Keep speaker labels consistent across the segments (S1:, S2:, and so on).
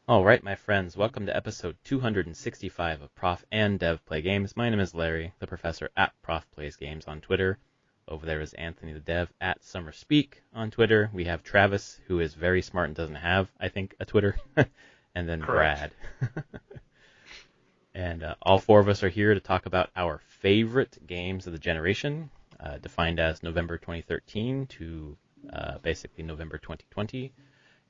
S1: All right, my friends, welcome to episode 265 of Prof and Dev Play Games. My name is Larry, the professor at Prof Plays Games on Twitter. Over there is Anthony the Dev at SummerSpeak on Twitter. We have Travis, who is very smart and doesn't have, I think, a Twitter. And then
S2: Correct.
S1: Brad. And all four of us are here to talk about our favorite games of the generation, defined as November 2013 to basically November 2020.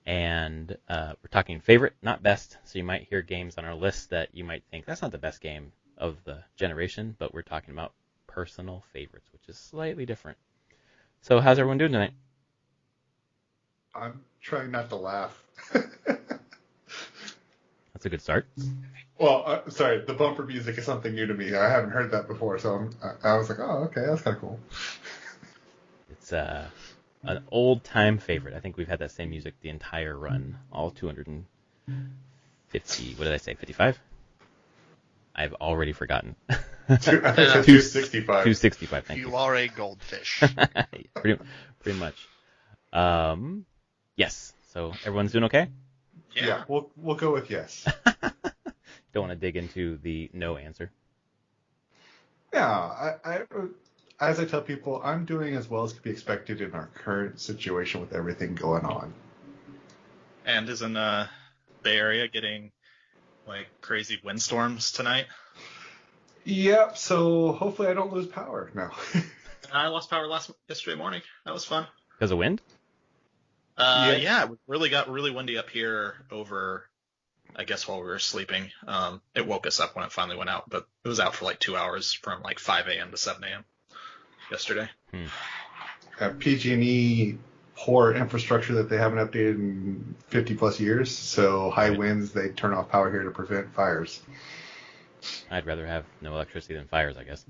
S1: And we're talking favorite, not best. So you might hear games on our list that you might think, that's not the best game of the generation, but we're talking about personal favorites, which is slightly different. So how's everyone doing tonight?
S2: I'm trying not to laugh.
S1: That's a good start.
S2: Well, sorry, the bumper music is something new to me. I haven't heard that before, so I was like, oh, okay, that's kind of cool.
S1: It's an old-time favorite. I think we've had that same music the entire run, all 250, what did I say, 55? I've already forgotten.
S2: I think it's 265.
S1: 265, thank you.
S3: You are a goldfish.
S1: pretty much. Yes, so everyone's doing okay?
S2: Yeah, we'll go with yes.
S1: Don't want to dig into the no answer.
S2: Yeah, I as I tell people, I'm doing as well as could be expected in our current situation with everything going on.
S4: And isn't Bay Area getting like crazy windstorms tonight?
S2: Yep, so hopefully I don't lose power. No.
S4: I lost power yesterday morning. That was fun.
S1: Because of wind?
S4: Yeah, it really got really windy up here over, I guess, while we were sleeping. It woke us up when it finally went out, but it was out for like 2 hours from like 5 a.m. to 7 a.m. yesterday.
S2: PG&E poor infrastructure that they haven't updated in 50 plus years, so high winds, they turn off power here to prevent fires.
S1: I'd rather have no electricity than fires, I guess.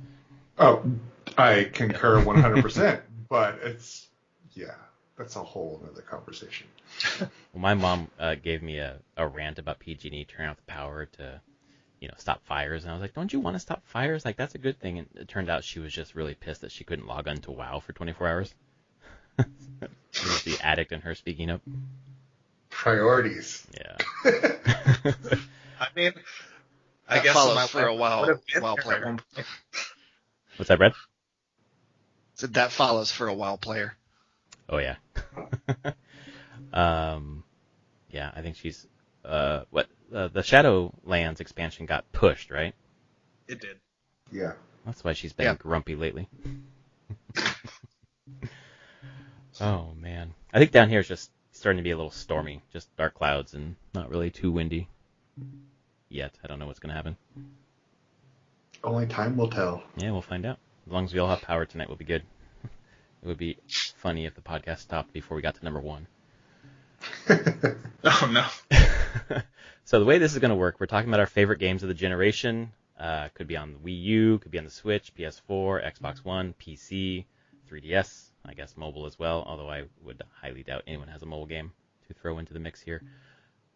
S2: Oh, I concur 100%, but it's, yeah, that's a whole other conversation.
S1: Well, my mom gave me a rant about PG&E turning off the power to, stop fires, and I was like, don't you want to stop fires? Like, that's a good thing. And it turned out she was just really pissed that she couldn't log on to WoW for 24 hours. It was the addict in her speaking up.
S2: Priorities.
S1: Yeah.
S4: I mean,
S3: I guess follows for a WoW player.
S1: What's that, Brad?
S3: So that follows for a WoW player.
S1: Oh, yeah. Yeah, I think she's... the Shadowlands expansion got pushed, right?
S4: It did.
S2: Yeah.
S1: That's why she's been grumpy lately. Oh, man. I think down here it's just starting to be a little stormy. Just dark clouds and not really too windy yet. I don't know what's going to happen.
S2: Only time will tell.
S1: Yeah, we'll find out. As long as we all have power tonight, we'll be good. It would be funny if the podcast stopped before we got to number 1.
S4: Oh, no.
S1: So the way this is going to work, we're talking about our favorite games of the generation. Could be on the Wii U, could be on the Switch, PS4, Xbox One, PC, 3DS, I guess mobile as well, although I would highly doubt anyone has a mobile game to throw into the mix here.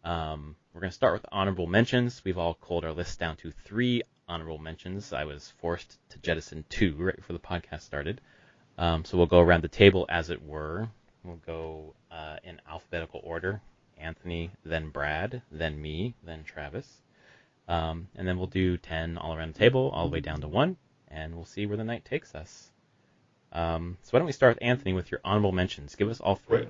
S1: We're going to start with honorable mentions. We've all culled our list down to 3 honorable mentions. I was forced to jettison 2 right before the podcast started. So we'll go around the table, as it were. We'll go in alphabetical order. Anthony, then Brad, then me, then Travis. And then we'll do 10 all around the table, all the way down to 1, and we'll see where the night takes us. So why don't we start with Anthony with your honorable mentions? Give us all 3.
S2: Wait.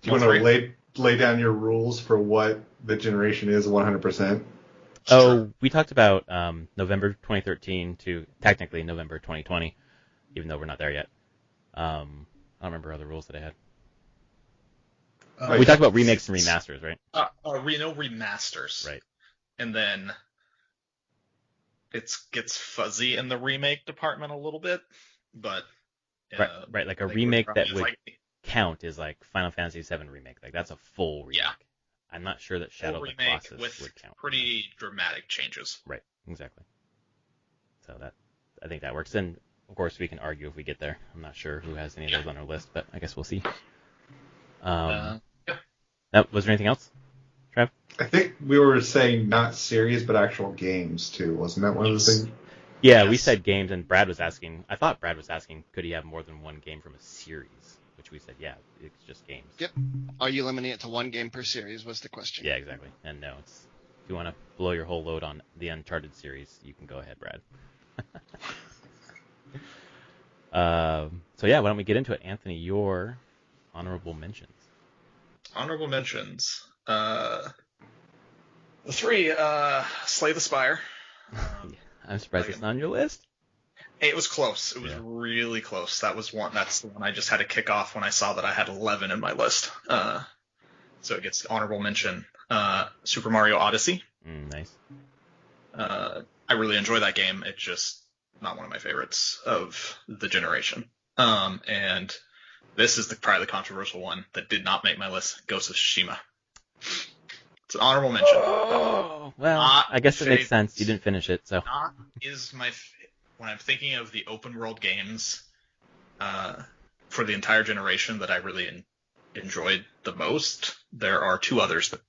S2: Do you want to lay down your rules for what the generation is 100%?
S1: Oh, we talked about November 2013 to technically November 2020, even though we're not there yet. I don't remember other rules that I had. We talked about remakes and remasters, right?
S4: Remasters.
S1: Right.
S4: And then it gets fuzzy in the remake department a little bit, but...
S1: Right, like a remake that would count is like Final Fantasy VII Remake. Like, that's a full remake.
S4: Yeah.
S1: I'm not sure that Shadow of the Colossus would count.
S4: Pretty dramatic changes.
S1: Right, exactly. So I think that works. And, of course, we can argue if we get there. I'm not sure who has any of those on our list, but I guess we'll see. Was there anything else, Trev?
S2: I think we were saying not series, but actual games, too. Wasn't that one of the things?
S1: Yeah, we said games, and I thought Brad was asking, could he have more than one game from a series? which we said, yeah, it's just games.
S3: Yep. Are you limiting it to one game per series was the question.
S1: Yeah, exactly. And no, if you want to blow your whole load on the Uncharted series, you can go ahead, Brad. So yeah, why don't we get into it? Anthony, your honorable mentions.
S4: Honorable mentions. The 3, Slay the Spire.
S1: I'm surprised it's not on your list.
S4: It was close. It was really close. That's the one I just had to kick off when I saw that I had 11 in my list. So it gets honorable mention. Super Mario Odyssey.
S1: Nice.
S4: I really enjoy that game. It's just not one of my favorites of the generation. And this is probably the controversial one that did not make my list. Ghost of Tsushima. It's an honorable mention.
S1: Oh, well, I guess it makes sense. You didn't finish it, so.
S4: When I'm thinking of the open world games for the entire generation that I really enjoyed the most, there are 3 others that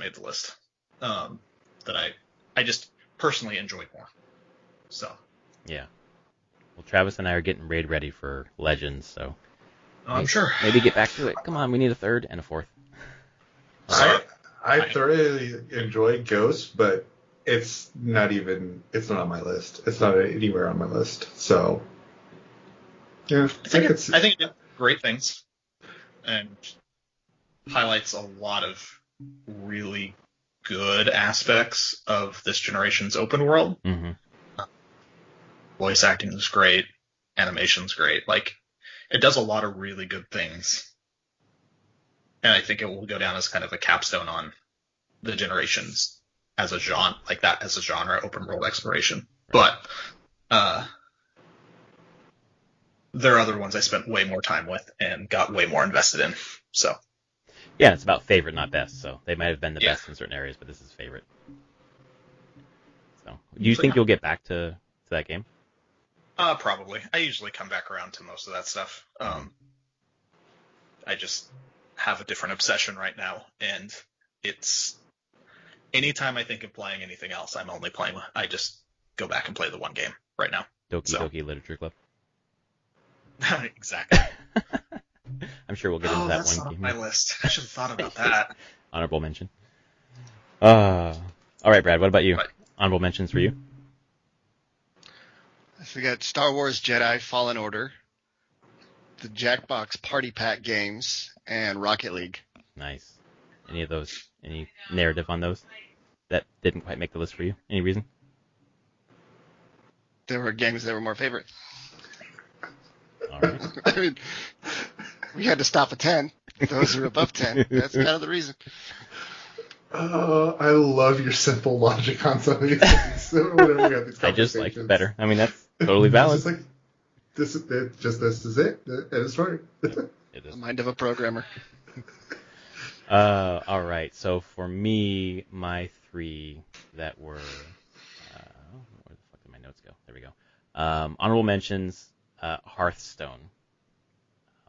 S4: made the list that I just personally enjoyed more. So.
S1: Yeah. Well, Travis and I are getting raid ready for Legends, so.
S4: I'm sure.
S1: Maybe get back to it. Come on, we need a 3rd and a 4th.
S2: I thoroughly enjoy Ghost, but it's not on my list. It's not anywhere on my list. So, yeah,
S4: I think it did great things and highlights a lot of really good aspects of this generation's open world.
S1: Mm-hmm.
S4: Voice acting is great. Animation's great. Like, it does a lot of really good things. And I think it will go down as kind of a capstone on the generations as a genre, open world exploration. But there are other ones I spent way more time with and got way more invested in. So.
S1: Yeah, it's about favorite, not best. So they might have been the best in certain areas, but this is favorite. So, do you think you'll get back to that game?
S4: Probably. I usually come back around to most of that stuff. I just have a different obsession right now, and it's anytime I think of playing anything else, I just go back and play the one game right now.
S1: Doki Literature Club.
S4: Exactly.
S1: I'm sure we'll get into that
S4: that's
S1: one
S4: not
S1: game.
S4: on my list. I should have thought about that.
S1: Honorable mention. All right, Brad, what about you?
S4: Right.
S1: Honorable mentions for you?
S3: We got Star Wars Jedi Fallen Order, the Jackbox Party Pack games, and Rocket League.
S1: Nice. Any of those? Any narrative on those that didn't quite make the list for you? Any reason?
S3: There were games that were more favorite.
S1: All right.
S3: I mean, we had to stop at 10. Those are above 10. That's kind of the reason.
S2: I love your simple logic on some of these things. Whenever we have these
S1: I just like it
S2: conversations.
S1: better. I mean, that's totally valid.
S2: It's just like, this is it. End of story.
S1: It is.
S3: The mind of a programmer.
S1: All right. So for me, my 3 that were, where the fuck did my notes go? There we go. Honorable mentions, Hearthstone.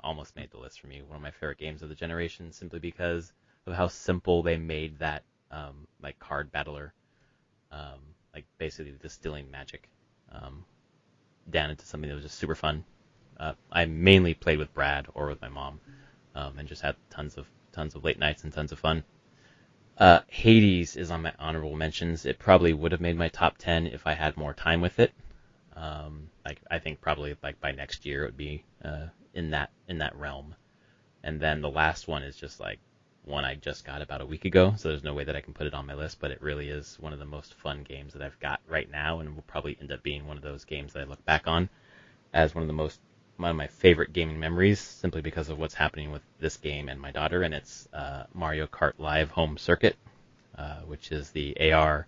S1: Almost made the list for me. One of my favorite games of the generation, simply because of how simple they made that, like card battler, like basically distilling Magic, down into something that was just super fun. I mainly played with Brad or with my mom, and just had tons of late nights and tons of fun. Hades is on my honorable mentions. It probably would have made my top 10 if I had more time with it. I think probably like by next year it would be in that realm. And then the last one is just like one I just got about a week ago, so there's no way that I can put it on my list, but it really is one of the most fun games that I've got right now, and will probably end up being one of those games that I look back on as one of my favorite gaming memories, simply because of what's happening with this game and my daughter, and it's Mario Kart Live Home Circuit, which is the AR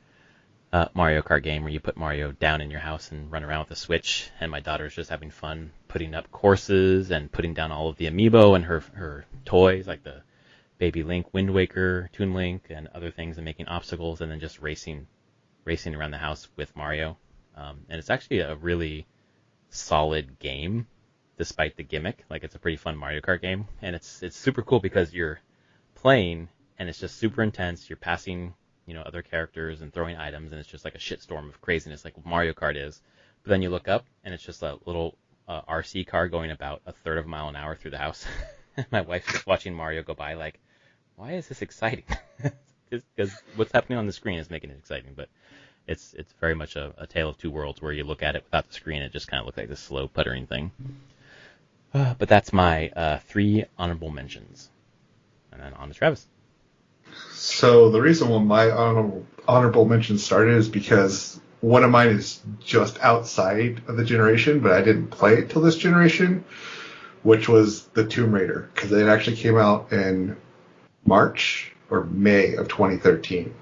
S1: Mario Kart game where you put Mario down in your house and run around with a Switch, and my daughter's just having fun putting up courses and putting down all of the amiibo and her toys, like the Baby Link, Wind Waker, Toon Link, and other things, and making obstacles, and then just racing around the house with Mario. And it's actually a really solid game, despite the gimmick. Like, it's a pretty fun Mario Kart game, and it's super cool because you're playing, and it's just super intense. You're passing, other characters and throwing items, and it's just like a shitstorm of craziness, like Mario Kart is. But then you look up, and it's just a little RC car going about a third of a mile an hour through the house. My wife's just watching Mario go by like, why is this exciting? Because what's happening on the screen is making it exciting, but it's very much a tale of two worlds where you look at it without the screen, it just kind of looks like this slow puttering thing. But that's my 3 honorable mentions. And then on to Travis.
S2: So the reason why my honorable mention started is because one of mine is just outside of the generation, but I didn't play it till this generation, which was the Tomb Raider, because it actually came out in March or May of 2013.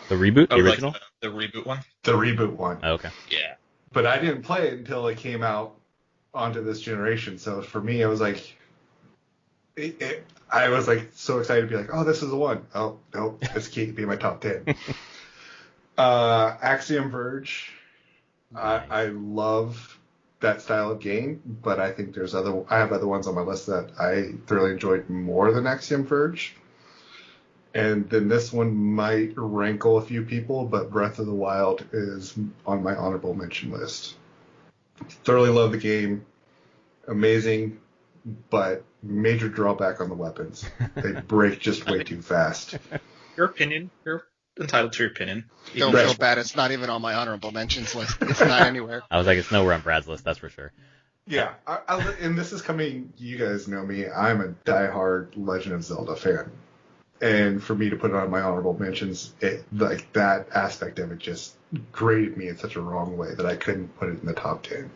S1: The reboot? The original?
S4: Like the reboot one?
S2: The reboot one.
S1: Oh, okay.
S4: Yeah.
S2: But I didn't play it until it came out onto this generation. So for me, I was like, I was like so excited to be like, oh, this is the one. Oh, no, this can't be my top 10. Axiom Verge.
S1: Nice.
S2: I love that style of game, but I think I have other ones on my list that I thoroughly enjoyed more than Axiom Verge. And then this one might rankle a few people, but Breath of the Wild is on my honorable mention list. Thoroughly love the game. Amazing, but major drawback on the weapons. They break just way too fast.
S4: Your opinion. You're entitled to your opinion.
S3: Don't feel bad. It's not even on my honorable mentions list. It's not anywhere.
S1: I was like, it's nowhere on Brad's list, that's for sure.
S2: Yeah, and this is coming, you guys know me, I'm a diehard Legend of Zelda fan. And for me to put it on my honorable mentions, like that aspect of it just grated me in such a wrong way that I couldn't put it in the top 10.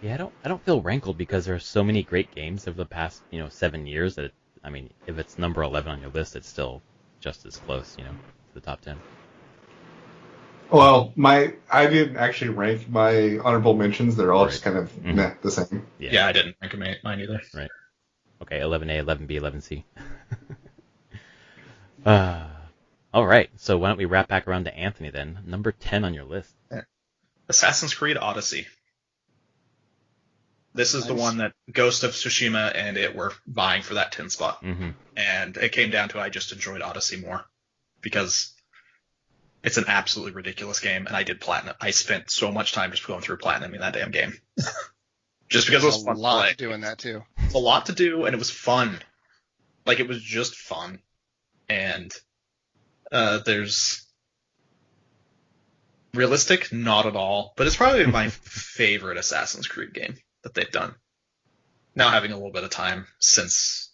S1: Yeah, I don't feel rankled because there are so many great games over the past 7 years that if it's number 11 on your list, it's still just as close to the top 10.
S2: Well, I didn't actually rank my honorable mentions. They're all
S1: Right.
S2: just kind of the same.
S4: Yeah, I didn't rank mine either.
S1: Right. Okay, 11A, 11B, 11C. All right, so why don't we wrap back around to Anthony then? Number 10 on your list.
S4: Assassin's Creed Odyssey. This is the one that Ghost of Tsushima and it were vying for that 10 spot.
S1: Mm-hmm.
S4: And it came down to I just enjoyed Odyssey more because it's an absolutely ridiculous game, and I did platinum. I spent so much time just going through platinum in that damn game. Just because it was fun.
S3: A lot to do in that too.
S4: It's a lot to do, and it was fun. Like, it was just fun. And there's realistic, not at all, but it's probably my favorite Assassin's Creed game that they've done. Now having a little bit of time since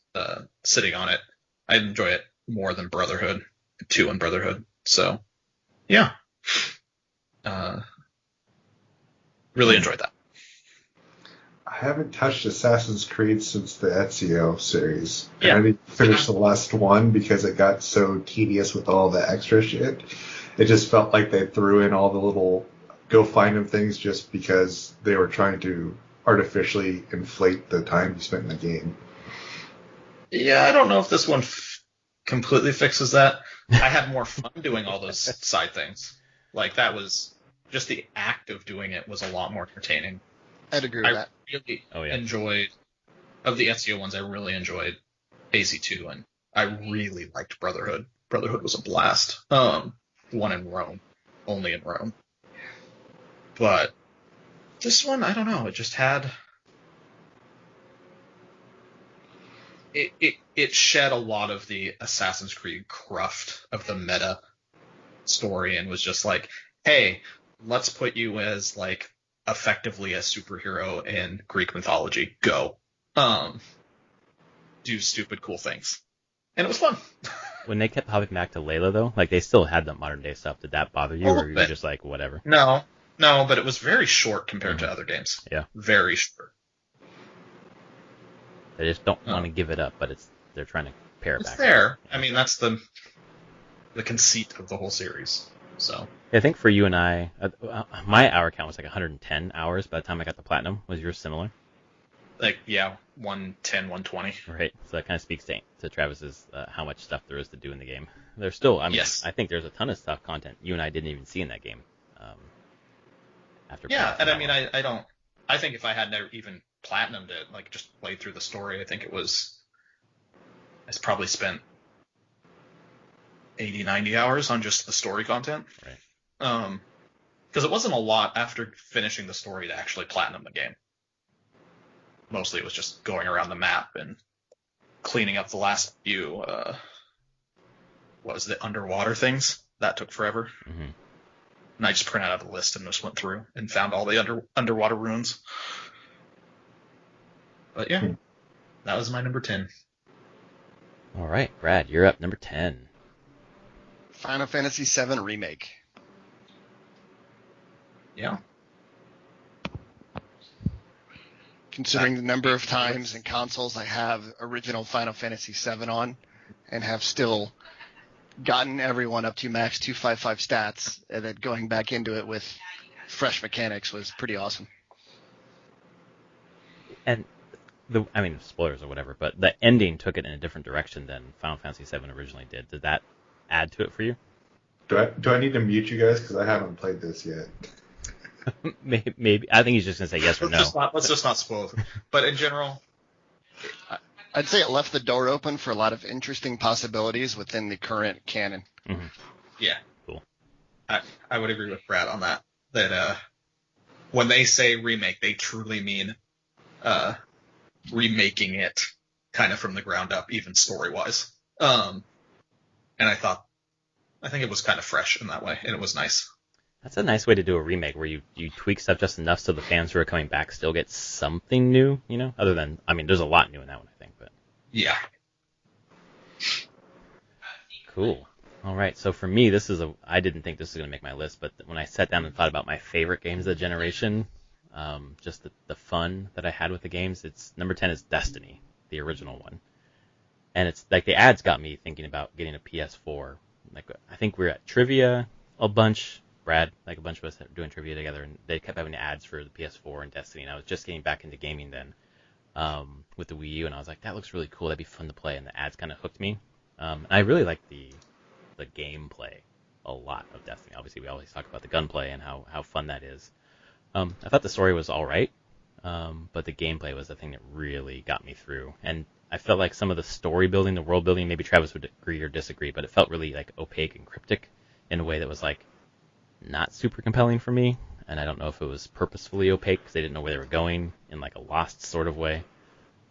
S4: sitting on it, I enjoy it more than Brotherhood 2 and Brotherhood. So, yeah. Really enjoyed that.
S2: I haven't touched Assassin's Creed since the Ezio series.
S4: Yeah.
S2: And I didn't finish the last one because it got so tedious with all the extra shit. It just felt like they threw in all the little go find them things just because they were trying to artificially inflate the time you spent in the game.
S4: Yeah, I don't know if this one completely fixes that. I had more fun doing all those side things. Like, that was just the act of doing it was a lot more entertaining.
S3: I'd agree with that.
S4: I really enjoyed, of the Ezio ones, I really enjoyed AC2, and I really liked Brotherhood. Brotherhood was a blast. One in Rome. Only in Rome. But this one, I don't know, it just had... It shed a lot of the Assassin's Creed cruft of the meta story and was just like, hey, let's put you as, like, effectively a superhero in Greek mythology. Go. Do stupid cool things. And it was fun.
S1: When they kept hopping back to Layla, though, like, they still had the modern day stuff. Did that bother you, or were you just like, whatever?
S4: No, but it was very short compared to other games.
S1: Yeah.
S4: Very short.
S1: They just don't want to give it up, but they're trying to pare it back.
S4: It's there. I mean, that's the conceit of the whole series. So
S1: I think for you and I, my hour count was like 110 hours by the time I got the platinum. Was yours similar?
S4: Like, yeah, 110, 120.
S1: Right. So that kind of speaks to Travis's how much stuff there is to do in the game. There's still,
S4: yes.
S1: I think there's a ton of stuff, content you and I didn't even see in that game.
S4: Yeah, and I mean, I think if I had never even platinumed it, like just played through the story, I think I probably spent 80, 90 hours on just the story content.
S1: Right.
S4: Because it wasn't a lot after finishing the story to actually platinum the game. mostly it was just going around the map and cleaning up the last few, what was it, underwater things. That took forever.
S1: Mm-hmm.
S4: And I just printed out a list and just went through and found all the underwater ruins. But yeah, that was my number 10.
S1: All right, Brad, you're up. Number 10.
S3: Final Fantasy VII Remake.
S4: Yeah.
S3: Considering the number of times and consoles I have original Final Fantasy VII on, and have still gotten everyone up to max 255 stats, and then going back into it with fresh mechanics was pretty awesome.
S1: And spoilers or whatever, but the ending took it in a different direction than Final Fantasy VII originally did. Did that add to it for you?
S2: Do I need to mute you guys because I haven't played this yet?
S1: Maybe. I think he's just gonna say yes or no.
S4: Let's just not spoil it. But in general,
S3: I'd say it left the door open for a lot of interesting possibilities within the current canon.
S1: Mm-hmm.
S4: Yeah.
S1: Cool.
S4: I would agree with Brad on that. That when they say remake, they truly mean remaking it kind of from the ground up, even story-wise. And I think it was kind of fresh in that way, and it was nice.
S1: That's a nice way to do a remake, where you tweak stuff just enough so the fans who are coming back still get something new, other than, there's a lot new in that one, I think, but.
S4: Yeah.
S1: Cool. All right, so for me, I didn't think this was going to make my list, but when I sat down and thought about my favorite games of the generation, just the fun that I had with the games, number 10 is Destiny, the original one. And it's like the ads got me thinking about getting a PS4. Like, I think we were at trivia a bunch. Brad, like a bunch of us doing trivia together, and they kept having ads for the PS4 and Destiny, and I was just getting back into gaming then with the Wii U, and I was like, that looks really cool, that'd be fun to play, and the ads kind of hooked me. And I really like the gameplay a lot of Destiny. Obviously, we always talk about the gunplay and how fun that is. I thought the story was all right, but the gameplay was the thing that really got me through, and I felt like some of the story building, the world building, maybe Travis would agree or disagree, but it felt really like opaque and cryptic in a way that was like not super compelling for me, and I don't know if it was purposefully opaque because they didn't know where they were going in like a Lost sort of way.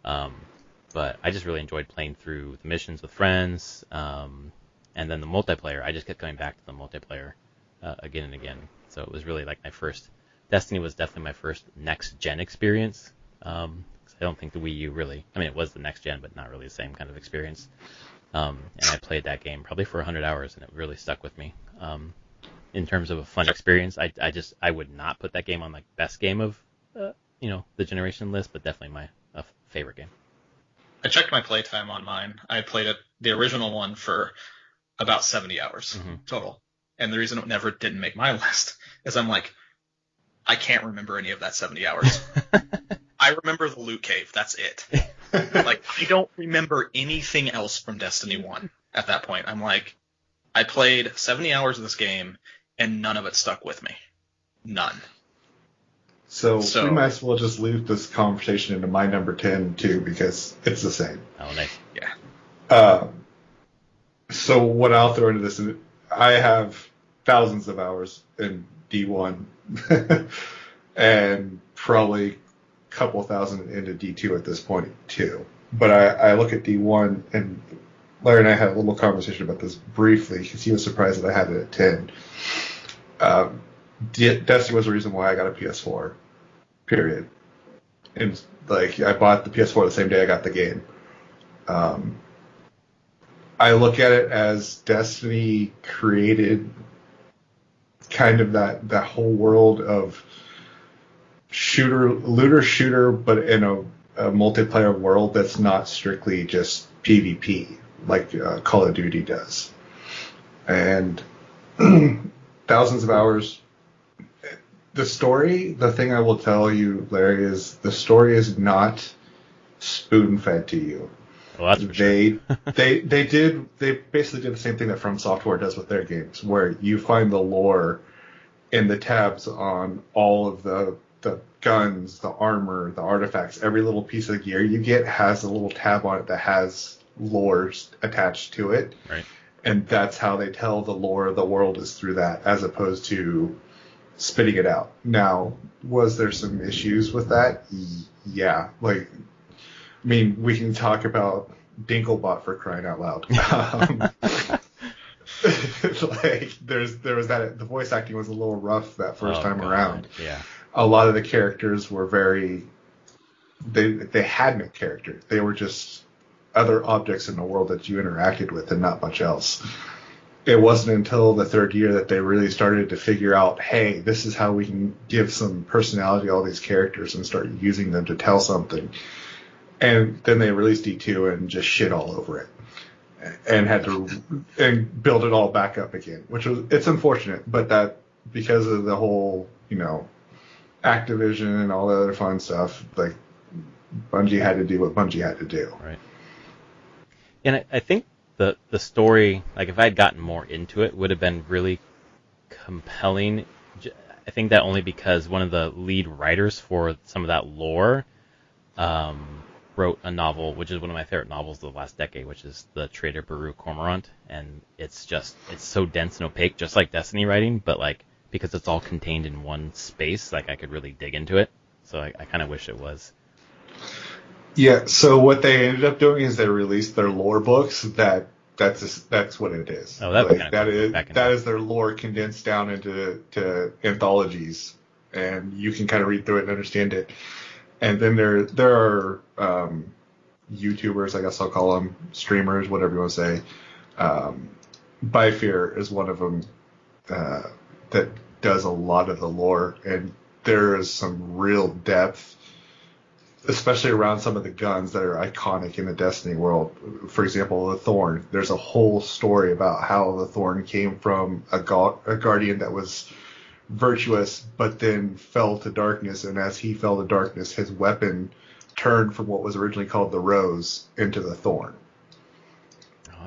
S1: But I just really enjoyed playing through the missions with friends, and then the multiplayer. I just kept going back to the multiplayer again and again. So it was really like Destiny was definitely my first next gen experience. I don't think the Wii U really. It was the next gen, but not really the same kind of experience. And I played that game probably for 100 hours, and it really stuck with me. In terms of a fun experience, I would not put that game on like best game of the generation list, but definitely my favorite game.
S4: I checked my playtime on mine. I played the original one for about 70 hours total. And the reason it never didn't make my list is I'm like, I can't remember any of that 70 hours. I remember the loot cave. That's it. Like, I don't remember anything else from Destiny 1 at that point. I'm like, I played 70 hours of this game, and none of it stuck with me. None.
S2: So we might as well just leave this conversation into my number 10, too, because it's the same.
S1: Oh, nice.
S4: Yeah.
S2: So what I'll throw into this, I have thousands of hours in D1, and probably a couple thousand into D2 at this point, too. But I look at D1, and Larry and I had a little conversation about this briefly, because he was surprised that I had it at 10. Destiny was the reason why I got a PS4, period. And like, I bought the PS4 the same day I got the game. I look at it as Destiny created kind of that whole world of looter shooter, but in a multiplayer world that's not strictly just PvP like Call of Duty does. And thousands of hours. The story, the thing I will tell you, Larry, is the story is not spoon-fed to you.
S1: Well, that's for sure.
S2: They basically did the same thing that From Software does with their games, where you find the lore in the tabs on all of the guns, the armor, the artifacts. Every little piece of gear you get has a little tab on it that has lore attached to it.
S1: Right.
S2: And that's how they tell the lore of the world, is through that, as opposed to spitting it out. Now, was there some issues with that? Yeah. Like, I mean, we can talk about Dinklebot for crying out loud. Like, there was that, the voice acting was a little rough that first time around.
S1: Yeah.
S2: A lot of the characters were they had no character. They were just other objects in the world that you interacted with and not much else. It wasn't until the third year that they really started to figure out, hey, this is how we can give some personality to all these characters and start using them to tell something. And then they released D2 and just shit all over it and had to and build it all back up again, it's unfortunate, but that because of the whole, Activision and all the other fun stuff, like Bungie had to do what Bungie had to do.
S1: Right. And I think the story, like if I had gotten more into it, would have been really compelling. I think that only because one of the lead writers for some of that lore wrote a novel, which is one of my favorite novels of the last decade, which is the Trader Baru Cormorant, and it's so dense and opaque, just like Destiny writing, but like because it's all contained in one space, like I could really dig into it. So I kind of wish it was.
S2: Yeah, so what they ended up doing is they released their lore books. That's what it is.
S1: Oh, that
S2: is their lore condensed down into anthologies, and you can kind of read through it and understand it. And then there are YouTubers, I guess I'll call them, streamers, whatever you want to say. Byfear is one of them that does a lot of the lore, and there is some real depth, especially around some of the guns that are iconic in the Destiny world. For example, the Thorn. There's a whole story about how the Thorn came from a guardian that was virtuous, but then fell to darkness, and as he fell to darkness, his weapon turned from what was originally called the Rose into the Thorn.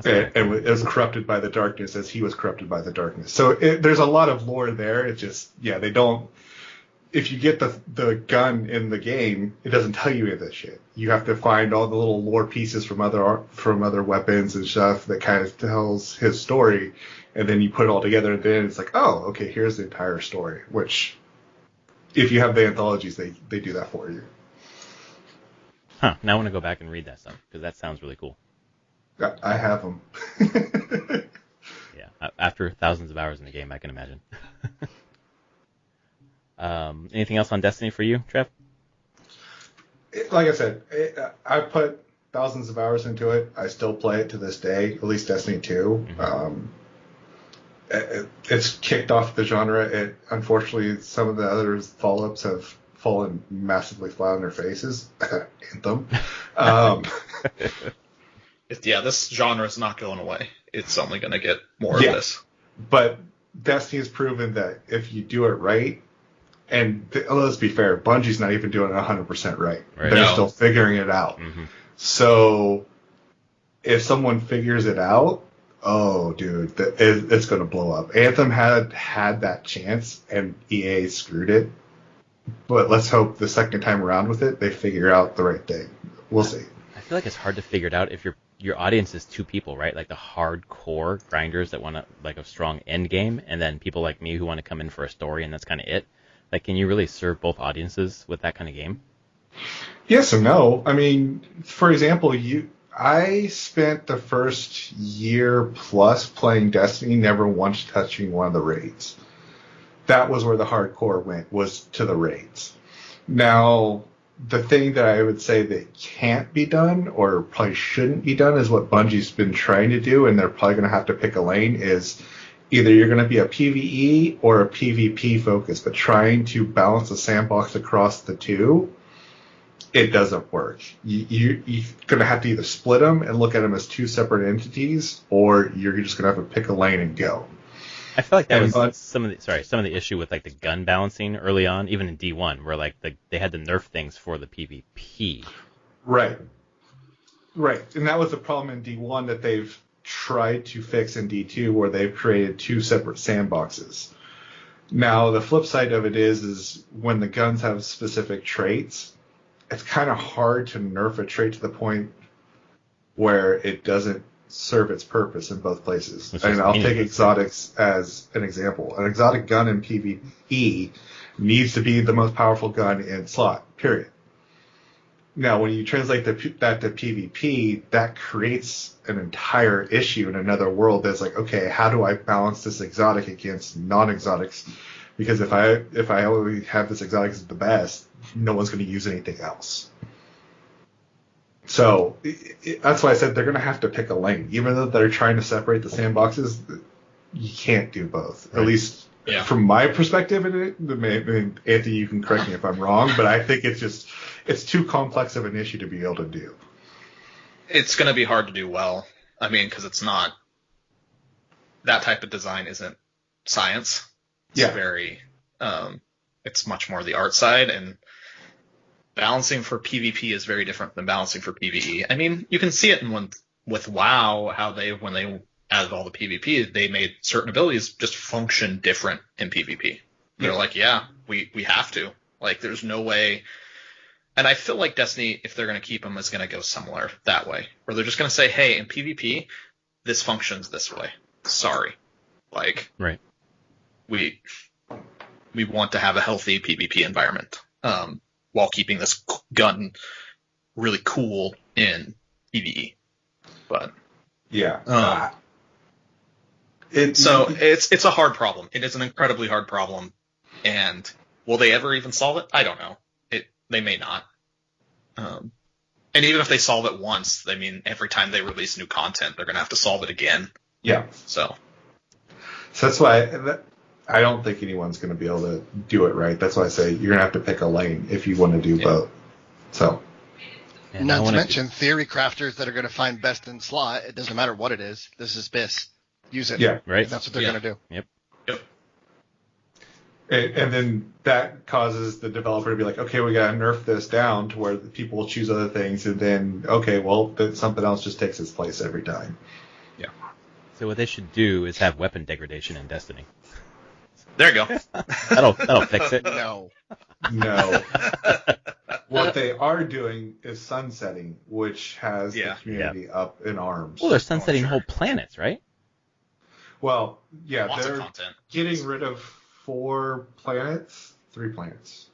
S2: And it was corrupted by the darkness as he was corrupted by the darkness. So there's a lot of lore there. It's just, they don't... If you get the gun in the game, it doesn't tell you any of this shit. You have to find all the little lore pieces from other weapons and stuff that kind of tells his story, and then you put it all together, and then it's like, oh, okay, here's the entire story. Which, if you have the anthologies, they do that for you.
S1: Huh. Now I want to go back and read that stuff because that sounds really cool.
S2: I have them.
S1: Yeah, after thousands of hours in the game, I can imagine. Anything else on Destiny for you, Trev?
S2: Like I said, I put thousands of hours into it. I still play it to this day, at least Destiny 2. Mm-hmm. It's kicked off the genre. Unfortunately, some of the other follow-ups have fallen massively flat on their faces. Anthem.
S4: This genre is not going away. It's only going to get more of this.
S2: But Destiny has proven that if you do it right, and let's be fair, Bungie's not even doing it 100% right. They're still figuring it out. Mm-hmm. So if someone figures it out, oh, dude, it's going to blow up. Anthem had that chance, and EA screwed it. But let's hope the second time around with it, they figure out the right thing. We'll see.
S1: I feel like it's hard to figure it out if your audience is two people, right? Like the hardcore grinders that want like a strong end game, and then people like me who want to come in for a story, and that's kind of it. Like, can you really serve both audiences with that kind of game?
S2: Yes and no. I mean, for example, I spent the first year plus playing Destiny, never once touching one of the raids. That was where the hardcore went, was to the raids. Now, the thing that I would say that can't be done, or probably shouldn't be done, is what Bungie's been trying to do, and they're probably going to have to pick a lane, is either you're going to be a PvE or a PvP focus, but trying to balance the sandbox across the two, it doesn't work. You're going to have to either split them and look at them as two separate entities, or you're just going to have to pick a lane and go.
S1: I feel like that was some of the issue with like the gun balancing early on, even in D1, where like they had to nerf things for the PvP.
S2: Right. And that was the problem in D1 that they've tried to fix in D2, where they've created two separate sandboxes. Now, the flip side of it is when the guns have specific traits, it's kind of hard to nerf a trait to the point where it doesn't serve its purpose in both places.
S1: Which
S2: And
S1: is
S2: I'll take
S1: meaningless.
S2: exotics as an example. An exotic gun in PvE needs to be the most powerful gun in slot, period. Now, when you translate that to PvP, that creates an entire issue in another world that's like, okay, how do I balance this exotic against non-exotics? Because if I only have this exotic as the best, no one's going to use anything else. So that's why I said they're going to have to pick a lane. Even though they're trying to separate the sandboxes, you can't do both. Right. At least from my perspective in it. Maybe, Anthony, you can correct me if I'm wrong, but I think it's too complex of an issue to be able to do.
S4: It's going to be hard to do well. I mean, because it's not that type of design isn't science. It's very it's much more the art side, and balancing for PvP is very different than balancing for PvE. I mean, you can see it with WoW, how when they added all the PvP, they made certain abilities just function different in PvP. They're like, we have to. Like, there's no way. And I feel like Destiny, if they're going to keep them, is going to go similar that way, where they're just going to say, hey, in PvP, this functions this way. Sorry. Like,
S1: right.
S4: We want to have a healthy PvP environment. While keeping this gun really cool in PvE. But it's a hard problem. It is an incredibly hard problem, and will they ever even solve it? I don't know. They may not. And even if they solve it once, I mean, every time they release new content, they're going to have to solve it again.
S2: Yeah.
S4: So
S2: that's why I don't think anyone's going to be able to do it right. That's why I say you're going to have to pick a lane if you want to do both. So,
S3: not to mention theory crafters that are going to find best in slot. It doesn't matter what it is. This is BIS. Use it.
S2: Yeah,
S1: right.
S3: That's what they're going to do.
S1: Yep.
S2: And then that causes the developer to be like, okay, we got to nerf this down to where people will choose other things, and then then something else just takes its place every time.
S4: Yeah.
S1: So what they should do is have weapon degradation in Destiny.
S4: There you go.
S1: that'll fix it.
S3: No.
S2: What they are doing is sunsetting, which has the community up in arms.
S1: Well, they're sunsetting whole planets, right?
S2: Well,
S4: Lots
S2: they're
S4: of content.
S2: getting rid of 3 planets.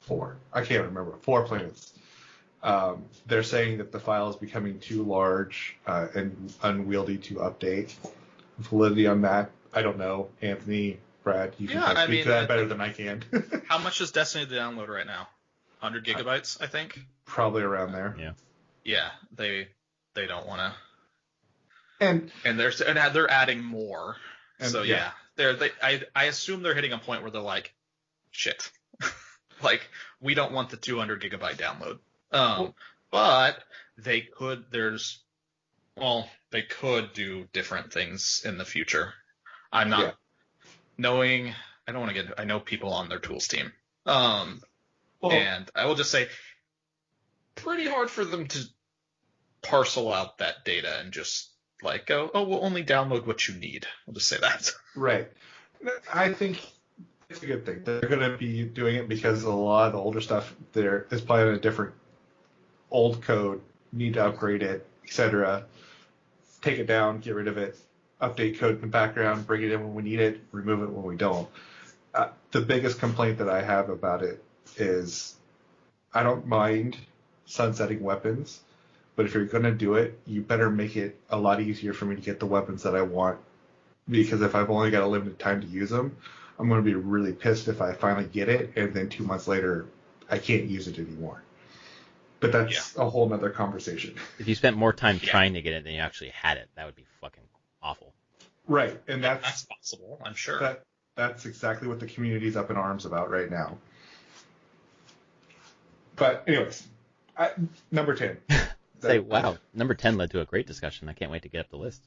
S2: 4. I can't remember. 4 planets. They're saying that the file is becoming too large and unwieldy to update. Validity on that, I don't know. Anthony, Brad, you can speak to that better than I can.
S4: How much is Destiny to download right now? 100 gigabytes, I think.
S2: Probably around there.
S1: Yeah.
S4: Yeah, they don't want to.
S2: And
S4: they're adding more. So I assume they're hitting a point where they're like, shit, like we don't want the 200 gigabyte download. But they could. They could do different things in the future. I'm not knowing. I don't want to get. I know people on their tools team. And I will just say, pretty hard for them to parcel out that data and just like go, we'll only download what you need. We'll just say that.
S2: Right. I think it's a good thing. They're going to be doing it because a lot of the older stuff there is probably on a different old code, need to upgrade it, etc. Take it down, get rid of it, update code in the background, bring it in when we need it, remove it when we don't. The biggest complaint that I have about it is I don't mind sunsetting weapons, but if you're going to do it, you better make it a lot easier for me to get the weapons that I want, because if I've only got a limited time to use them, I'm going to be really pissed if I finally get it and then 2 months later I can't use it anymore. But that's a whole nother conversation.
S1: If you spent more time trying to get it than you actually had it, that would be fucking awful.
S2: Right, and
S4: that's possible, I'm sure.
S2: That's exactly what the community's up in arms about right now. But anyways, number 10.
S1: Wow, number 10 led to a great discussion. I can't wait to get up the list.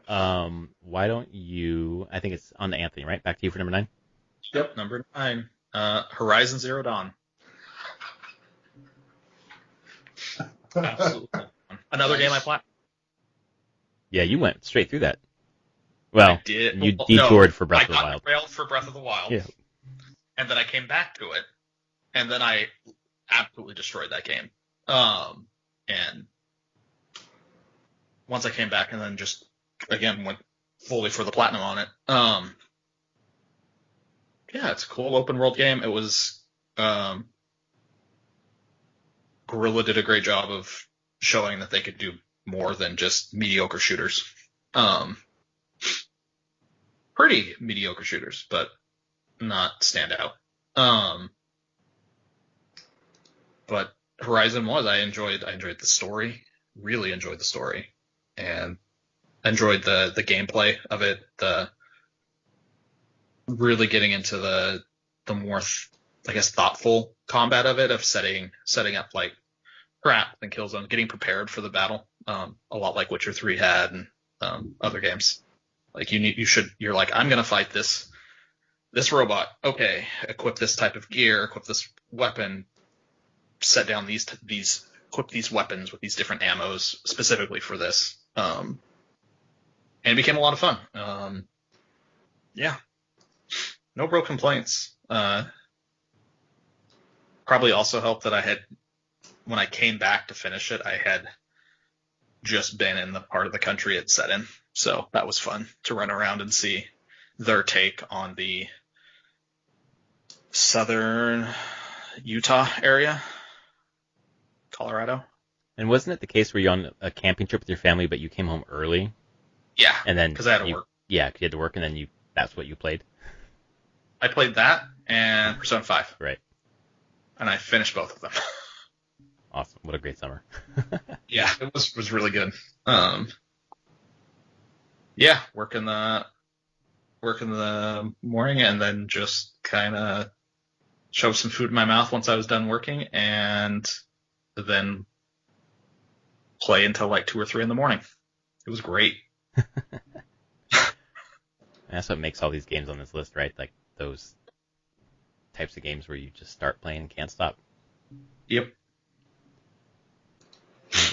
S1: Why don't you? I think it's on to Anthony, right? Back to you for number 9.
S4: Yep, number 9. Horizon Zero Dawn. Absolutely. Another game I played.
S1: Yeah, you went straight through that. Well,
S4: I did.
S1: You detoured for Breath of the Wild.
S4: I got derailed for Breath of the Wild.
S1: Yeah.
S4: And then I came back to it, and then I absolutely destroyed that game. And once I came back and then just again went fully for the platinum on it. Yeah, it's a cool open world game. It was Guerrilla did a great job of showing that they could do more than just mediocre shooters. Pretty mediocre shooters, but not standout. But Horizon I enjoyed the story, really enjoyed the story, and enjoyed the gameplay of it, the really getting into the more, I guess, thoughtful combat of it, of setting up like crap and kill zones, getting prepared for the battle, a lot like Witcher 3 had and other games. Like you're like, I'm gonna fight this robot. Okay, equip this type of gear, equip this weapon, set down equip these weapons with these different ammos specifically for this. And it became a lot of fun. Yeah, no real complaints. Probably also helped that when I came back to finish it, I had just been in the part of the country it's set in. So that was fun to run around and see their take on the southern Utah area, Colorado.
S1: And wasn't it the case where you're on a camping trip with your family, but you came home early?
S4: Yeah,
S1: and then
S4: because I had to work.
S1: Yeah, you had to work, and then that's what you played?
S4: I played that and Persona 5.
S1: Right.
S4: And I finished both of them.
S1: Awesome. What a great summer.
S4: Yeah, it was really good. Yeah, work in the morning and then just kind of shove some food in my mouth once I was done working, and then play until like 2 or 3 in the morning. It was great.
S1: That's what makes all these games on this list, right? Like those types of games where you just start playing and can't stop.
S4: Yep.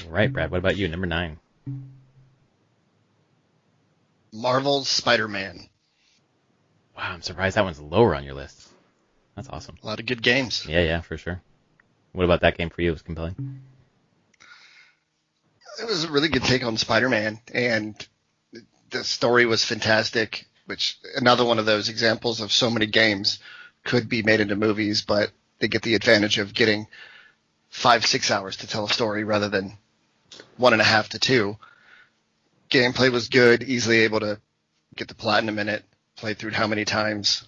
S1: All right, Brad, what about you? Number 9.
S3: Marvel's Spider-Man.
S1: Wow, I'm surprised that one's lower on your list. That's awesome.
S3: A lot of good games.
S1: Yeah, for sure. What about that game for you? It was compelling?
S3: It was a really good take on Spider-Man, and the story was fantastic, which another one of those examples of so many games could be made into movies, but they get the advantage of getting 5-6 hours to tell a story rather than 1.5 to 2. Gameplay was good, easily able to get the platinum in it, played through it how many times.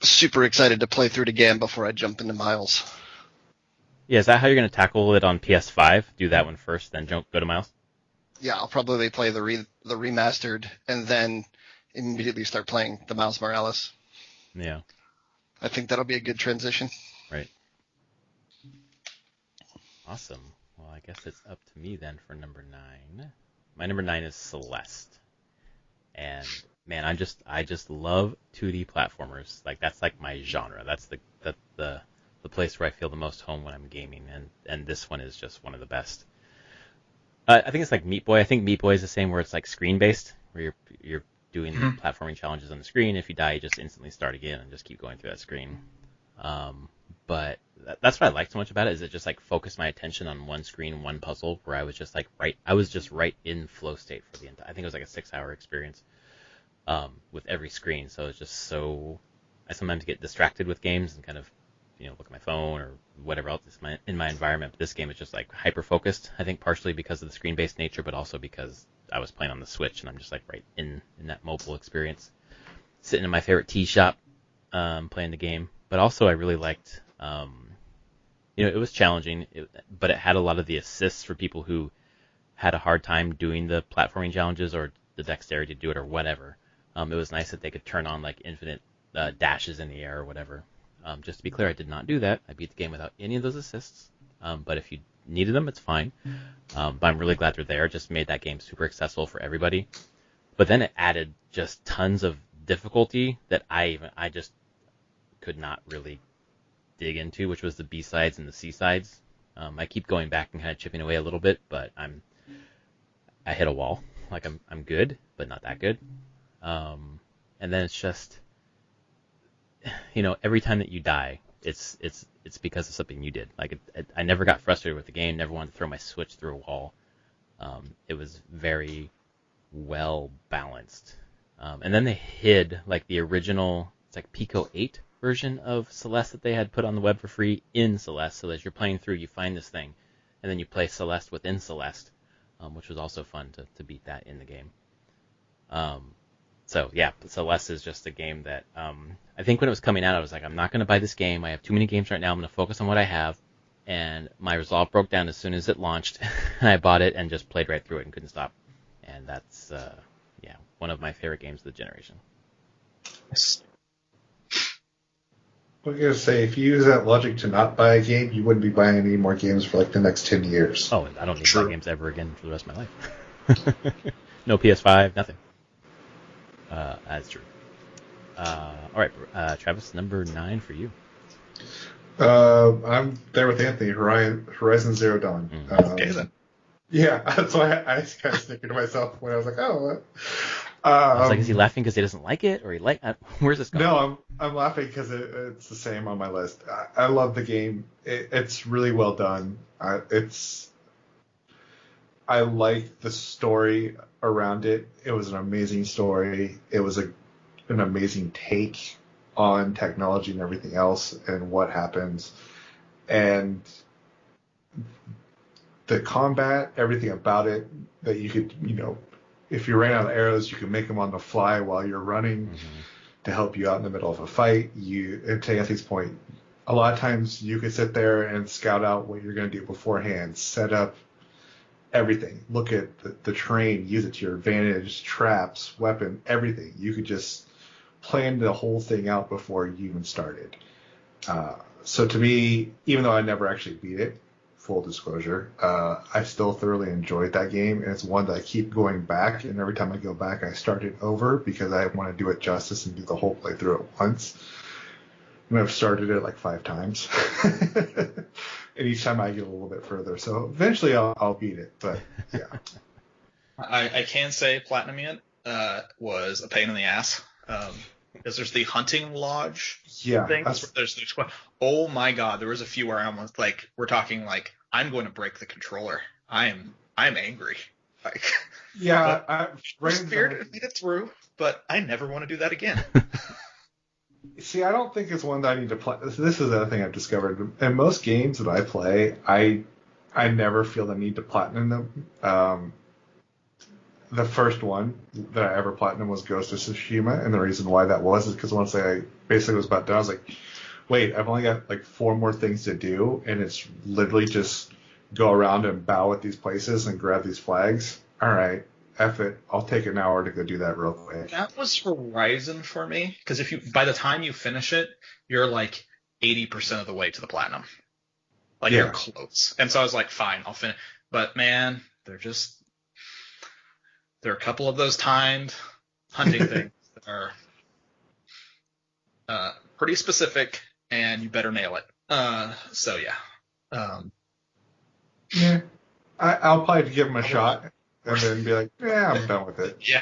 S3: Super excited to play through it again before I jump into Miles.
S1: Yeah, is that how you're going to tackle it on PS5? Do that one first, then go to Miles?
S3: Yeah, I'll probably play the remastered and then immediately start playing the Miles Morales.
S1: Yeah.
S3: I think that'll be a good transition.
S1: Right. Awesome. Well, I guess it's up to me then for number 9. My number 9 is Celeste. And man, I just love 2D platformers. Like that's like my genre. That's the place where I feel the most home when I'm gaming, and this one is just one of the best. I think it's like Meat Boy. I think Meat Boy is the same, where it's like screen based, where you're doing the platforming challenges on the screen. If you die, you just instantly start again and just keep going through that screen. But that's what I like so much about it, is it just like focused my attention on one screen, one puzzle, where I was just like right in flow state for the entire. I think it was like a 6-hour experience with every screen. So it's just so. I sometimes get distracted with games and kind of look at my phone or whatever else is in my environment. But this game is just like hyper focused. I think partially because of the screen based nature, but also because I was playing on the Switch and I'm just like right in that mobile experience, sitting in my favorite tea shop, playing the game. But also I really liked. It was challenging, but it had a lot of the assists for people who had a hard time doing the platforming challenges or the dexterity to do it or whatever. It was nice that they could turn on like infinite dashes in the air or whatever. Just to be clear, I did not do that. I beat the game without any of those assists. But if you needed them, it's fine. But I'm really glad they're there. It just made that game super accessible for everybody. But then it added just tons of difficulty that I just could not really dig into, which was the B-sides and the C-sides. I keep going back and kind of chipping away a little bit, but I hit a wall. Like I'm good, but not that good. And then it's just, every time that you die, it's because of something you did. Like I never got frustrated with the game, never wanted to throw my Switch through a wall. It was very well balanced. And then they hid like the original, it's like Pico 8 version of Celeste that they had put on the web for free in Celeste, so that as you're playing through, you find this thing, and then you play Celeste within Celeste, which was also fun to beat that in the game. So yeah, Celeste is just a game that I think when it was coming out, I was like, I'm not going to buy this game. I have too many games right now. I'm going to focus on what I have. And my resolve broke down as soon as it launched. And I bought it and just played right through it and couldn't stop. And that's one of my favorite games of the generation.
S2: I was going to say, if you use that logic to not buy a game, you wouldn't be buying any more games for like the next 10 years.
S1: Oh, I don't need to buy games ever again for the rest of my life. No PS5, nothing. That's true. All right, Travis, number 9 for you.
S2: I'm there with Anthony. Horizon Zero Dawn.
S4: Okay then.
S2: Yeah, that's why I kind of thinking to myself when I was like, oh.
S1: I was like, is he laughing because he doesn't like it, or where's this going?
S2: No, I'm laughing because it's the same on my list. I love the game. It's really well done. I like the story around it. It was an amazing story. It was an amazing take on technology and everything else and what happens. And the combat, everything about it, that you could, if you ran out of arrows, you could make them on the fly while you're running to help you out in the middle of a fight. And to Anthony's point, a lot of times you could sit there and scout out what you're going to do beforehand, set up everything, look at the terrain, use it to your advantage, traps, weapon, everything. You could just plan the whole thing out before you even started. So to me, even though I never actually beat it, full disclosure, I still thoroughly enjoyed that game, and it's one that I keep going back, and every time I go back I start it over because I want to do it justice and do the whole playthrough at once. And I've started it like 5 times. And each time I get a little bit further. So eventually I'll beat it, but yeah.
S4: I can say platinuming it was a pain in the ass. Because there's the hunting lodge thing. There's oh my god, there was a few where I almost we're talking I'm going to break the controller. I'm angry.
S2: Yeah,
S4: I made it through, but I never want to do that again.
S2: See, I don't think it's one that I need to play. This is the other thing I've discovered. In most games that I play, I never feel the need to platinum them. The first one that I ever platinum was Ghost of Tsushima, and the reason why that was is because once I basically was about done, I was like, wait, I've only got 4 more things to do, and it's literally just go around and bow at these places and grab these flags. All right, F it. I'll take an hour to go do that real quick.
S4: That was Horizon for me, because by the time you finish it, you're 80% of the way to the platinum. You're close. And so I was like, fine, I'll finish. But man, there are a couple of those timed hunting things that are pretty specific, and you better nail it. So yeah.
S2: Yeah, I'll probably give them a shot and then be like, yeah, I'm done with it.
S4: Yeah.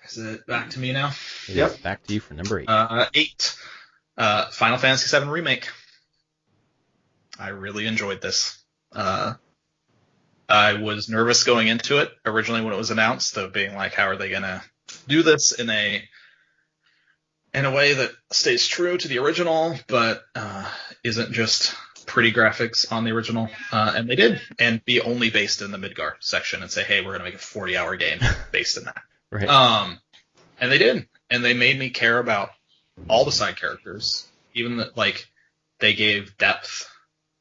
S4: Is it back to me now?
S1: Yep. Back to you for number 8.
S4: 8. Final Fantasy VII Remake. I really enjoyed this. I was nervous going into it originally when it was announced, of being like, how are they going to do this in a way that stays true to the original, but isn't just pretty graphics on the original. And they did, and be only based in the Midgar section and say, hey, we're going to make a 40-hour game based in that.
S1: Right.
S4: And they did, and they made me care about all the side characters, even that they gave depth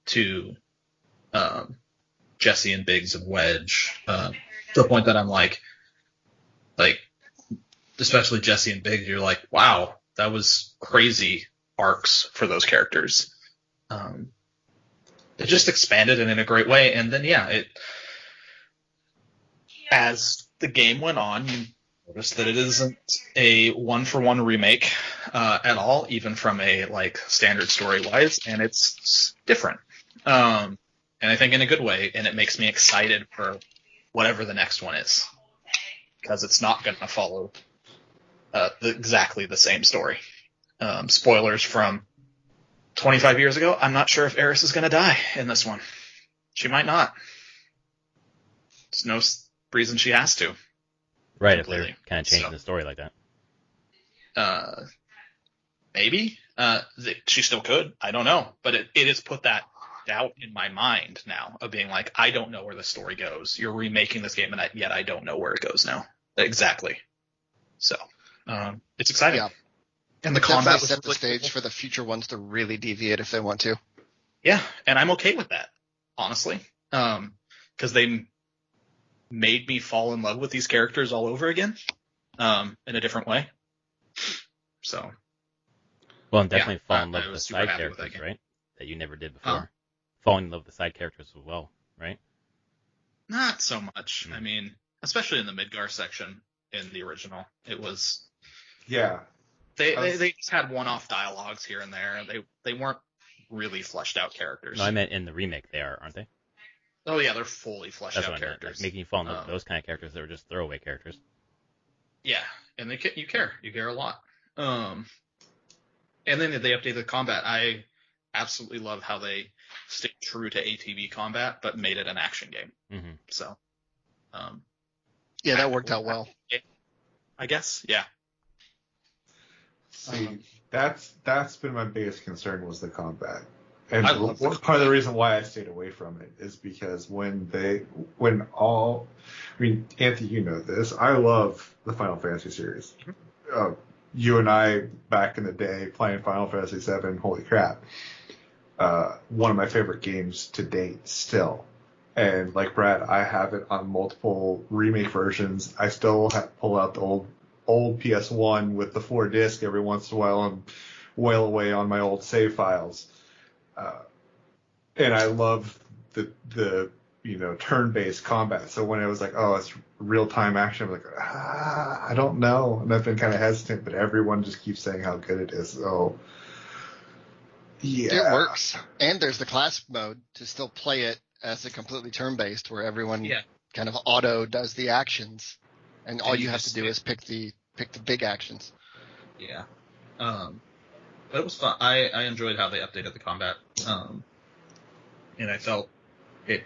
S4: to Jesse and Biggs and Wedge, to the point that I'm like, especially Jesse and Biggs, you're like, wow, that was crazy arcs for those characters. It just expanded it in a great way, and then as the game went on, you noticed that it isn't a 1-for-1 remake at all, even from a standard story wise, and it's different. And I think in a good way, and it makes me excited for whatever the next one is, because it's not going to follow exactly the same story. Spoilers from 25 years ago, I'm not sure if Eris is going to die in this one. She might not. There's no reason she has to.
S1: Right,
S4: Completely.
S1: if they're kind of changing the story like that.
S4: Maybe. She still could. I don't know. But it has put that doubt in my mind now of being like, I don't know where the story goes. You're remaking this game, and yet I don't know where it goes now. Exactly. So, it's exciting.
S3: Yeah.
S4: And the
S3: It
S4: combat
S3: definitely
S4: was
S3: set the
S4: really
S3: stage
S4: cool.
S3: for the future ones to really deviate if they want to.
S4: Yeah, and I'm okay with that, honestly. Because they made me fall in love with these characters all over again, in a different way. So.
S1: Well, and definitely fall in love
S4: I
S1: with
S4: was
S1: the
S4: super
S1: side
S4: happy with that
S1: characters,
S4: game.
S1: right? That you never did before. Falling in love with the side characters as well, right?
S4: Not so much. I mean, especially in the Midgar section in the original, it was.
S2: Yeah.
S4: They just had one-off dialogues here and there. They weren't really fleshed out characters.
S1: No, I meant in the remake they are, aren't they?
S4: Oh yeah, they're fully fleshed
S1: That's
S4: out
S1: what I meant.
S4: characters.
S1: Like, making you fall in love with those kind of characters that were just throwaway characters.
S4: Yeah, and you care a lot. And then they updated the combat. I absolutely love how they stick true to ATV combat, but made it an action game.
S1: Mm-hmm.
S4: So,
S3: Yeah, that worked out well.
S4: I guess. Yeah.
S2: See, that's been my biggest concern was the combat. And
S4: I love the
S2: part of the reason why I stayed away from it is because Anthony, you know this, I love the Final Fantasy series. You and I, back in the day, playing Final Fantasy VII, holy crap. One of my favorite games to date still. And like Brad, I have it on multiple remake versions. I still pull out the old PS1 with the 4-disc every once in a while and wail away on my old save files. And I love the turn-based combat. So when it was like, oh, it's real-time action, I'm like, I don't know. And I've been kind of hesitant, but everyone just keeps saying how good it is. So, yeah.
S3: It works. And there's the classic mode to still play it as a completely turn-based where everyone kind of auto does the actions. And all you have to do is pick the big actions.
S4: Yeah. But it was fun. I enjoyed how they updated the combat. And I felt it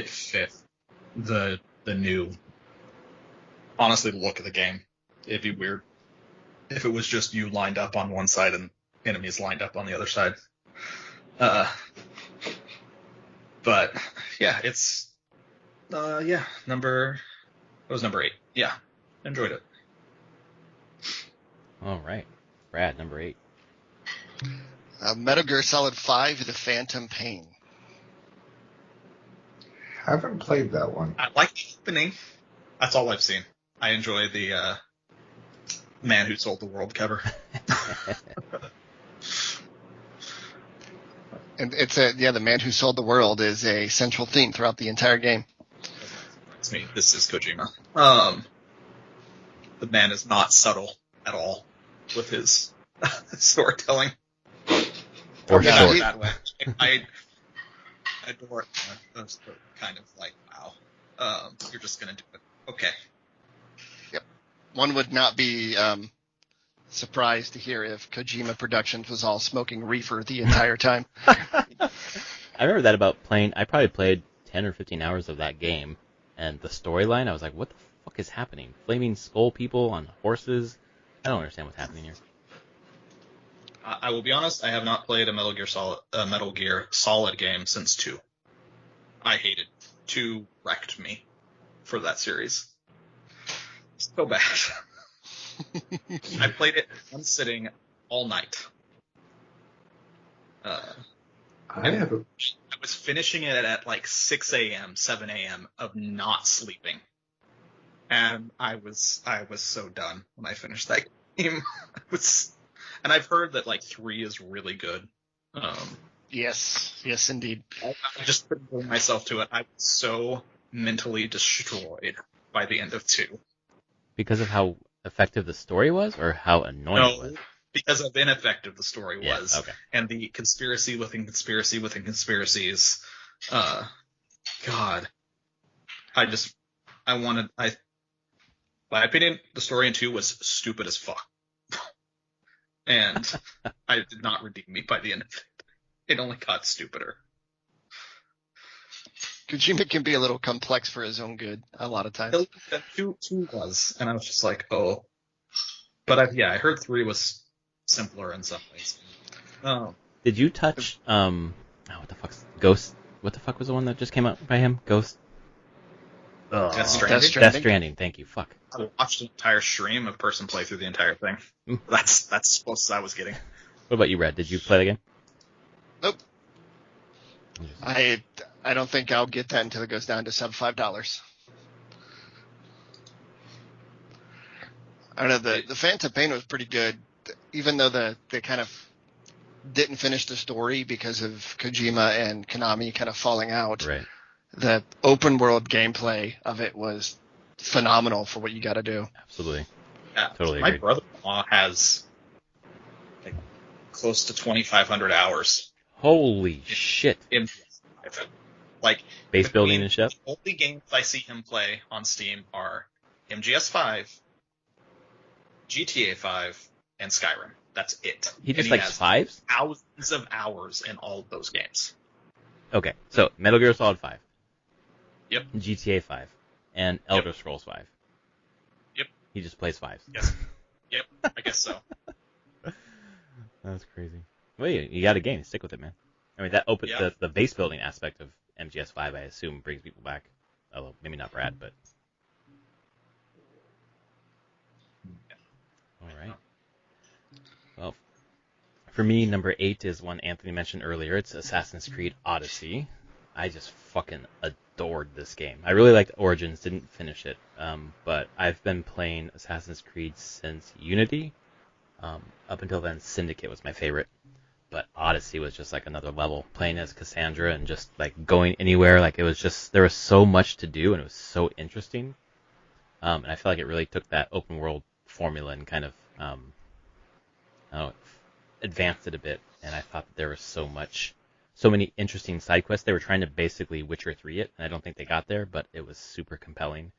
S4: fit the new, honestly, look of the game. It'd be weird if it was just you lined up on one side and enemies lined up on the other side. But yeah, it's it was number 8. Yeah, enjoyed it.
S1: All right, Brad, number 8.
S3: Metal Gear Solid 5: The Phantom Pain.
S2: Haven't played that one.
S4: I like the opening. That's all I've seen. I enjoy the Man Who Sold the World cover.
S3: And it's the Man Who Sold the World is a central theme throughout the entire game.
S4: It's me. This is Kojima. The man is not subtle at all with his storytelling.
S1: Or
S3: Yeah,
S1: short.
S4: That way. I adore it. That's kind of like, wow. You're just gonna do it. Okay.
S3: Yep. One would not be surprised to hear if Kojima Productions was all smoking reefer the entire time.
S1: I remember that about playing. I probably played 10 or 15 hours of that game, and the storyline, I was like, what the fuck is happening? Flaming skull people on horses? I don't understand what's happening here.
S4: I will be honest. I have not played a Metal Gear Solid game since 2. I hated 2. Wrecked me for that series. So bad. I played it in one sitting all night.
S2: I
S4: was finishing it at like 6 a.m., 7 a.m. of not sleeping, and I was so done when I finished that game. And I've heard that like 3 is really good.
S3: Yes, indeed.
S4: I just couldn't bring myself to it. I was so mentally destroyed by the end of 2.
S1: Because of how effective the story was, or how annoying it was?
S4: Because of ineffective the story was.
S1: Okay.
S4: And the conspiracy within conspiracy within conspiracies. God. My opinion, the story in 2 was stupid as fuck. And it did not redeem me by the end of it. It only got stupider.
S3: Kojima can be a little complex for his own good a lot of times.
S4: Two was, and I was just like, oh. But I heard 3 was simpler in some ways. Oh.
S1: Did you touch what the fuck's Ghost? What the fuck was the one that just came out by him? Ghost.
S4: Death Stranding.
S1: Death Stranding. Thank you. Fuck.
S4: I watched an entire stream of person play through the entire thing. That's as close as I was getting.
S1: What about you, Red? Did you play the game?
S3: Nope. I don't think I'll get that until it goes down to sub $5. I don't know, the Phantom Pain was pretty good, even though they kind of didn't finish the story because of Kojima and Konami kind of falling out.
S1: Right.
S3: The open world gameplay of it was phenomenal for what you got to do.
S1: Absolutely.
S4: Yeah,
S1: Totally
S4: my
S1: agree.
S4: brother-in-law has like close to 2,500 hours.
S1: Holy shit.
S4: In like
S1: Base building and shit?
S4: The only games I see him play on Steam are MGS5, GTA 5, and Skyrim. That's it.
S1: He just
S4: And
S1: likes
S4: has
S1: fives?
S4: thousands of hours in all of those games.
S1: Okay, so Metal Gear Solid 5.
S4: Yep.
S1: GTA 5. And Elder Scrolls 5.
S4: Yep.
S1: He just plays fives.
S4: Yes. Yep. I guess so.
S1: That's crazy. Wait, you got a game. Stick with it, man. I mean, that the base building aspect of MGS5, I assume, brings people back. Although, maybe not Brad, but... All right. Well, for me, number 8 is one Anthony mentioned earlier. It's Assassin's Creed Odyssey. I just fucking adored this game. I really liked Origins, didn't finish it, but I've been playing Assassin's Creed since Unity. Up until then, Syndicate was my favorite. But Odyssey was just like another level, playing as Cassandra and just like going anywhere. Like it was just, there was so much to do and it was so interesting. And I feel like it really took that open world formula and kind of, I don't know, advanced it a bit. And I thought that there was so many interesting side quests. They were trying to basically Witcher 3 it, and I don't think they got there, but it was super compelling.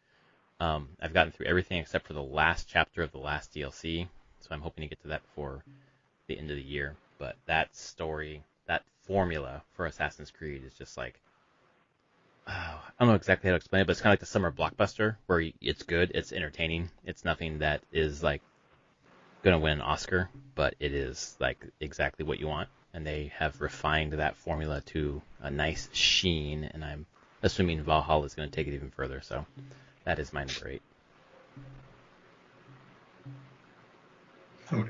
S1: I've gotten through everything except for the last chapter of the last DLC, so I'm hoping to get to that before the end of the year. But that story, that formula for Assassin's Creed is just like, I don't know exactly how to explain it, but it's kind of like the summer blockbuster where it's good, it's entertaining, it's nothing that is like going to win an Oscar, but it is like exactly what you want. And they have refined that formula to a nice sheen, and I'm assuming Valhalla is going to take it even further. So that is my number 8.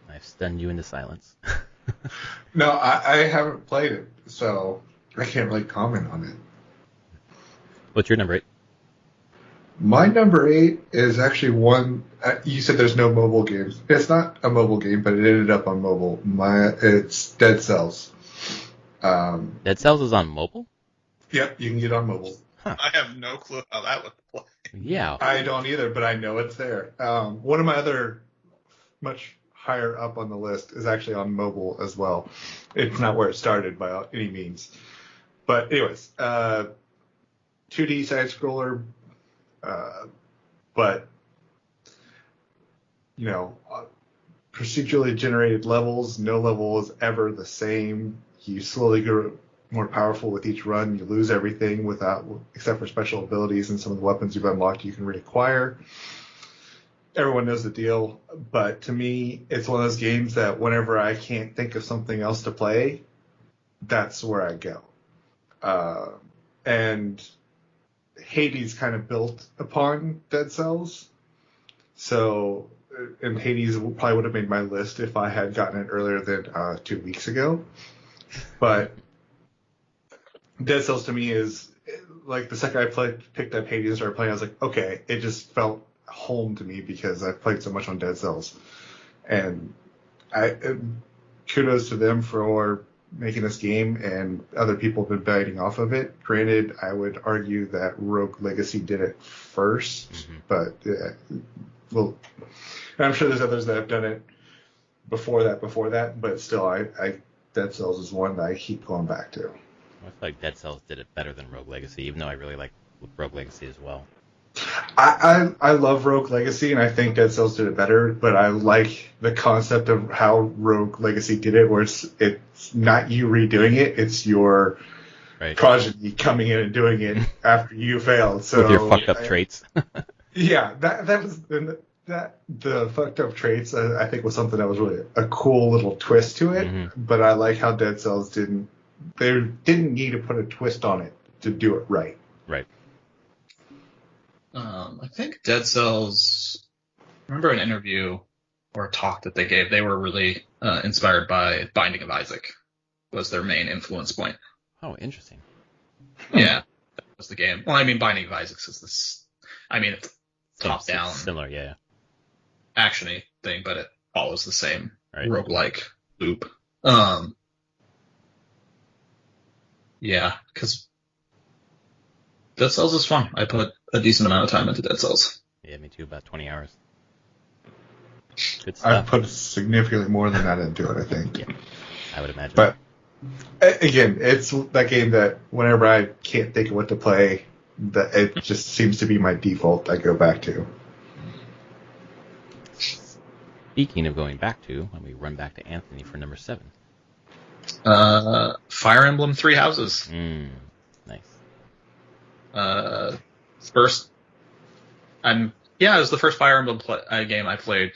S1: I've stunned you into silence.
S2: No, I haven't played it, so I can't really comment on it.
S1: What's your number 8?
S2: My number 8 is actually one. You said there's no mobile games. It's not a mobile game, but it ended up on mobile. It's Dead Cells.
S1: Dead Cells is on mobile?
S2: Yep, you can get on mobile.
S4: Huh. I have no clue how that would play.
S1: Yeah.
S2: I don't either, but I know it's there. One of my other much higher up on the list is actually on mobile as well. It's not where it started by any means. But anyways, 2D side-scroller, but, you know, procedurally generated levels. No level is ever the same. You slowly grow more powerful with each run. You lose everything except for special abilities and some of the weapons you've unlocked you can reacquire. Everyone knows the deal, but to me, it's one of those games that whenever I can't think of something else to play, that's where I go. And Hades kind of built upon Dead Cells. So, and Hades probably would have made my list if I had gotten it earlier than 2 weeks ago. But Dead Cells to me is, like, the second I picked up Hades and started playing, I was like, okay, it just felt home to me because I've played so much on Dead Cells. And kudos to them for making this game, and other people have been biting off of it. Granted, I would argue that Rogue Legacy did it first, but well, I'm sure there's others that have done it before that, but still, Dead Cells is one that I keep going back to.
S1: I feel like Dead Cells did it better than Rogue Legacy, even though I really like Rogue Legacy as well.
S2: I love Rogue Legacy, and I think Dead Cells did it better, but I like the concept of how Rogue Legacy did it, where it's not you redoing it, it's your progeny coming in and doing it after you failed. So
S1: with your fucked up traits.
S2: Yeah, that was the fucked up traits. I think was something that was really a cool little twist to it.
S1: Mm-hmm.
S2: But I like how Dead Cells didn't need to put a twist on it to do it right.
S1: Right.
S4: I think Dead Cells. I remember an interview or a talk that they gave. They were really inspired by Binding of Isaac. Was their main influence point.
S1: Oh, interesting.
S4: Yeah, that was the game. Well, I mean, Binding of Isaac is this. I mean, it's top down,
S1: similar, yeah.
S4: actiony thing, but it follows the same roguelike loop. Yeah, because Dead Cells is fun. I put a decent amount of time into Dead Cells.
S1: Yeah, me too. About 20 hours. Good
S2: I've
S1: stuff.
S2: put significantly more than that into it, I think.
S1: Yeah, I would imagine.
S2: But again, it's that game that whenever I can't think of what to play, that it just seems to be my default I go back to.
S1: Speaking of going back to, let me run back to Anthony for number 7.
S4: Fire Emblem Three Houses.
S1: Nice.
S4: First, it was the first Fire Emblem game I played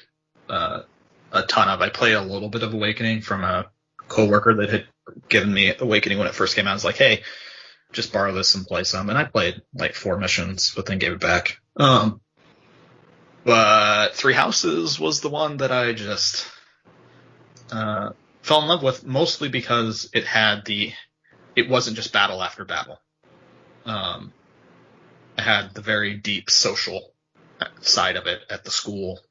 S4: a ton of. I played a little bit of Awakening from a coworker that had given me Awakening when it first came out. I was like, hey, just borrow this and play some. And I played like 4 missions, but then gave it back. But Three Houses was the one that I just fell in love with, mostly because it wasn't just battle after battle. It had the very deep social side of it at the school.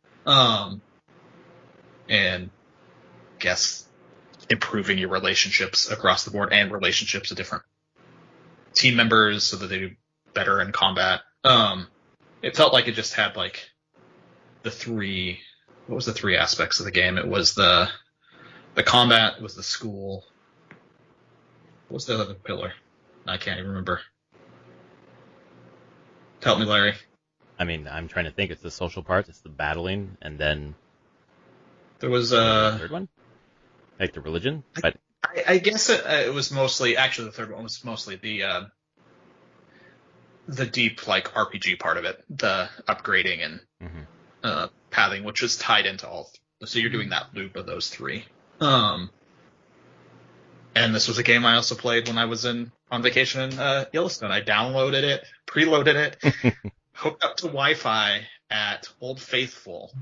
S4: And guess improving your relationships across the board and relationships with different team members so that they do better in combat. It felt like it just had like the 3 aspects of the game? It was the combat, it was the school. What was the other pillar? I can't even remember. Help me, Larry.
S1: I mean, I'm trying to think. It's the social part, it's the battling, and then
S4: there was
S1: the third one? Like the religion? But
S4: I guess it was mostly, actually the third one was mostly the deep like RPG part of it, the upgrading and pathing, which is tied into all. So you're doing that loop of those 3. And this was a game I also played when I was on vacation in Yellowstone. I downloaded it, preloaded it, hooked up to Wi-Fi at Old Faithful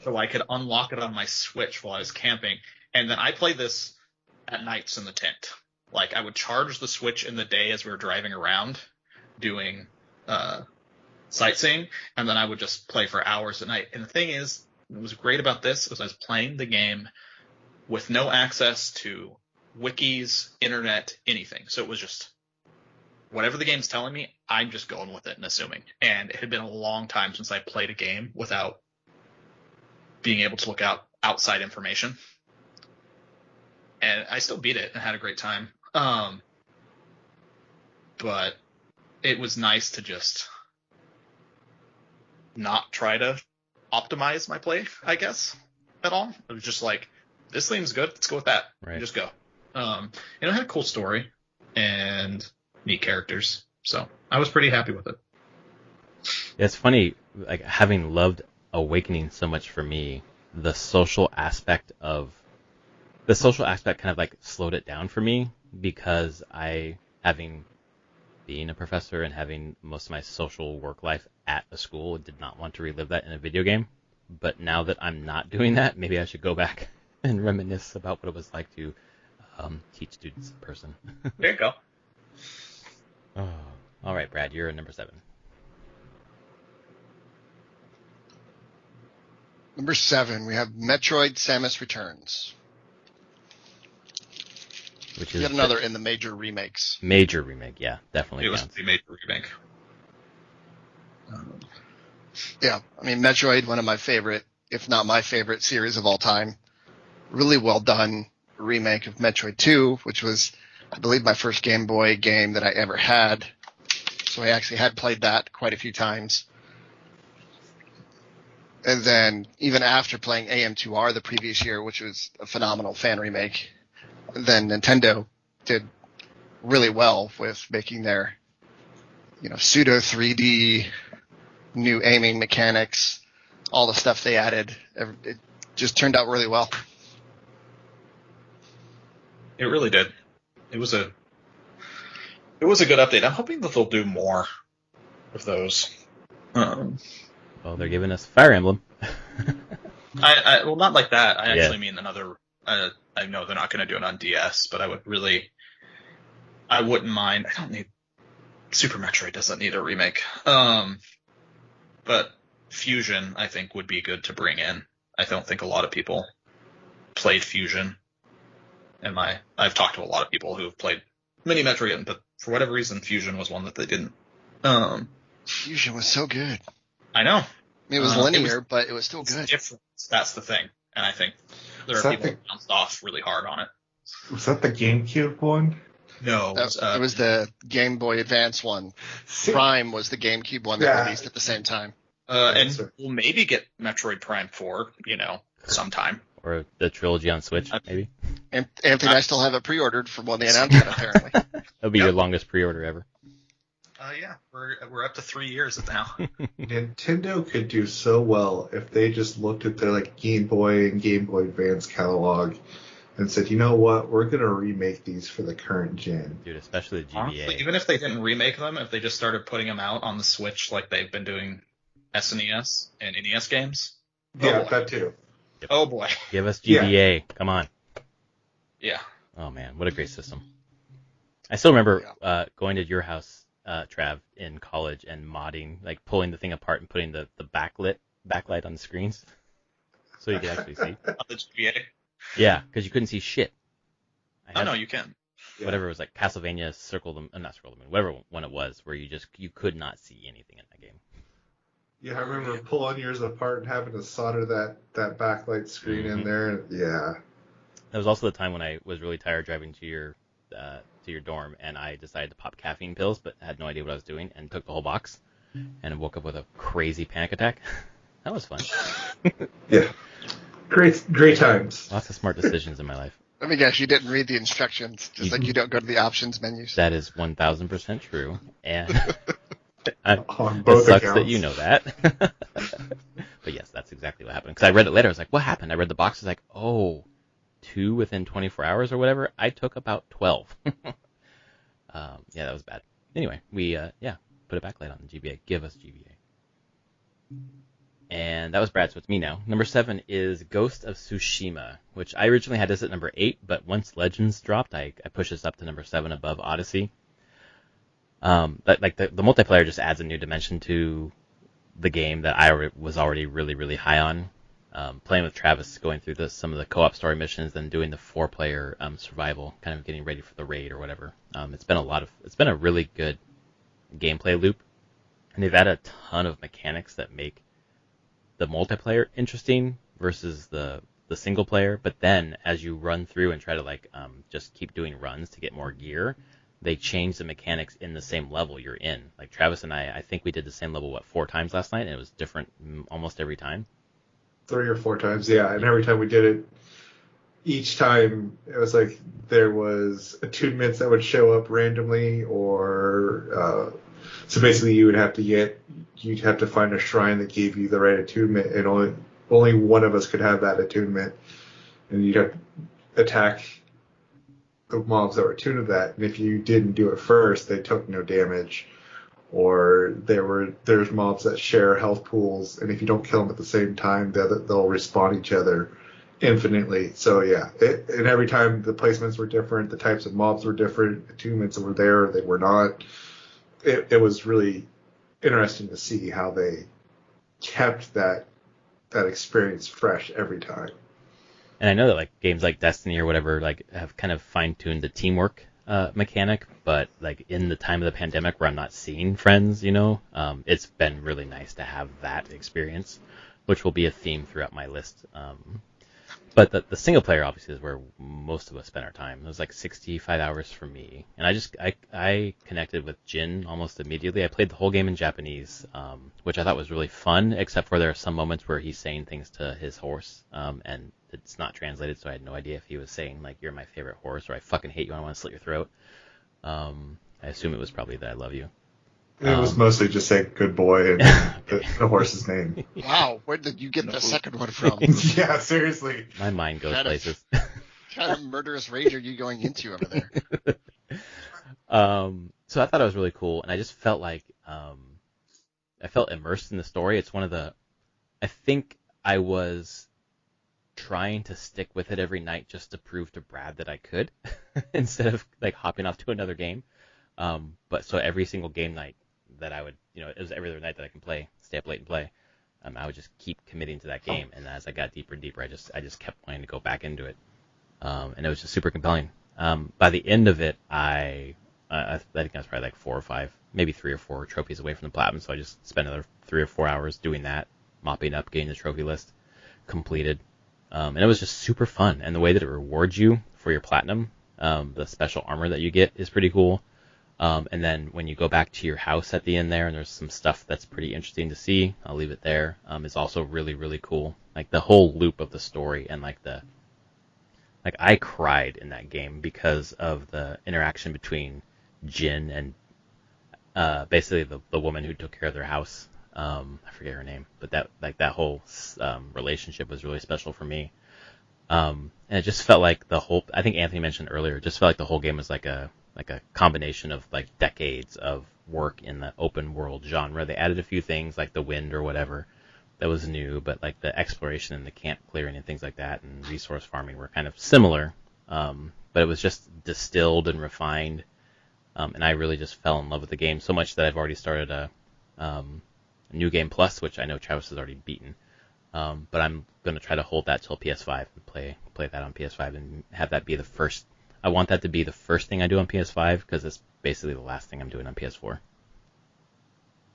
S4: so I could unlock it on my Switch while I was camping. And then I played this at nights in the tent. Like, I would charge the Switch in the day as we were driving around doing sightseeing, and then I would just play for hours at night. And the thing is, what was great about this was I was playing the game with no access to wikis, internet, anything. So it was just whatever the game's telling me, I'm just going with it and assuming. And it had been a long time since I played a game without being able to look outside information. And I still beat it and had a great time. But it was nice to just not try to optimize my play, I guess, at all. It was just like, this seems good, let's go with that. Right. Just go. And it had a cool story and neat characters, so I was pretty happy with it.
S1: It's funny, like, having loved Awakening so much for me, the social aspect kind of like slowed it down for me, because having being a professor and having most of my social work life at a school, did not want to relive that in a video game. But now that I'm not doing that, maybe I should go back and reminisce about what it was like to teach students in person.
S4: There you go.
S1: Oh, all right, Brad, you're at number 7.
S3: Number 7, we have Metroid: Samus Returns.
S1: Which is
S3: yet another in the major remakes.
S1: Major remake, yeah, definitely.
S4: It was the major remake.
S3: Yeah, I mean, Metroid, one of my favorite, if not my favorite series of all time. Really well done remake of Metroid 2, which was, I believe, my first Game Boy game that I ever had. So I actually had played that quite a few times. And then, even after playing AM2R the previous year, which was a phenomenal fan remake, then Nintendo did really well with making their, pseudo 3D, new aiming mechanics, all the stuff they added. It just turned out really well.
S4: It really did. It was a good update. I'm hoping that they'll do more of those.
S1: Well, they're giving us Fire Emblem.
S4: Well, not like that. I actually mean another. I know they're not going to do it on DS, but I wouldn't mind. I don't need. Super Metroid doesn't need a remake. But Fusion, I think, would be good to bring in. I don't think a lot of people played Fusion. I've talked to a lot of people who have played Mini Metroid, but for whatever reason, Fusion was one that they didn't.
S3: Fusion was so good.
S4: I know.
S3: It was linear, but it was still good.
S4: Different. That's the thing, and I think there are people who bounced off really hard on it.
S2: Was that the GameCube one?
S4: No,
S3: it was the Game Boy Advance one. Prime was the GameCube one that released at the same time.
S4: And we'll maybe get Metroid Prime 4, sometime.
S1: Or the trilogy on Switch, maybe.
S3: Anthony and I still have it pre-ordered from when they announced it, apparently.
S1: That'll be your longest pre-order ever.
S4: Yeah, we're up to 3 years now.
S2: Nintendo could do so well if they just looked at their Game Boy and Game Boy Advance catalog and said, you know what, we're going to remake these for the current gen.
S1: Dude, especially the GBA.
S4: Honestly, even if they didn't remake them, if they just started putting them out on the Switch like they've been doing SNES and NES games.
S2: Yeah, that too.
S4: Yep. Oh boy.
S1: Give us GBA. Yeah. Come on.
S4: Yeah.
S1: Oh man, what a great system. I still remember going to your house, Trav, in college and modding, pulling the thing apart and putting the backlight on the screens so you could actually see.
S4: The GBA?
S1: Yeah, because you couldn't see shit.
S4: No, you can.
S1: Whatever it was, Castlevania not Circle the Moon, whatever one it was, where you could not see anything in that game.
S2: Yeah, I remember pulling yours apart and having to solder that backlight screen in there. Yeah.
S1: That was also the time when I was really tired driving to your dorm, and I decided to pop caffeine pills, but had no idea what I was doing, and took the whole box, and woke up with a crazy panic attack. That was fun.
S2: Yeah. Great times.
S1: Lots of smart decisions in my life.
S3: Let me guess, you didn't read the instructions, just like you don't go to the options menus.
S1: That is 1,000% true, and
S2: on both
S1: it sucks
S2: accounts.
S1: that you know that. But yes, that's exactly what happened. Because I read it later, I was like, what happened? I read the box, I was like, oh, 2 within 24 hours or whatever. I took about 12. Yeah, that was bad. Anyway, we put a backlight on the GBA. Give us GBA. And that was Brad, so it's me now. Number 7 is Ghost of Tsushima, which I originally had this at number 8, but once Legends dropped, I pushed this up to number 7 above Odyssey. But the multiplayer just adds a new dimension to the game that I was already really, really high on. Playing with Travis, going through some of the co-op story missions, then doing the 4-player survival, kind of getting ready for the raid or whatever. It's been a really good gameplay loop, and they've added a ton of mechanics that make the multiplayer interesting versus the single player. But then as you run through and try to just keep doing runs to get more gear, they change the mechanics in the same level you're in. Like Travis and I think we did the same level 4 times last night, and it was different almost every time.
S2: 3 or 4 times, yeah. And every time we did it, each time it was like there was attunements that would show up randomly, or so basically you'd have to find a shrine that gave you the right attunement, and only one of us could have that attunement, and you'd have to attack the mobs that were attuned to that. And if you didn't do it first, they took no damage. Or there's mobs that share health pools, and if you don't kill them at the same time, they'll respawn each other infinitely. So yeah, and every time the placements were different, the types of mobs were different, attunements were there, they were not. It was really interesting to see how they kept that experience fresh every time.
S1: And I know that games like Destiny or whatever have kind of fine-tuned the teamwork mechanic, but in the time of the pandemic where I'm not seeing friends, it's been really nice to have that experience, which will be a theme throughout my list. But the single player obviously is where most of us spend our time. It was 65 hours for me, and I connected with Jin almost immediately. I played the whole game in Japanese, which I thought was really fun, except for there are some moments where he's saying things to his horse, and it's not translated, so I had no idea if he was saying you're my favorite horse, or I fucking hate you and I want to slit your throat, I assume it was probably that I love you.
S2: It was mostly just say good boy and the horse's name.
S3: Wow, where did you get the second one from?
S2: Yeah, seriously.
S1: My mind goes places.
S3: What kind of murderous rage are you going into over there?
S1: So I thought it was really cool, and I just felt like I felt immersed in the story. It's one of the, I think I was trying to stick with it every night just to prove to Brad that I could, instead of like hopping off to another game. But so every single game night that I would, it was every other night that I can play, stay up late and play. I would just keep committing to that game, and as I got deeper and deeper, I just kept wanting to go back into it, and it was just super compelling. By the end of it, I think I was probably like 4 or 5, maybe 3 or 4 trophies away from the platinum, so I just spent another 3 or 4 hours doing that, mopping up, getting the trophy list completed, and it was just super fun. And the way that it rewards you for your platinum, the special armor that you get is pretty cool. And then when you go back to your house at the end there, and there's some stuff that's pretty interesting to see, I'll leave it there, is also really, really cool. Like the whole loop of the story, and like I cried in that game because of the interaction between Jin and basically the woman who took care of their house. I forget her name, but that whole relationship was really special for me. And it just felt like I think Anthony mentioned earlier, it just felt like the whole game was like a combination of like decades of work in the open world genre. They added a few things like the wind or whatever that was new, but like the exploration and the camp clearing and things like that and resource farming were kind of similar. But it was just distilled and refined. And I really just fell in love with the game so much that I've already started a New Game Plus, which I know Travis has already beaten. But I'm going to try to hold that till PS5 and play that on PS5 and have that be the first. I want that to be the first thing I do on PS5 because it's basically the last thing I'm doing on PS4.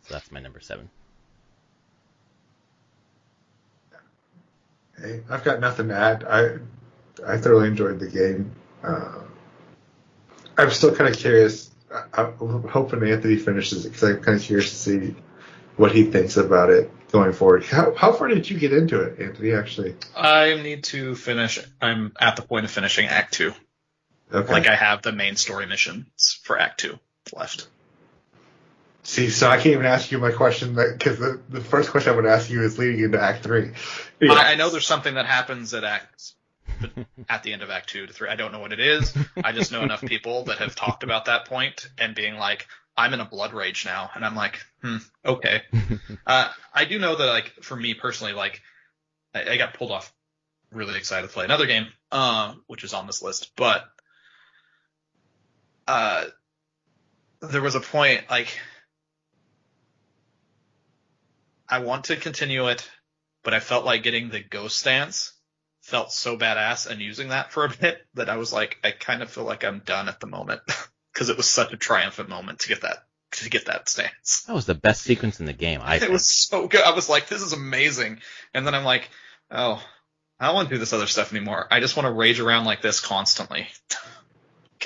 S1: So that's my number 7.
S2: Hey, I've got nothing to add. I thoroughly enjoyed the game. I'm still kind of curious. I'm hoping Anthony finishes it because I'm kind of curious to see what he thinks about it going forward. How far did you get into it, Anthony, actually?
S4: I need to finish. I'm at the point of finishing Act 2.
S2: Okay.
S4: Like I have the main story missions for Act 2 left.
S2: See, so I can't even ask you my question because the first question I would ask you is leading into Act 3. Yeah.
S4: I know there's something that happens at the end of Act 2 to 3. I don't know what it is. I just know enough people that have talked about that point and being like, I'm in a blood rage now. And I'm like, okay. I do know that, like, for me personally, like, I got pulled off really excited to play another game, which is on this list. But there was a point, like, I want to continue it, but I felt like getting the ghost stance felt so badass and using that for a bit that I was like, I kind of feel like I'm done at the moment because it was such a triumphant moment to get that stance.
S1: That was the best sequence in the game.
S4: It was so good. I was like, this is amazing. And then I'm like, oh, I don't want to do this other stuff anymore. I just want to rage around like this constantly.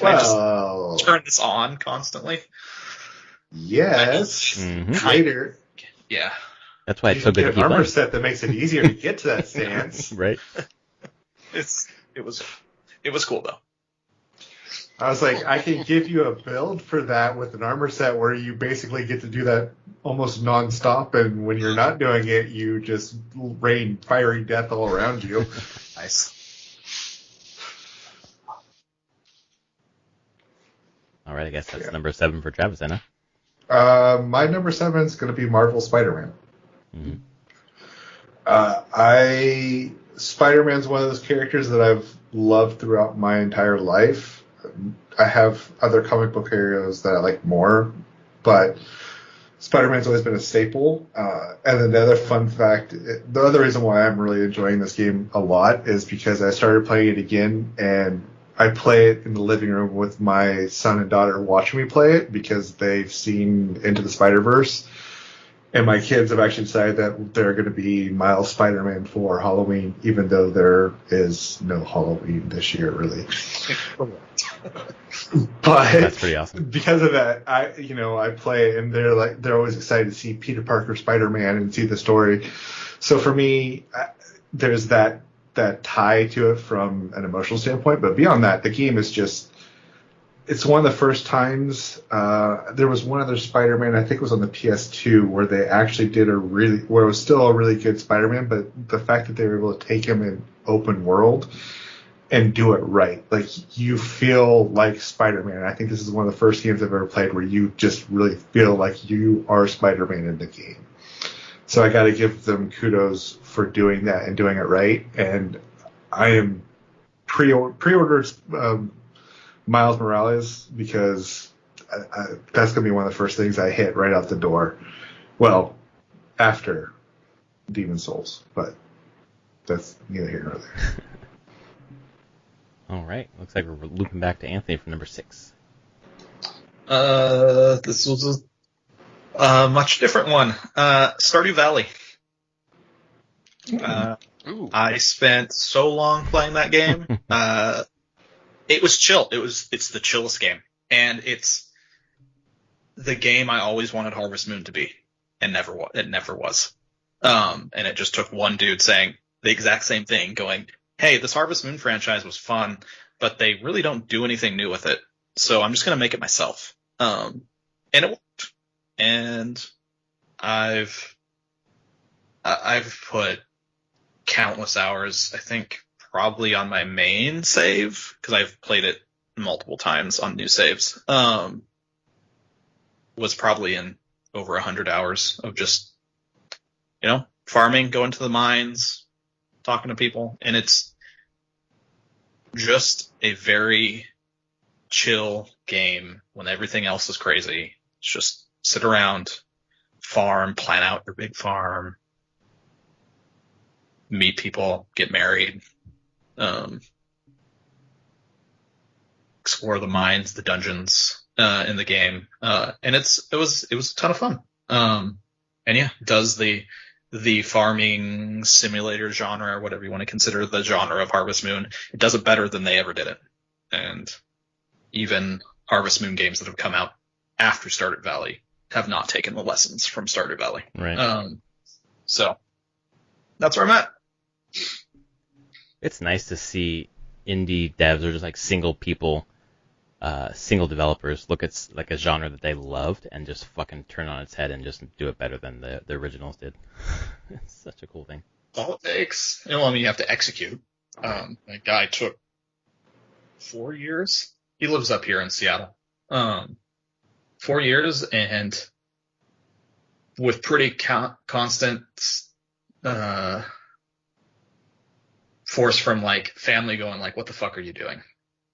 S4: I just turn this on constantly?
S2: Yes. Later.
S4: Yeah.
S1: That's why it's so good to
S2: keep an armor set that makes it easier to get to that stance.
S1: Right.
S4: It was cool though.
S2: I was like, I can give you a build for that with an armor set where you basically get to do that almost non-stop, and when you're not doing it, you just rain fiery death all around you.
S4: Nice.
S1: All right, I guess that's number 7 for Travis, Anna.
S2: My number 7 is going to be Marvel Spider-Man.
S1: Mm-hmm.
S2: Spider-Man's one of those characters that I've loved throughout my entire life. I have other comic book heroes that I like more, but Spider-Man's always been a staple. And then the other fun fact, the other reason why I'm really enjoying this game a lot is because I started playing it again, and I play it in the living room with my son and daughter watching me play it because they've seen Into the Spider-Verse. And my kids have actually decided that they're going to be Miles Spider-Man for Halloween, even though there is no Halloween this year, really. But
S1: that's pretty awesome.
S2: Because of that, I play it, and they're always excited to see Peter Parker Spider-Man and see the story. So for me, there's that tie to it from an emotional standpoint. But beyond that, the game is just it's one of the first times there was one other Spider-Man, I think it was on the PS2, where they actually did where it was still a really good Spider-Man, but the fact that they were able to take him in open world and do it right. Like, you feel like Spider-Man. I think this is one of the first games I've ever played where you just really feel like you are Spider-Man in the game. So I got to give them kudos for doing that and doing it right. And I am pre-ordered Miles Morales because that's going to be one of the first things I hit right out the door. Well, after Demon Souls, but that's neither here nor there.
S1: All right. Looks like we're looping back to Anthony for number 6.
S4: This was a much different one. Stardew Valley. I spent so long playing that game. It was chill. It's the chillest game, and it's the game I always wanted Harvest Moon to be, and it never was. And it just took one dude saying the exact same thing, going, "Hey, this Harvest Moon franchise was fun, but they really don't do anything new with it, so I'm just gonna make it myself." And it worked. And I've put countless hours, I think, probably on my main save, because I've played it multiple times on new saves. Was probably in over 100 hours of just, farming, going to the mines, talking to people, and it's just a very chill game when everything else is crazy. It's just sit around, farm, plan out your big farm, meet people, get married, explore the mines, the dungeons in the game, and it was a ton of fun. And yeah, does the farming simulator genre, or whatever you want to consider the genre of Harvest Moon, it does it better than they ever did it. And even Harvest Moon games that have come out after Stardew Valley have not taken the lessons from Stardew Valley.
S1: Right.
S4: So that's where I'm at.
S1: It's nice to see indie devs or just like single people, single developers look at like a genre that they loved and just fucking turn on its head and just do it better than the originals did. It's such a cool thing.
S4: All it takes, you have to execute. That guy took 4 years. He lives up here in Seattle. 4 years, and with pretty constant force from like family going like, "What the fuck are you doing?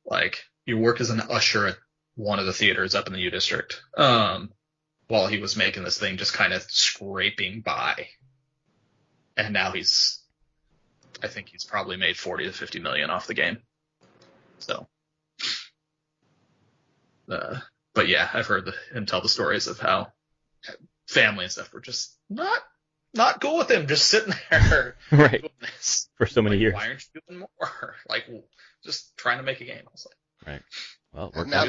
S4: Like, you work as an usher at one of the theaters up in the U District." While he was making this thing, just kind of scraping by, and now I think he's probably made 40 to 50 million off the game. So, but yeah, I've heard him tell the stories of how family and stuff were just not cool with him, just sitting there
S1: right
S4: doing this
S1: for so many years.
S4: Why aren't you doing more? Like, just trying to make a game. I was like,
S1: right. Well,
S3: and now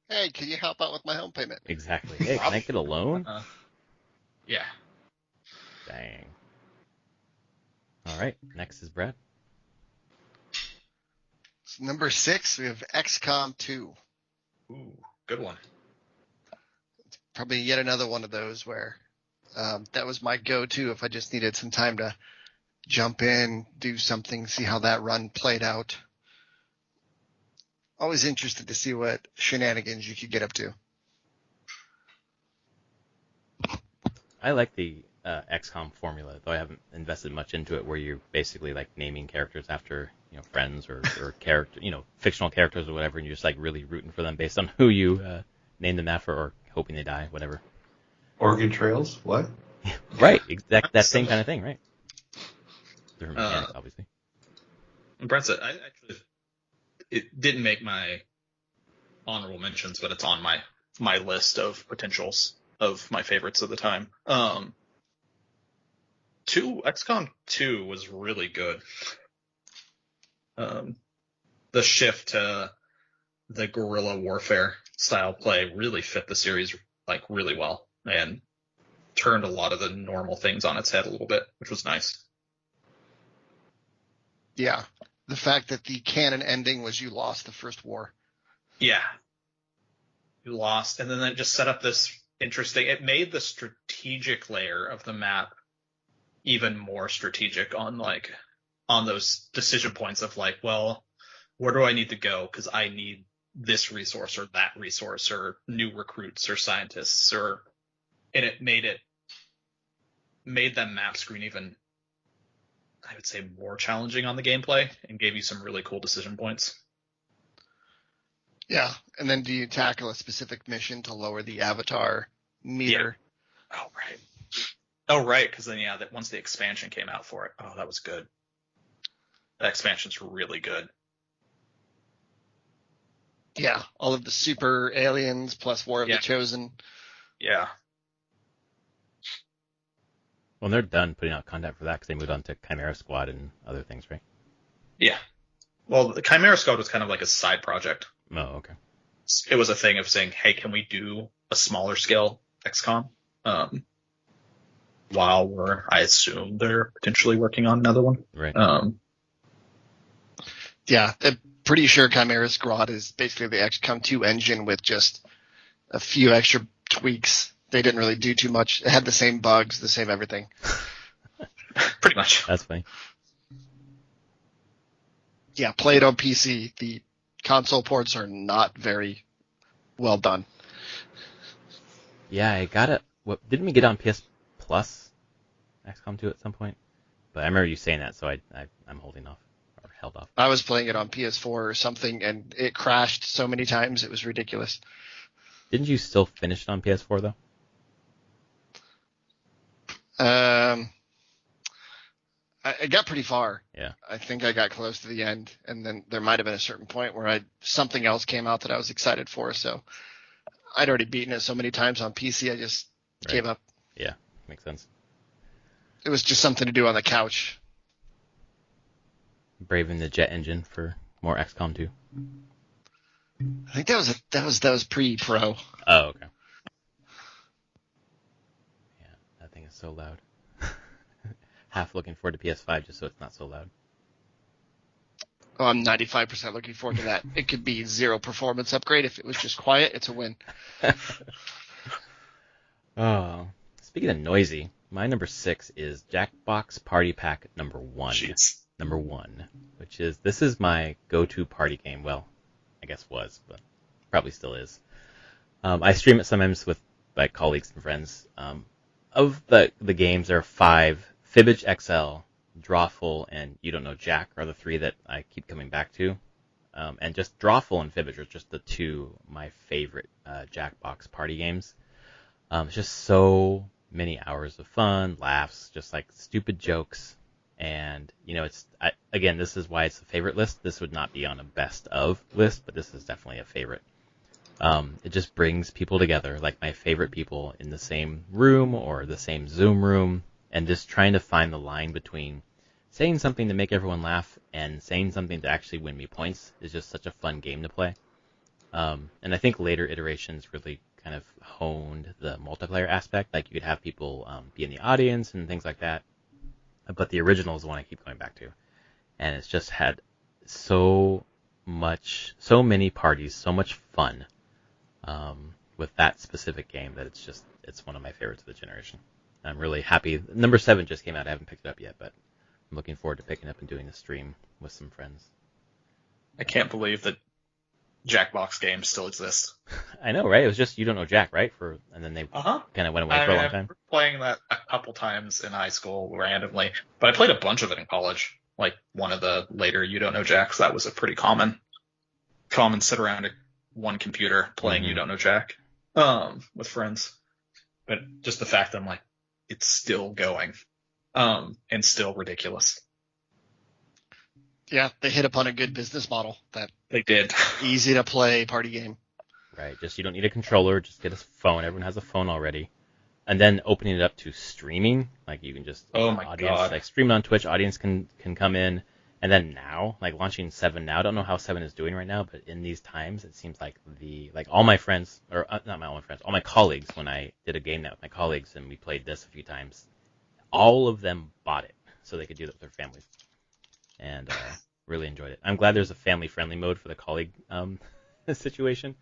S3: hey, can you help out with my home payment?
S1: Exactly. Hey, can I get a loan?
S4: Yeah.
S1: Dang. All right. Next is Brad.
S3: So number 6, we have XCOM 2.
S4: Ooh, good one.
S3: Probably yet another one of those where that was my go-to if I just needed some time to jump in, do something, see how that run played out. Always interested to see what shenanigans you could get up to.
S1: I like the XCOM formula, though I haven't invested much into it, where you're basically like naming characters after friends or character, fictional characters or whatever, and you're just like really rooting for them based on who you name them after or hoping they die, whatever.
S2: Oregon Trails? What?
S1: Right, that same kind of thing, right? Different mechanics, obviously.
S4: And Brent said, it didn't make my honorable mentions, but it's on my list of potentials of my favorites of the time. XCOM 2 was really good. The shift to the guerrilla warfare style play really fit the series like really well and turned a lot of the normal things on its head a little bit, which was nice.
S3: Yeah. The fact that the canon ending was you lost the first war.
S4: Yeah. you lost, and then it just set up this interesting. It made the strategic layer of the map even more strategic on those decision points of like, well, where do I need to go? Because I need this resource or that resource or new recruits or scientists and it made that map screen even, I would say, more challenging on the gameplay and gave you some really cool decision points.
S3: Yeah, and then do you tackle a specific mission to lower the avatar meter?
S4: Yeah. Oh, right, because then, that once the expansion came out for it, that was good. That expansion's really good.
S3: Yeah, all of the super aliens plus War of the Chosen.
S4: Yeah.
S1: Well, they're done putting out content for that because they moved on to Chimera Squad and other things, right?
S4: Yeah. Well, the Chimera Squad was kind of like a side project.
S1: Oh, okay.
S4: It was a thing of saying, hey, can we do a smaller scale XCOM? While I assume they're potentially working on another one.
S1: Right.
S3: Yeah, I'm pretty sure Chimera Squad is basically the XCOM 2 engine with just a few extra tweaks. They didn't really do too much. It had the same bugs, the same everything.
S4: Pretty much.
S1: That's funny.
S3: Yeah, play it on PC. The console ports are not very well done.
S1: Yeah, I got it. Didn't we get on PS Plus XCOM 2 at some point? But I remember you saying that, so I'm holding off, or held off.
S3: I was playing it on PS4 or something, and it crashed so many times it was ridiculous.
S1: Didn't you still finish it on PS4 though?
S3: I got pretty far.
S1: Yeah.
S3: I think I got close to the end, and then there might have been a certain point where something else came out that I was excited for, so I'd already beaten it so many times on PC, I just gave up.
S1: Yeah, makes sense.
S3: It was just something to do on the couch.
S1: Braving the jet engine for more XCOM 2.
S3: I think that was pre-pro.
S1: Oh, okay. Yeah, that thing is so loud. Half looking forward to PS5 just so it's not so loud.
S3: Oh, I'm 95% looking forward to that. It could be 0 performance upgrade. If it was just quiet, it's a win.
S1: Oh, speaking of noisy, my number 6 is Jackbox Party Pack number 1.
S4: Jeez.
S1: Number 1, this is my go-to party game. Well, I guess was, but probably still is. I stream it sometimes with my colleagues and friends. Of the games, there are 5. Fibbage XL, Drawful, and You Don't Know Jack are the 3 that I keep coming back to. And just Drawful and Fibbage are just the 2 my favorite Jackbox party games. It's just so many hours of fun, laughs, just like stupid jokes. And, again, this is why it's a favorite list. This would not be on a best of list, but this is definitely a favorite. It just brings people together, like my favorite people in the same room or the same Zoom room, and just trying to find the line between saying something to make everyone laugh and saying something to actually win me points is just such a fun game to play. And I think later iterations really kind of honed the multiplayer aspect. Like you could have people be in the audience and things like that. But the original is the one I keep going back to. And it's just had so many parties, so much fun with that specific game that it's one of my favorites of the generation. I'm really happy. Number 7 just came out. I haven't picked it up yet, but I'm looking forward to picking up and doing a stream with some friends.
S4: I can't believe that Jackbox games still exist.
S1: I know, right? It was just You Don't Know Jack, right? And then they kind of went away for a long time.
S4: I remember playing that a couple times in high school randomly, but I played a bunch of it in college. Like one of the later You Don't Know Jacks, that was a pretty common sit around at one computer playing You Don't Know Jack with friends. But just the fact that I'm like, it's still going and still ridiculous.
S3: Yeah, they hit upon a good business model. That
S4: they did.
S3: Easy to play party game.
S1: Right, just you don't need a controller, just get a phone. Everyone has a phone already. And then opening it up to streaming, like you can just
S4: God.
S1: Like stream it on Twitch, audience can come in. And then now, like launching 7 now, I don't know how 7 is doing right now, but in these times it seems like all my friends, or not all my friends, all my colleagues, when I did a game night with my colleagues and we played this a few times, all of them bought it so they could do that with their families. And really enjoyed it. I'm glad there's a family-friendly mode for the colleague situation.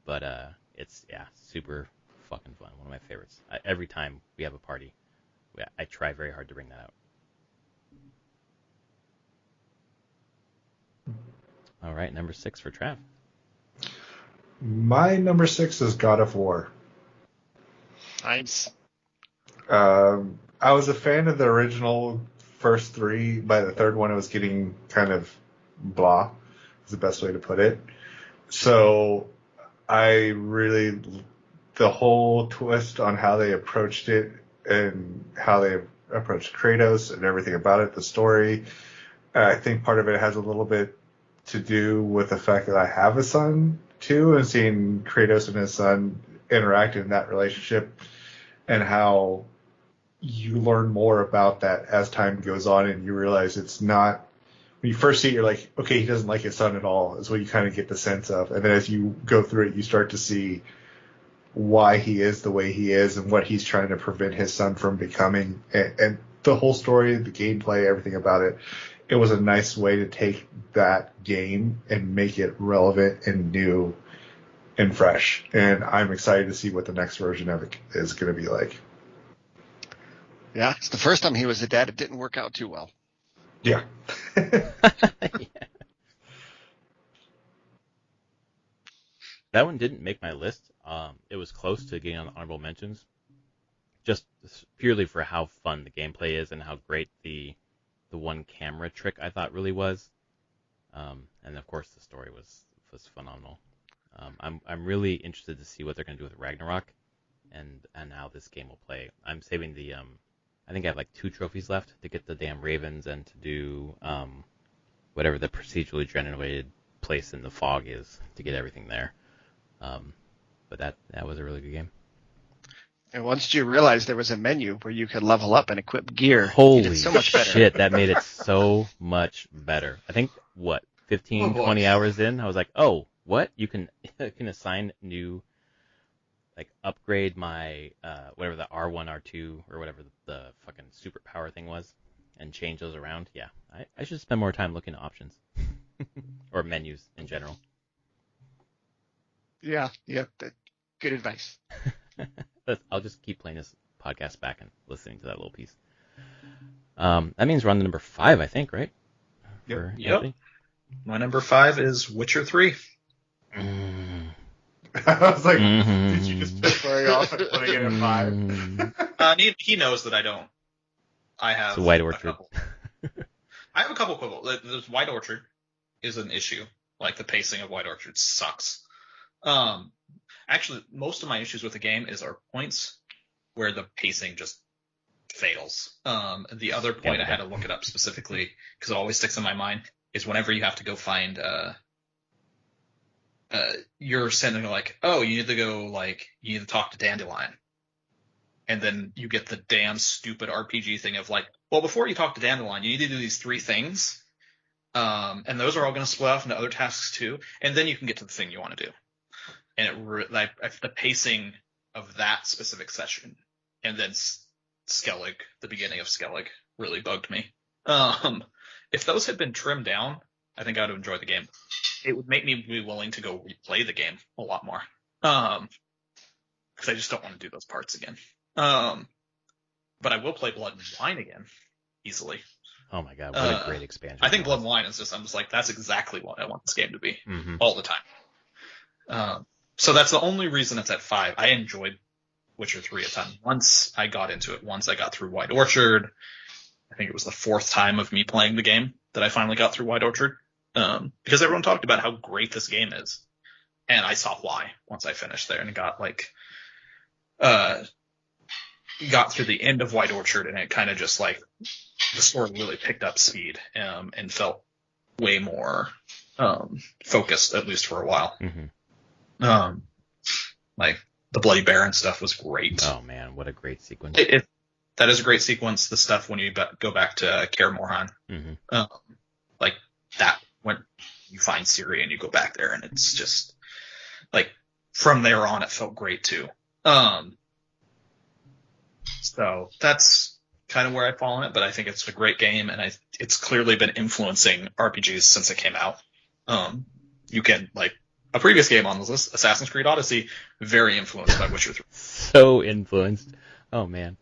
S1: but it's super fucking fun. One of my favorites. Every time we have a party, I try very hard to bring that out. All right, number 6 for Trav.
S2: My number 6 is God of War.
S3: Nice.
S2: I was a fan of the original first 3. By the third one, it was getting kind of blah, is the best way to put it. So the whole twist on how they approached it and how they approached Kratos and everything about it, the story, I think part of it has a little bit to do with the fact that I have a son too, and seeing Kratos and his son interact in that relationship and how you learn more about that as time goes on, and you realize it's not, when you first see it, you're like, okay, he doesn't like his son at all, is what you kind of get the sense of. And then as you go through it, you start to see why he is the way he is and what he's trying to prevent his son from becoming. And the whole story, the gameplay, everything about it, it was a nice way to take that game and make it relevant and new and fresh. And I'm excited to see what the next version of it is going to be like.
S3: Yeah, it's the first time he was a dad. It didn't work out too well.
S2: Yeah.
S1: That one didn't make my list. It was close to getting on the honorable mentions, just purely for how fun the gameplay is and how great the one camera trick I thought really was. And of course the story was phenomenal. I'm really interested to see what they're going to do with Ragnarok and how this game will play. I'm saving I think I have like 2 trophies left to get the damn ravens and to do whatever the procedurally generated place in the fog is to get everything there. But that was a really good game.
S3: And once you realized there was a menu where you could level up and equip gear,
S1: Holy
S3: you did so much better.
S1: shit, that made it so much better. I think, 20 hours in, I was like, oh, what? You can assign new, like, upgrade my, whatever the R1, R2, or whatever the fucking superpower thing was, and change those around. Yeah, I should spend more time looking at options. Or menus in general.
S3: Yeah, good advice.
S1: I'll just keep playing this podcast back and listening to that little piece. That means we're on to number 5, I think, right?
S4: Yep. My number 5 is Witcher 3.
S2: I was like, did you just piss very off and putting it at 5?
S4: He knows that I don't. I have
S1: it's a White Orchard.
S4: I have a couple quibbles. There's White Orchard is an issue. Like, the pacing of White Orchard sucks. Actually, most of my issues with the game are points where the pacing just fails. The other point I had to look it up specifically because it always sticks in my mind is whenever you have to go find, you're sending like, oh, you need to talk to Dandelion. And then you get the damn stupid RPG thing of like, well, before you talk to Dandelion, you need to do these 3 things. And those are all going to split off into other tasks too. And then you can get to the thing you want to do. And the pacing of that specific session, and then Skellig, the beginning of Skellig, really bugged me. If those had been trimmed down, I think I would have enjoyed the game. It would make me be willing to go replay the game a lot more. Because I just don't want to do those parts again. But I will play Blood and Wine again, easily.
S1: Oh my god, what a great expansion.
S4: I think Blood and Wine is I'm just like, that's exactly what I want this game to be all the time. So that's the only reason it's at 5. I enjoyed Witcher 3 a ton. Once I got into it, once I got through White Orchard, I think it was the 4th time of me playing the game that I finally got through White Orchard. Because everyone talked about how great this game is. And I saw why once I finished there and got got through the end of White Orchard, and it kind of just like the story really picked up speed and felt way more focused, at least for a while. Like the Bloody Baron stuff was great.
S1: Oh man, what a great sequence!
S4: That is a great sequence. The stuff when you go back to Kaer Morhen, like that when you find Ciri and you go back there, and it's just like from there on, it felt great too. So that's kind of where I fall on it, but I think it's a great game, and it's clearly been influencing RPGs since it came out. You can like a previous game on this list, Assassin's Creed Odyssey, very influenced by Witcher 3.
S1: So influenced. Oh man,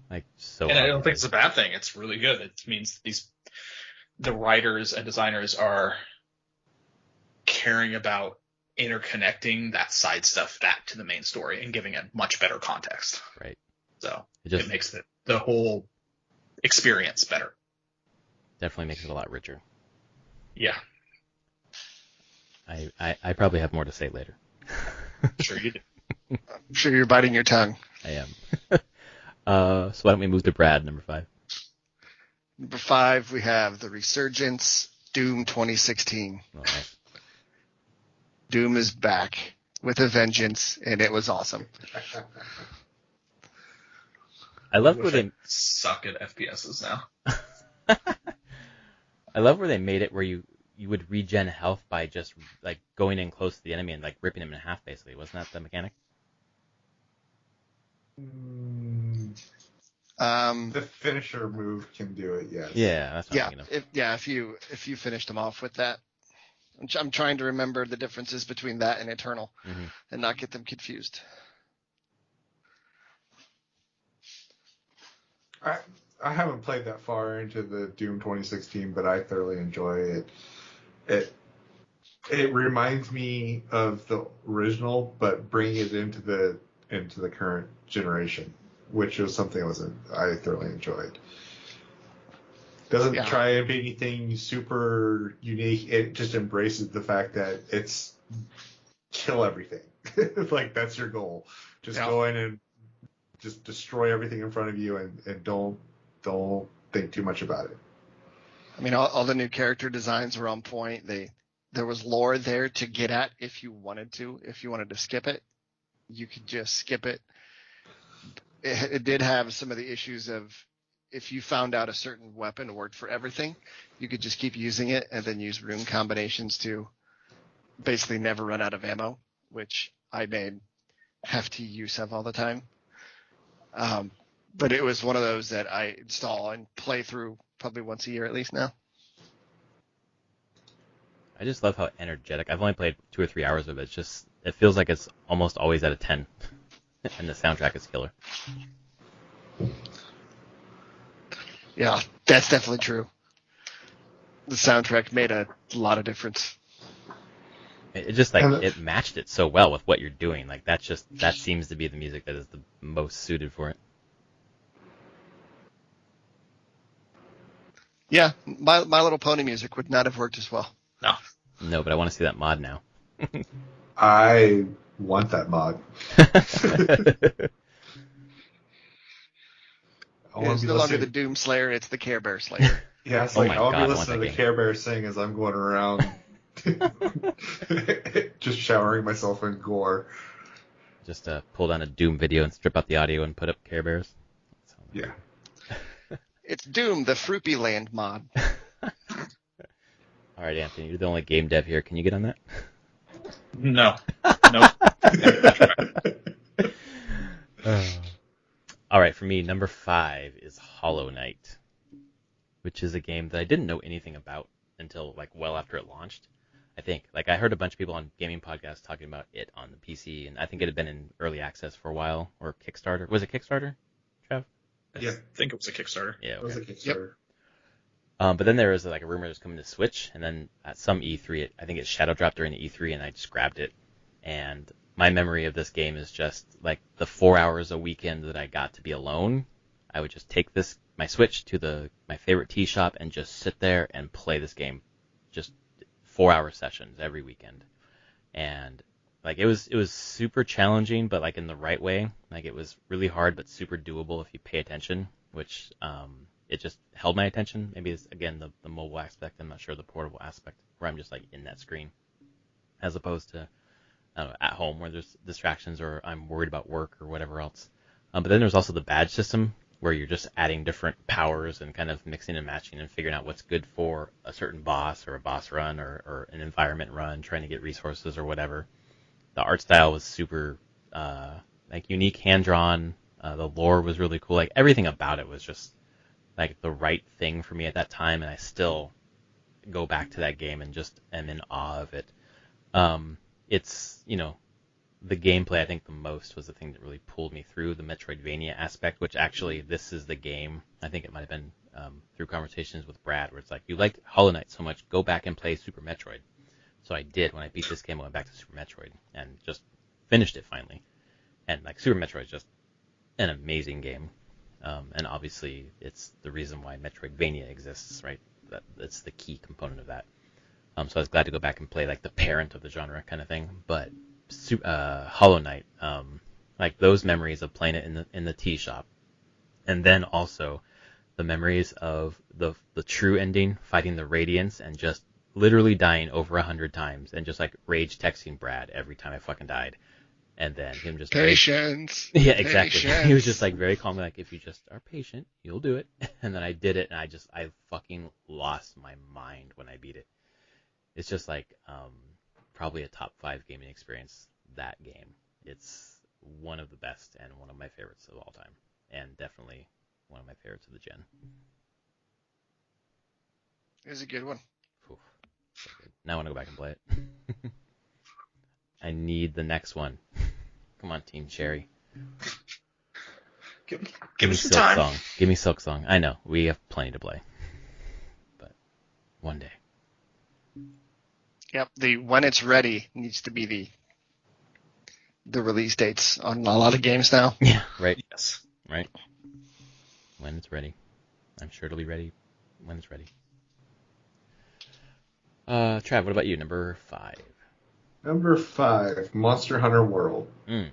S1: like so.
S4: And I don't think it's a bad thing. It's really good. It means the writers and designers are caring about interconnecting that side stuff back to the main story and giving it much better context.
S1: Right.
S4: So it makes the whole experience better.
S1: Definitely makes it a lot richer.
S4: Yeah.
S1: I probably have more to say later.
S4: Sure you do.
S3: I'm sure you're biting your tongue.
S1: I am. So why don't we move to Brad, number 5?
S3: Number 5, we have The Resurgence, Doom 2016.
S1: Oh, nice.
S3: Doom is back with a vengeance, and it was awesome.
S1: I love where they
S4: suck at FPSs now.
S1: I love where they made it where you would regen health by just like going in close to the enemy and like ripping him in half, basically. Wasn't that the mechanic?
S2: The finisher move can do it, yes.
S1: Yeah, that's what I'm thinking of.
S3: If you finished him off with that. I'm trying to remember the differences between that and Eternal and not get them confused.
S2: I haven't played that far into the Doom 2016, but I thoroughly enjoy it. It reminds me of the original, but bringing it into the current generation, which was something I thoroughly enjoyed. Doesn't try and be anything super unique. It just embraces the fact that it's kill everything. Like that's your goal. Just go in and just destroy everything in front of you and don't think too much about it.
S3: I mean, all the new character designs were on point. There was lore there to get at if you wanted to. If you wanted to skip it, you could just skip it. It did have some of the issues of if you found out a certain weapon worked for everything, you could just keep using it and then use rune combinations to basically never run out of ammo, which I made hefty use of all the time. But it was one of those that I install and play through probably once a year at least now.
S1: I just love how energetic. I've only played 2 or 3 hours of it. It feels like it's almost always at a 10, and the soundtrack is killer.
S3: Yeah, that's definitely true. The soundtrack made a lot of difference.
S1: It just it matched it so well with what you're doing. Like that seems to be the music that is the most suited for it.
S3: Yeah, My Little Pony music would not have worked as well.
S1: No, but I want to see that mod now.
S2: I want that mod.
S3: It's no longer the Doom Slayer, it's the Care Bear Slayer.
S2: Yeah, it's like I'll be listening to the Care Bear sing as I'm going around just showering myself in gore.
S1: Just pull down a Doom video and strip out the audio and put up Care Bears.
S2: Yeah.
S3: It's Doom, the Fruity Land mod.
S1: All right, Anthony, you're the only game dev here. Can you get on that?
S4: No. Nope.
S1: All right, for me, number 5 is Hollow Knight, which is a game that I didn't know anything about until well after it launched. I think I heard a bunch of people on gaming podcasts talking about it on the PC, and I think it had been in early access for a while, or Kickstarter. Was it Kickstarter, Trev?
S4: Yeah, I think it was a Kickstarter.
S1: Yeah, okay.
S2: It was a Kickstarter.
S1: But then there was a rumor it was coming to Switch, and then at some E3, I think it shadow dropped during the E3, and I just grabbed it. And my memory of this game is just the 4 hours a weekend that I got to be alone. I would just take my Switch to my favorite tea shop and just sit there and play this game, just 4-hour sessions every weekend. And it was super challenging, but in the right way. It was really hard, but super doable if you pay attention, which it just held my attention. Maybe it's, again, the mobile aspect. I'm not sure the portable aspect, where I'm just in that screen, as opposed to at home where there's distractions or I'm worried about work or whatever else. But then there's also the badge system, where you're just adding different powers and kind of mixing and matching and figuring out what's good for a certain boss or a boss run or an environment run, trying to get resources or whatever. The art style was super unique, hand-drawn. The lore was really cool. Everything about it was just the right thing for me at that time, and I still go back to that game and just am in awe of it. it's, the gameplay I think the most was the thing that really pulled me through the Metroidvania aspect, which actually this is the game. I think it might have been through conversations with Brad where it's like, you liked Hollow Knight so much, go back and play Super Metroid. So I did. When I beat this game, I went back to Super Metroid and just finished it finally. And like Super Metroid is just an amazing game. And obviously it's the reason why Metroidvania exists, right? That's the key component of that. So I was glad to go back and play like the parent of the genre kind of thing. But Hollow Knight, like those memories of playing it in the tea shop, and then also the memories of the true ending, fighting the Radiance, and just literally dying over 100 times, and just like rage texting Brad every time I fucking died, and then him just
S3: patience.
S1: Yeah, exactly. Patience. He was just like very calm, like if you just are patient, you'll do it. And then I did it, and I fucking lost my mind when I beat it. It's just like probably a top 5 gaming experience, that game. It's one of the best and one of my favorites of all time, and definitely one of my favorites of the gen.
S3: It was a good one.
S1: Oof, so good. Now I want to go back and play it. I need the next one. Come on, Team Cherry.
S4: Give me some
S1: Silk
S4: time.
S1: Song. Give me Silk Song. I know, we have plenty to play. But one day.
S3: Yep, the when it's ready needs to be the release dates on a lot of games now.
S1: Yeah, right.
S4: Yes.
S1: Right. When it's ready. I'm sure it'll be ready when it's ready. Trav, what about you? Number 5.
S2: Number 5, Monster Hunter World.
S1: Mm.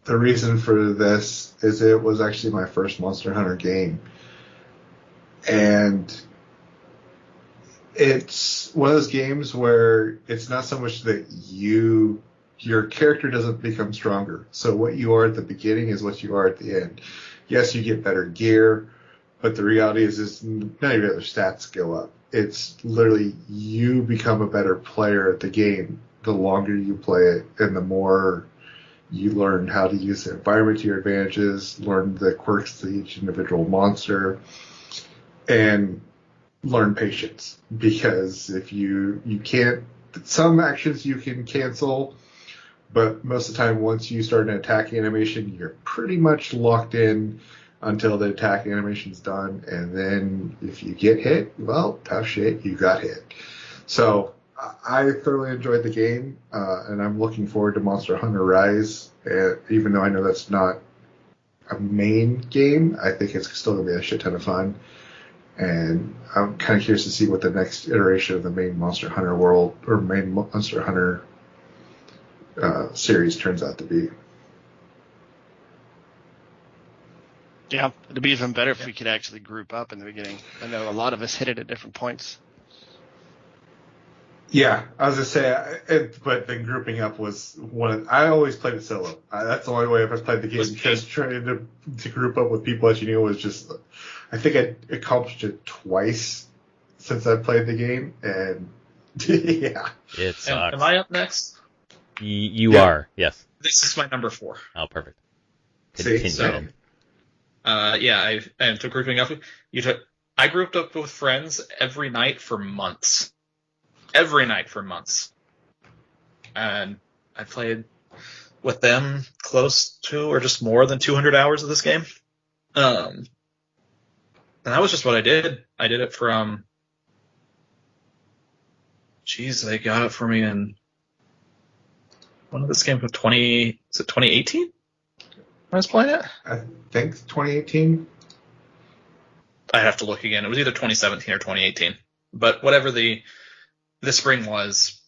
S2: The reason for this is it was actually my first Monster Hunter game. And it's one of those games where it's not so much that your character doesn't become stronger. So what you are at the beginning is what you are at the end. Yes, you get better gear, but the reality is none of your other stats go up. It's literally you become a better player at the game the longer you play it, and the more you learn how to use the environment to your advantages, learn the quirks to each individual monster, and learn patience. Because if you can't, some actions you can cancel, but most of the time once you start an attack animation, you're pretty much locked in until the attack animation's done, and then if you get hit, well, tough shit, you got hit. So I thoroughly enjoyed the game, and I'm looking forward to Monster Hunter Rise, even though I know that's not a main game. I think it's still going to be a shit ton of fun, and I'm kind of curious to see what the next iteration of the main Monster Hunter world, or main Monster Hunter series turns out to be.
S3: Yeah, it'd be even better if we could actually group up in the beginning. I know a lot of us hit it at different points.
S2: Yeah, I was going to say, but then grouping up was I always played it solo. That's the only way I've ever played the game, because trying to group up with people that you knew was just, I think I accomplished it twice since I played the game, and yeah.
S1: It sucks.
S4: Am I up next?
S1: You are, yes.
S4: This is my number 4.
S1: Oh, perfect.
S2: See, so.
S4: I am to grouping up. I grouped up with friends every night for months. Every night for months. And I played with them close to or just more than 200 hours of this game. And that was just what I did. I did it from... they got it for me in... When did this game from 2018? I was playing it?
S2: I think 2018.
S4: I'd have to look again. It was either 2017 or 2018. But whatever the spring was,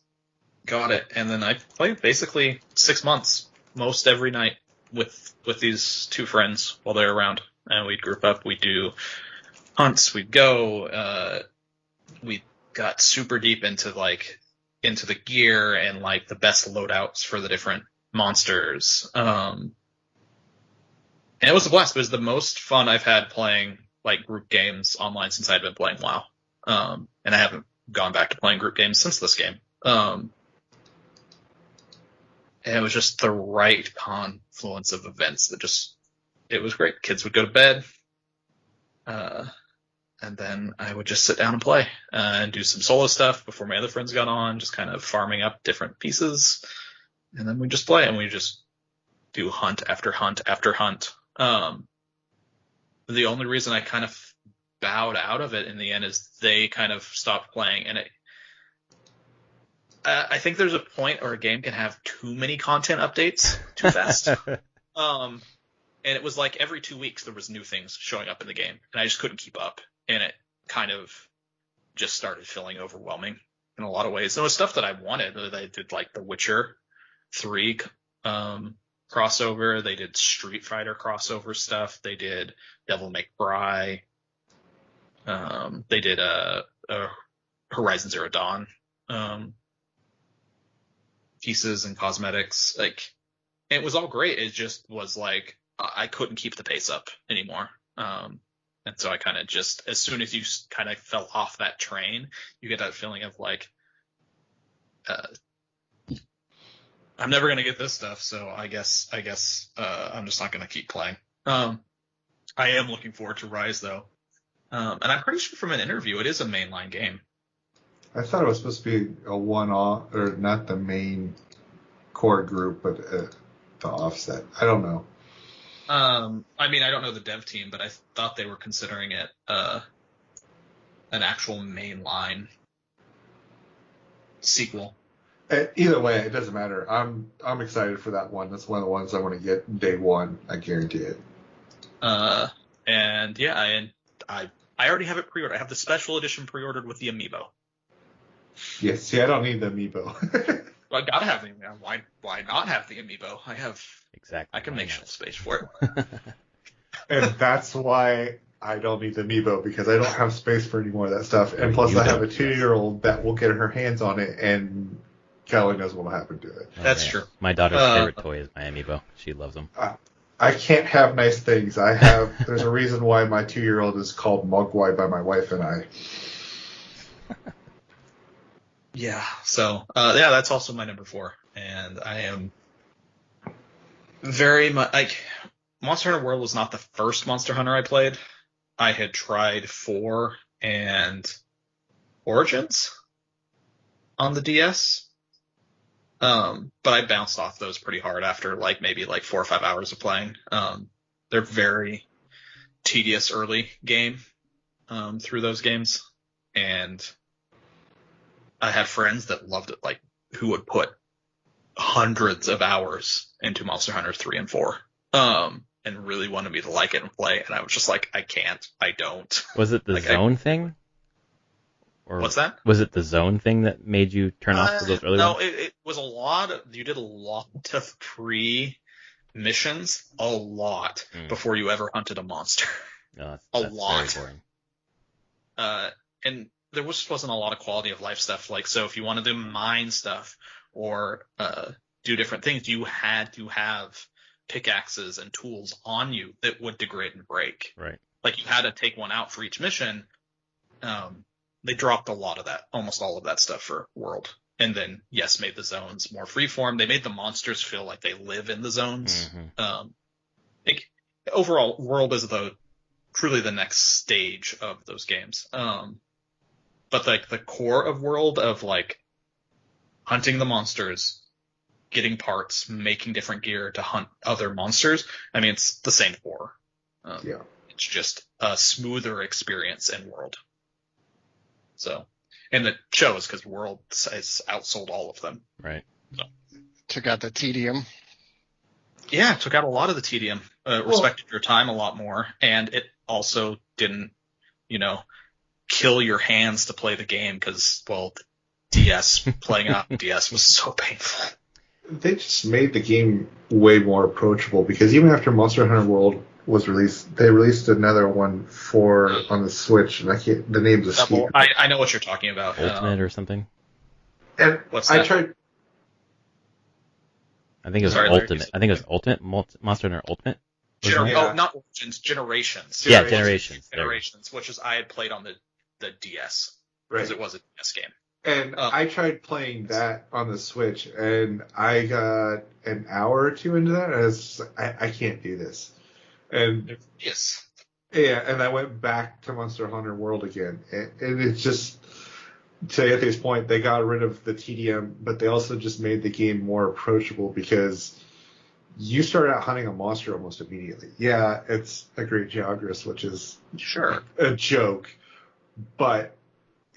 S4: got it. And then I played basically 6 months, most every night, with these 2 friends while they're around. And we'd group up, we'd do hunts, we'd go, we got super deep into the gear and like the best loadouts for the different monsters. And it was a blast. It was the most fun I've had playing like group games online since I'd been playing WoW. And I haven't gone back to playing group games since this game. And it was just the right confluence of events that it was great. Kids would go to bed. and then I would just sit down and play and do some solo stuff before my other friends got on, just kind of farming up different pieces, and then we just play and we just do hunt after hunt after hunt. The only reason I kind of bowed out of it in the end is they kind of stopped playing, and I think there's a point where a game can have too many content updates too fast. And it was like every 2 weeks there was new things showing up in the game, and I just couldn't keep up, and it kind of just started feeling overwhelming in a lot of ways. There was stuff that I wanted. They did like the Witcher 3 crossover. They did Street Fighter crossover stuff. They did Devil May Cry. They did a Horizon Zero Dawn pieces and cosmetics. Like, it was all great. It just was like I couldn't keep the pace up anymore. And so I kind of just, as soon as you kind of fell off that train, you get that feeling of like, I'm never going to get this stuff. So I guess I'm just not going to keep playing. I am looking forward to Rise though. And I'm pretty sure from an interview, it is a mainline game.
S2: I thought it was supposed to be a one-off, or not the main core group, but the offset. I don't know.
S4: I mean, I don't know the dev team, but I thought they were considering it an actual mainline sequel.
S2: Either way, it doesn't matter. I'm excited for that one. That's one of the ones I want to get day one. I guarantee it.
S4: And yeah, I already have it pre-ordered. I have the special edition pre-ordered with the amiibo.
S2: Yes, see, I don't need the amiibo.
S4: Well, I gotta have the amiibo. Why not have the amiibo?
S1: Exactly.
S4: I can make space for it.
S2: And that's why I don't need the amiibo, because I don't have space for any more of that stuff. And plus, I have a 2-year-old that will get her hands on it, and Kelly knows what will happen to it.
S4: That's true.
S1: My daughter's favorite toy is my amiibo. She loves them.
S2: I can't have nice things. There's a reason why my 2-year-old is called Mogwai by my wife and I.
S4: Yeah. So, yeah, that's also my number 4. And I am very much like, Monster Hunter World was not the first Monster Hunter I played. I had tried 4 and Origins on the DS. But I bounced off those pretty hard after maybe 4 or 5 hours of playing. They're very tedious early game, through those games. And I had friends that loved it, who would put hundreds of hours into Monster Hunter 3 and 4, and really wanted me to like it and play. And I was just like, I can't, I don't.
S1: Was it the zone thing? Or
S4: what's that?
S1: Was it the zone thing that made you turn off those early ones?
S4: No, it was you did a lot of pre-missions, a lot, before you ever hunted a monster.
S1: No,
S4: that's lot.
S1: Very boring.
S4: And there wasn't a lot of quality of life stuff. So if you wanted to mine stuff or do different things, you had to have pickaxes and tools on you that would degrade and break.
S1: Right.
S4: You had to take one out for each mission. They dropped a lot of that, almost all of that stuff for World. And then, yes, made the zones more freeform. They made the monsters feel like they live in the zones. Mm-hmm. Overall, World is truly the next stage of those games. But the core of World of hunting the monsters, getting parts, making different gear to hunt other monsters. I mean, it's the same core.
S2: Yeah.
S4: It's just a smoother experience in World. So, and it shows because World has outsold all of them.
S1: Right.
S4: So.
S3: Took out the tedium.
S4: Yeah, took out a lot of the tedium. Respected your time a lot more, and it also didn't, kill your hands to play the game because, playing on DS was so painful.
S2: They just made the game way more approachable, because even after Monster Hunter World was released, they released another one on the Switch, and the name's escaped.
S4: I know what you're talking about.
S1: Ultimate or something?
S2: And
S4: what's that?
S2: I tried.
S1: I think it was Ultimate. I think it was Ultimate, Monster Hunter Ultimate.
S4: Not Origins, Generations.
S1: Yeah, Generations.
S4: Generations, which is I had played on the DS, because it was a DS game.
S2: And I tried playing that on the Switch, and I got an hour or two into that, and I can't do this. And
S4: yes,
S2: Yeah, and I went back to Monster Hunter World again, and it's just, to Anthony's point, they got rid of the TDM, but they also just made the game more approachable because you start out hunting a monster almost immediately. Yeah, it's a great Geogrus, which is
S4: Sure.
S2: a joke, but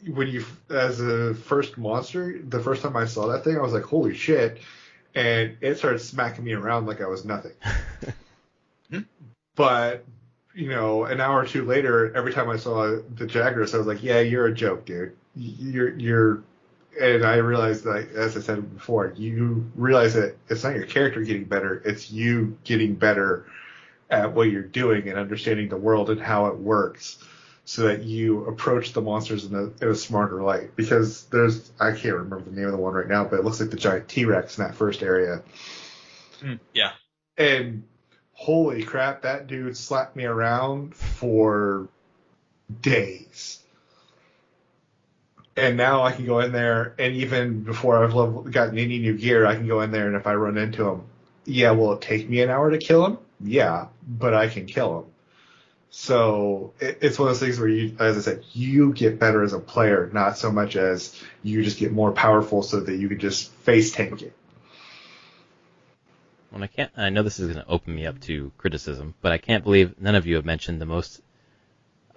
S2: when you, as a first monster, the first time I saw that thing, I was like, holy shit, and it started smacking me around like I was nothing. But, an hour or two later, every time I saw the Jagras, I was like, yeah, you're a joke, dude. You're, and I realized that, as I said before, you realize that it's not your character getting better, it's you getting better at what you're doing and understanding the world and how it works so that you approach the monsters in a smarter light. Because I can't remember the name of the one right now, but it looks like the giant T-Rex in that first area.
S4: Yeah.
S2: And holy crap, that dude slapped me around for days. And now I can go in there, and even before I've gotten any new gear, I can go in there, and if I run into him, yeah, will it take me an hour to kill him? Yeah, but I can kill him. So it's one of those things where you, as I said, you get better as a player, not so much as you just get more powerful so that you can just face tank it.
S1: Well, I know this is going to open me up to criticism, but I can't believe none of you have mentioned the most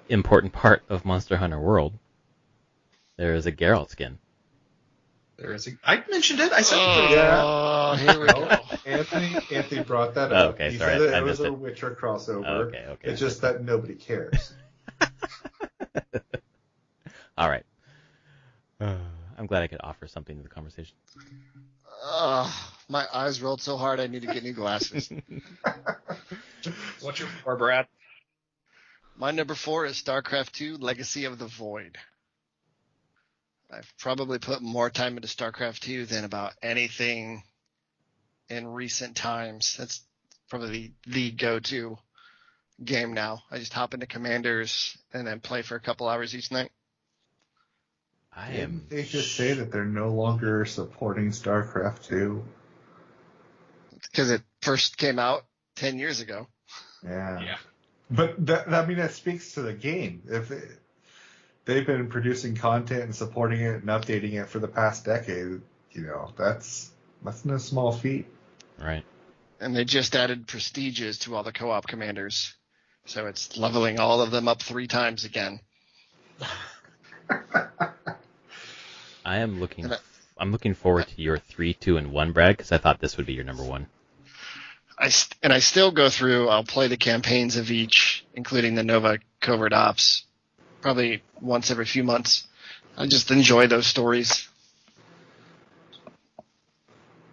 S1: important part of Monster Hunter World. There is a Geralt skin.
S4: I mentioned it. I said
S3: Oh, here we go.
S2: Anthony brought that up.
S1: Okay,
S2: he
S1: sorry,
S2: said
S1: I
S2: it was
S1: missed
S2: a
S1: it.
S2: Witcher crossover.
S1: Okay.
S2: It's just that nobody cares.
S1: All right. I'm glad I could offer something to the conversation.
S3: My eyes rolled so hard I need to get new glasses.
S4: What's your 4, Brad?
S3: My number 4 is StarCraft 2: Legacy of the Void. I've probably put more time into StarCraft 2 than about anything in recent times. That's probably the go-to game now. I just hop into Commanders and then play for a couple hours each night.
S2: Didn't they just say that they're no longer supporting StarCraft 2?
S3: Because it first came out 10 years ago.
S2: Yeah. But that speaks to the game. They've been producing content and supporting it and updating it for the past decade, that's no small feat.
S1: Right.
S3: And they just added prestiges to all the co-op commanders. So it's leveling all of them up 3 times again.
S1: I'm looking forward to your 3, 2, and 1, Brad, because I thought this would be your number 1.
S3: I still go through, I'll play the campaigns of each, including the Nova Covert Ops, probably once every few months. I just enjoy those stories.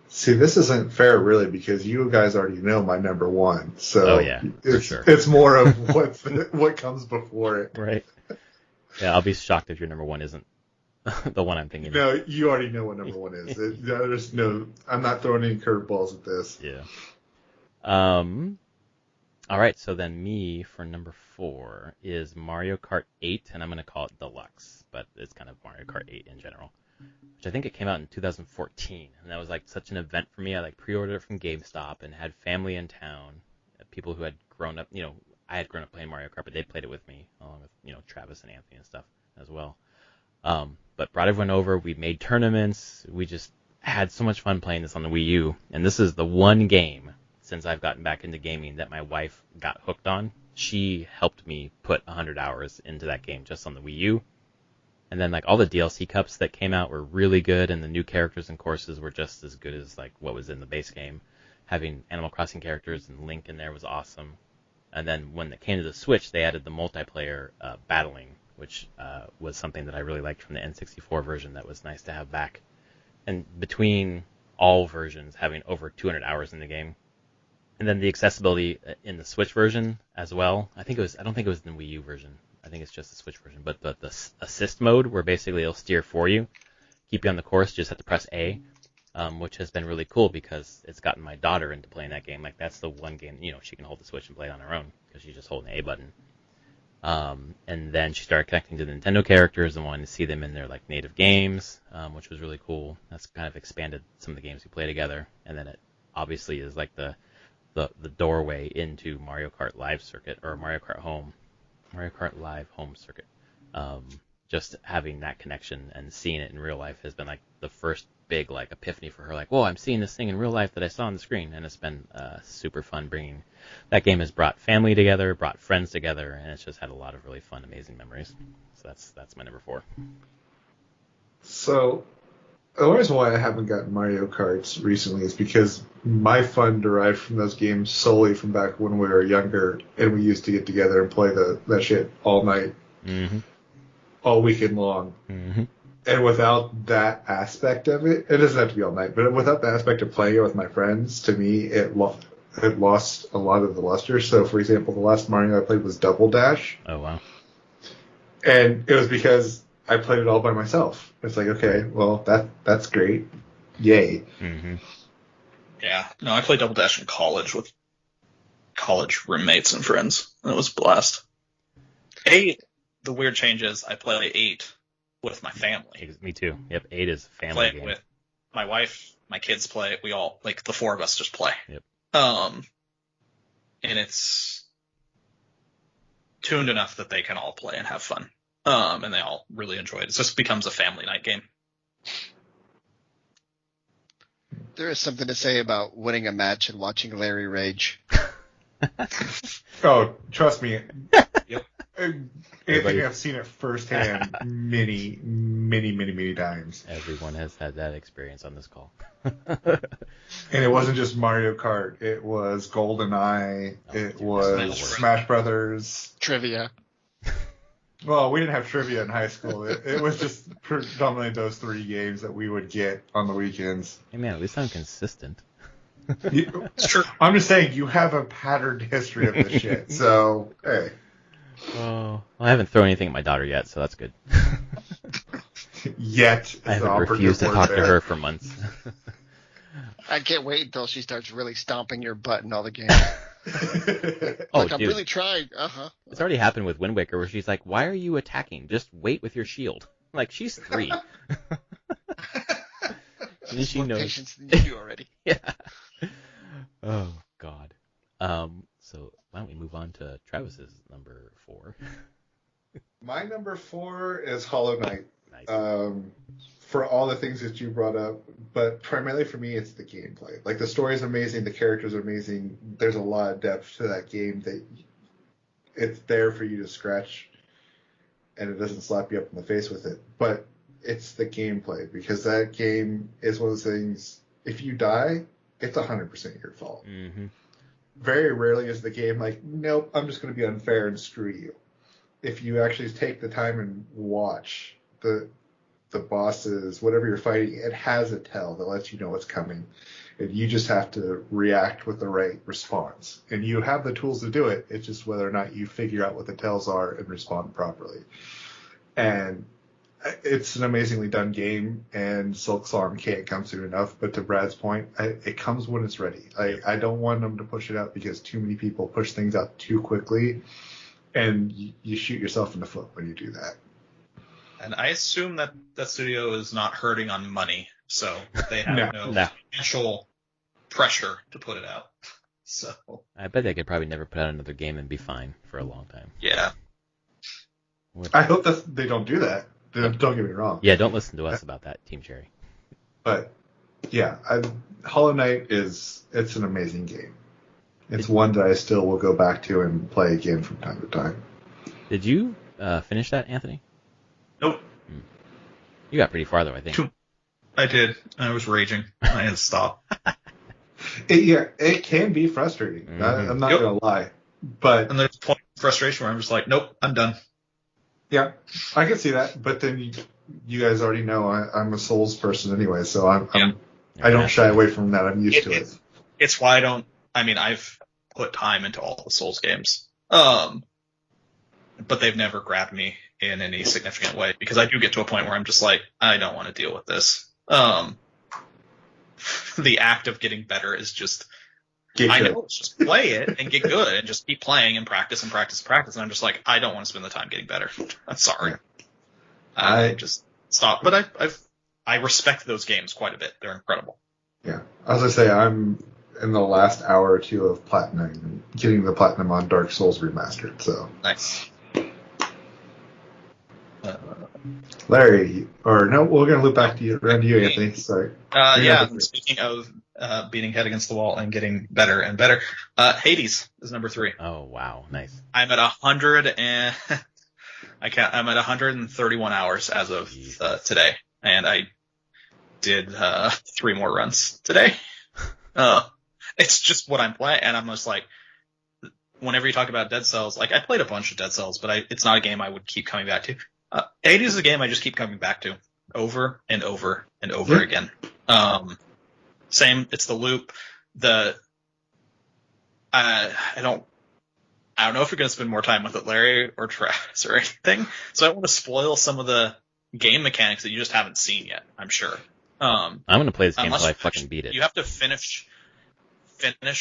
S2: See, this isn't fair, really, because you guys already know my number 1. So it's more of what comes before it.
S1: Right. Yeah, I'll be shocked if your number 1 isn't the one I'm thinking.
S2: No, you already know what number 1 is. I'm not throwing any curveballs at this.
S1: Yeah. All right, so then me for number 4 is Mario Kart 8, and I'm going to call it Deluxe, but it's kind of Mario Kart 8 in general, which I think it came out in 2014, and that was like such an event for me. I pre-ordered it from GameStop and had family in town, people who had grown up, I had grown up playing Mario Kart, but they played it with me, along with, Travis and Anthony and stuff as well. But brought everyone over, we made tournaments, we just had so much fun playing this on the Wii U, and this is the one game since I've gotten back into gaming that my wife got hooked on. She helped me put 100 hours into that game just on the Wii U. And then all the DLC cups that came out were really good, and the new characters and courses were just as good as what was in the base game. Having Animal Crossing characters and Link in there was awesome. And then when it came to the Switch, they added the multiplayer battling, which was something that I really liked from the N64 version that was nice to have back. And between all versions, having over 200 hours in the game. And then the accessibility in the Switch version as well. I don't think it was in the Wii U version. I think it's just the Switch version. But the assist mode, where basically it'll steer for you, keep you on the course, just have to press A, which has been really cool because it's gotten my daughter into playing that game. That's the one game, she can hold the Switch and play it on her own because she's just holding the A button. And then she started connecting to the Nintendo characters and wanting to see them in their native games, which was really cool. That's kind of expanded some of the games we play together. And then it obviously is the doorway into Mario Kart Live Circuit or Mario Kart Home, Mario Kart Live Home Circuit. Just having that connection and seeing it in real life has been like the first big like epiphany for her. Like, whoa, I'm seeing this thing in real life that I saw on the screen, and it's been super fun. Bringing that game has brought family together, brought friends together, and it's just had a lot of really fun, amazing memories. So that's my number 4.
S2: So the reason why I haven't gotten Mario Karts recently is because my fun derived from those games solely from back when we were younger, and we used to get together and play that shit all night.
S1: Mm-hmm.
S2: All weekend long.
S1: Mm-hmm.
S2: And without that aspect of it, it doesn't have to be all night, but without the aspect of playing it with my friends, to me, it lost a lot of the luster. So, for example, the last Mario I played was Double Dash.
S1: Oh, wow.
S2: And it was because I played it all by myself. It's like, okay, well, that's great. Yay.
S1: Mm-hmm.
S4: Yeah. No, I played Double Dash in college with college roommates and friends. And it was a blast. The weird change is I play 8 with my family.
S1: Me too. Yep, 8 is a
S4: I
S1: family
S4: play it
S1: game.
S4: with my wife, my kids play it. We all, like, the 4 of us just play.
S1: Yep.
S4: And it's tuned enough that they can all play and have fun. And they all really enjoy it. It just becomes a family night game.
S3: There is something to say about winning a match and watching Larry rage.
S2: Oh, trust me.
S4: Yep.
S2: Anthony, I've seen it firsthand many, many, many, many times.
S1: Everyone has had that experience on this call.
S2: And it wasn't just Mario Kart. It was GoldenEye. It was Smash Brothers.
S3: Trivia.
S2: Well, we didn't have trivia in high school. It was just predominantly those 3 games that we would get on the weekends.
S1: Hey, man, at least I'm consistent.
S4: It's true.
S2: I'm just saying, you have a patterned history of this shit. So, hey.
S1: Oh, I haven't thrown anything at my daughter yet, so that's good.
S2: Yet.
S1: I haven't refused to talk to her for months.
S3: I can't wait until she starts really stomping your butt in all the games.
S1: Oh,
S3: I'm
S1: dude.
S3: really trying. Uh-huh.
S1: It's already happened with Wind Waker, where she's like, "Why are you attacking? Just wait with your shield." Like, she's 3. And she
S3: More
S1: knows.
S3: patience than you do already.
S1: Yeah. Oh God. So why don't we move on to Travis's number 4?
S2: My number 4 is Hollow Knight.
S1: Nice.
S2: For all the things that you brought up, but primarily for me, it's the gameplay. Like, the story is amazing, the characters are amazing. There's a lot of depth to that game that it's there for you to scratch, and it doesn't slap you up in the face with it. But it's the gameplay, because that game is one of those things. If you die, it's 100% your fault.
S1: Mm-hmm.
S2: Very rarely is the game like, nope, I'm just going to be unfair and screw you. If you actually take the time and watch the bosses, whatever you're fighting, it has a tell that lets you know what's coming. And you just have to react with the right response. And you have the tools to do it. It's just whether or not you figure out what the tells are and respond properly. And it's an amazingly done game, and Silk Song can't come soon enough. But to Brad's point, it comes when it's ready. I don't want them to push it out, because too many people push things out too quickly, and you shoot yourself in the foot when you do that.
S4: And I assume that studio is not hurting on money, so they have no financial pressure to put it out. So
S1: I bet they could probably never put out another game and be fine for a long time.
S4: Yeah.
S2: I hope that they don't do that. Don't get me wrong.
S1: Yeah, don't listen to us about that, Team Cherry.
S2: But yeah, Hollow Knight it's an amazing game. It's one that I still will go back to and play again from time to time.
S1: Did you finish that, Anthony?
S4: Nope.
S1: You got pretty far, though, I think.
S4: I did. I was raging. I had to stop.
S2: It can be frustrating.
S1: Mm-hmm.
S2: I'm not going to lie. But
S4: And there's a point of frustration where I'm just like, nope, I'm done.
S2: yeah, I can see that. But then you guys already know I'm a Souls person anyway, so I don't shy away from that. I'm used to it.
S4: It's why I've put time into all the Souls games. But they've never grabbed me in any significant way, because I do get to a point where I'm just like, I don't want to deal with this. The act of getting better is just, know, it's just play it and get good and just keep playing and practice and practice and practice. And I'm just like, I don't want to spend the time getting better. I'm sorry. I just stop. But I respect those games quite a bit. They're incredible.
S2: Yeah. As I say, I'm in the last hour or two of platinum, getting the platinum on Dark Souls Remastered. So
S4: nice.
S2: Larry, or no, we're gonna loop back to you, around to you, Anthony. Sorry.
S4: Yeah. Speaking of beating head against the wall and getting better and better, Hades is number 3.
S1: Oh wow, nice.
S4: I'm at 100 and I'm at 131 hours as of today, and I did 3 more runs today. It's just what I'm playing, and I'm just like, whenever you talk about Dead Cells, like I played a bunch of Dead Cells, but it's not a game I would keep coming back to. Hades is a game I just keep coming back to over and over and over again. Same, it's the loop. I don't know if you're going to spend more time with it, Larry or Travis or anything. So I don't want to spoil some of the game mechanics that you just haven't seen yet, I'm sure.
S1: I'm going to play this game until I fucking beat it.
S4: You have to finish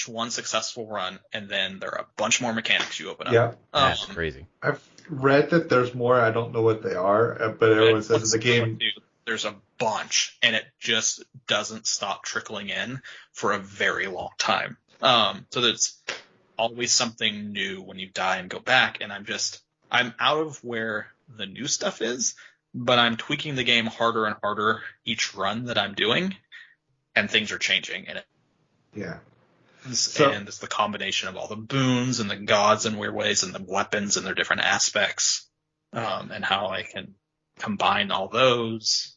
S4: one successful run, and then there are a bunch more mechanics you open up.
S2: Yeah.
S1: That's crazy.
S2: I've read that there's more. I don't know what they are, but everyone says it's a game.
S4: There's a bunch, and it just doesn't stop trickling in for a very long time. So there's always something new when you die and go back, and I'm out of where the new stuff is, but I'm tweaking the game harder and harder each run that I'm doing, and things are changing in it.
S2: Yeah.
S4: And it's the combination of all the boons and the gods in weird ways and the weapons and their different aspects, and how I can combine all those.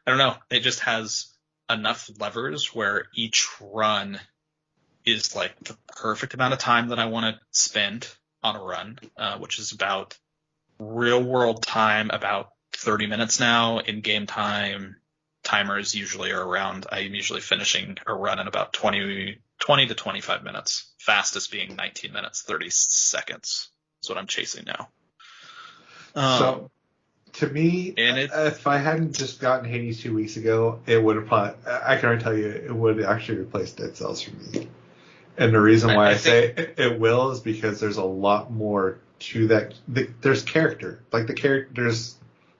S4: I don't know. It just has enough levers where each run is like the perfect amount of time that I want to spend on a run, which is about real world time, about 30 minutes now. In game time, timers usually are around, I'm usually finishing a run in about 20 to 25 minutes. Fastest being 19 minutes, 30 seconds. That's what I'm chasing now.
S2: So, to me, if I hadn't just gotten Hades 2 weeks ago, it would have probably, I can already tell you, it would actually replace Dead Cells for me. And the reason why I say it will is because there's a lot more to that. There's character. Like the character's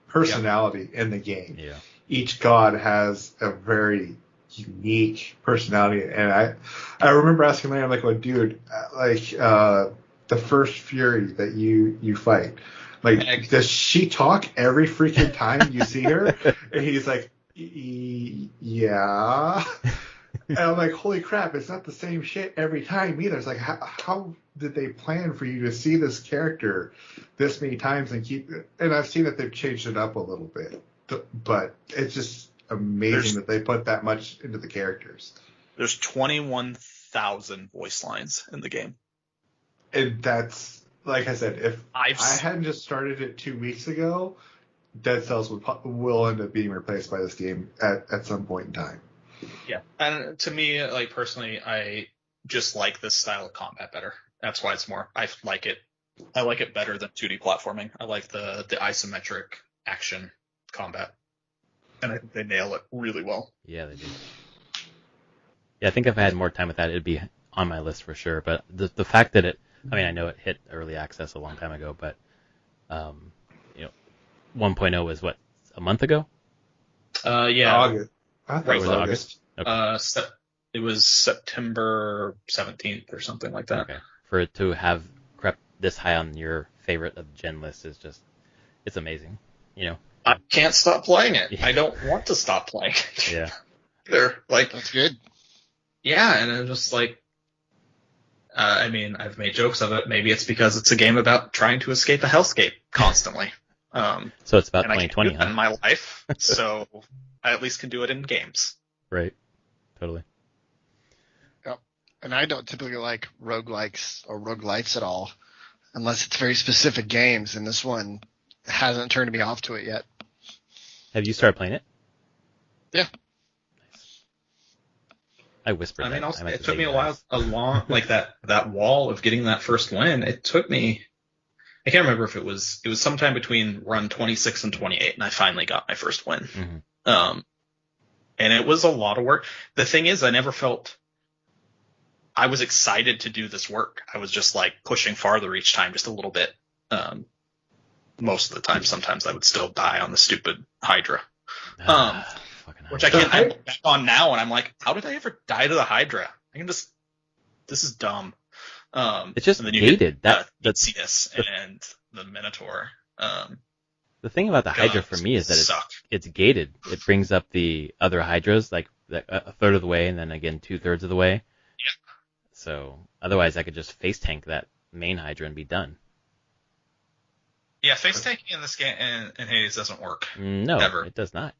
S2: personality in the game.
S1: Yeah.
S2: Each god has a very unique personality. And I remember asking Larry, I'm like, well, dude, the first Fury that you fight, like, does she talk every freaking time you see her? And he's like, yeah. And I'm like, holy crap, it's not the same shit every time either. It's like, how did they plan for you to see this character this many times and keep it? And I've seen that they've changed it up a little bit, but it's just amazing that they put that much into the characters.
S4: There's 21,000 voice lines in the game.
S2: And that's, like I said, if I hadn't just started it 2 weeks ago, Dead Cells will end up being replaced by this game at some point in time.
S4: Yeah, and to me, like personally, I just like this style of combat better. That's why it's more. I like it better than 2D platforming. I like the isometric action combat, and I think they nail it really well.
S1: Yeah, they do. Yeah, I think if I had more time with that, it'd be on my list for sure. But the fact that I know it hit early access a long time ago, but 1.0 was what, a month ago?
S4: Yeah.
S2: August. I thought it was August.
S1: Okay.
S4: It was September 17th or something like that.
S1: Okay. For it to have crept this high on your favorite of gen list is just, it's amazing.
S4: I can't stop playing it.
S1: Yeah.
S4: I don't want to stop playing it.
S1: Yeah.
S3: They're like, that's good.
S4: Yeah, and I'm just like, I've made jokes of it. Maybe it's because it's a game about trying to escape a hellscape constantly.
S1: So it's about
S4: and
S1: 2020,
S4: I can't do that in my life, so I at least can do it in games.
S1: Right. Totally.
S3: Yep. And I don't typically like roguelikes or roguelites at all, unless it's very specific games, and this one hasn't turned me off to it yet.
S1: Have you started playing it?
S3: Yeah.
S1: Nice. I whispered that.
S4: Also, it took me a long, like that wall of getting that first win. It took me, I can't remember if it was sometime between run 26 and 28, and I finally got my first win.
S1: Mm-hmm.
S4: And it was a lot of work. The thing is, I never felt I was excited to do this work. I was just like pushing farther each time, just a little bit. Most of the time, sometimes I would still die on the stupid Hydra. Which I can't look back on now, and I'm like, how did I ever die to the Hydra? This is dumb.
S1: It's just
S4: and then you
S1: gated.
S4: Get, that's and the Minotaur.
S1: The thing about the Hydra for me is that it's gated. It brings up the other Hydras like a third of the way, and then again 2/3 of the way.
S4: Yeah.
S1: So otherwise, I could just face tank that main Hydra and be done.
S4: Yeah, face tanking in this game in Hades doesn't work.
S1: No,
S4: ever.
S1: It does not.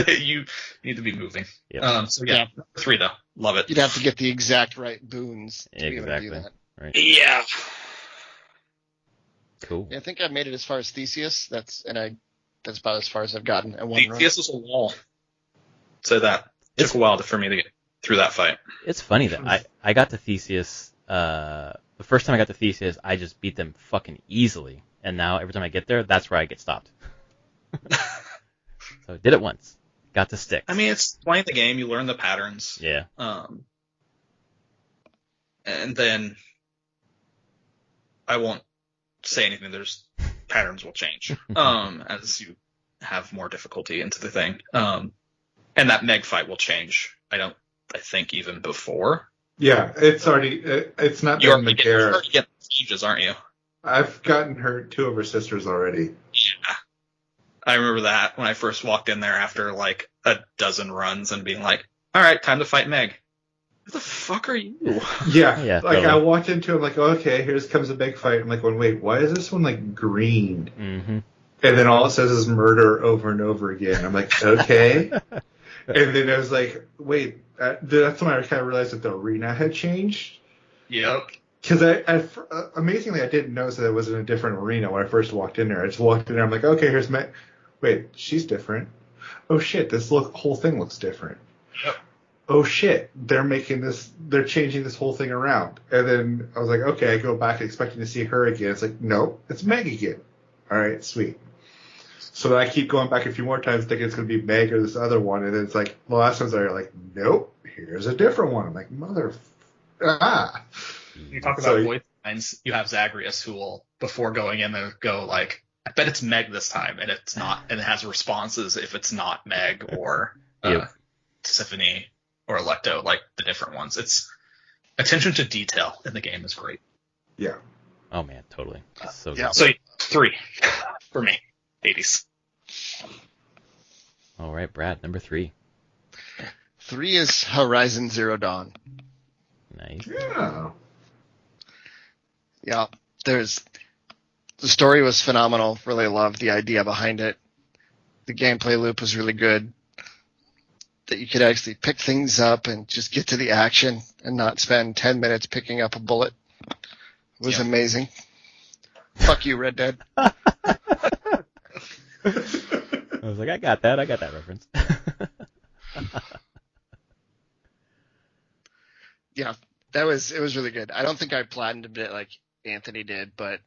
S4: You need to be moving.
S1: Yep.
S4: So yeah, 3 though, love it.
S3: You'd have to get the exact right boons to be able to do that.
S1: Right.
S4: Yeah.
S1: Cool.
S3: Yeah, I think I've made it as far as Theseus. That's about as far as I've gotten at one run.
S4: Theseus is a wall. Say that. It took a while for me to get through that fight.
S1: It's funny that I got to Theseus. The first time I got to Theseus, I just beat them fucking easily. And now every time I get there, that's where I get stopped. So I did it once. Got to Styx.
S4: I mean, it's playing the game. You learn the patterns.
S1: Yeah.
S4: And then I won't say anything. There's patterns will change as you have more difficulty into the thing. And that Meg fight will change. I think even before.
S2: Yeah, it's already. It's not
S4: You're
S2: been
S4: already getting changes, aren't you?
S2: I've gotten her 2 of her sisters already.
S4: Yeah. I remember that when I first walked in there after like a dozen runs and being like, all right, time to fight Meg. Who the fuck are you?
S2: Yeah. Like,
S1: totally.
S2: I walked into it, like, okay, here comes a big fight. I'm like, wait, why is this one, like, green?
S1: Mm-hmm.
S2: And then all it says is murder over and over again. I'm like, okay. And then I was like, wait, that's when I kind of realized that the arena had changed.
S4: Yep.
S2: Because amazingly, I didn't notice that it was in a different arena when I first walked in there. I just walked in there. I'm like, okay, here's Meg. Wait, she's different. Oh shit, this whole thing looks different.
S4: Yep.
S2: Oh shit, they're changing this whole thing around. And then I was like, okay, I go back expecting to see her again. It's like, nope, it's Meg again. All right, sweet. So then I keep going back a few more times thinking it's going to be Meg or this other one. And then it's like, the last ones are like, nope, here's a different one. I'm like,
S4: You talk about voice lines. You have Zagreus who will, before going in, they'll go like, I bet it's Meg this time, and it's not, and it has responses if it's not Meg or Tiffany or Electo, like the different ones. It's attention to detail in the game is great.
S2: Yeah.
S1: Oh man, totally. It's so good.
S3: Yeah.
S4: So 3 for me, 80s.
S1: All right, Brad, number 3.
S3: 3 is Horizon Zero Dawn.
S1: Nice.
S2: Yeah.
S3: Yeah, the story was phenomenal. Really loved the idea behind it. The gameplay loop was really good. That you could actually pick things up and just get to the action and not spend 10 minutes picking up a bullet. It was amazing. Fuck you, Red Dead.
S1: I was like, I got that reference.
S3: Yeah, it was really good. I don't think I platinumed it like Anthony did, but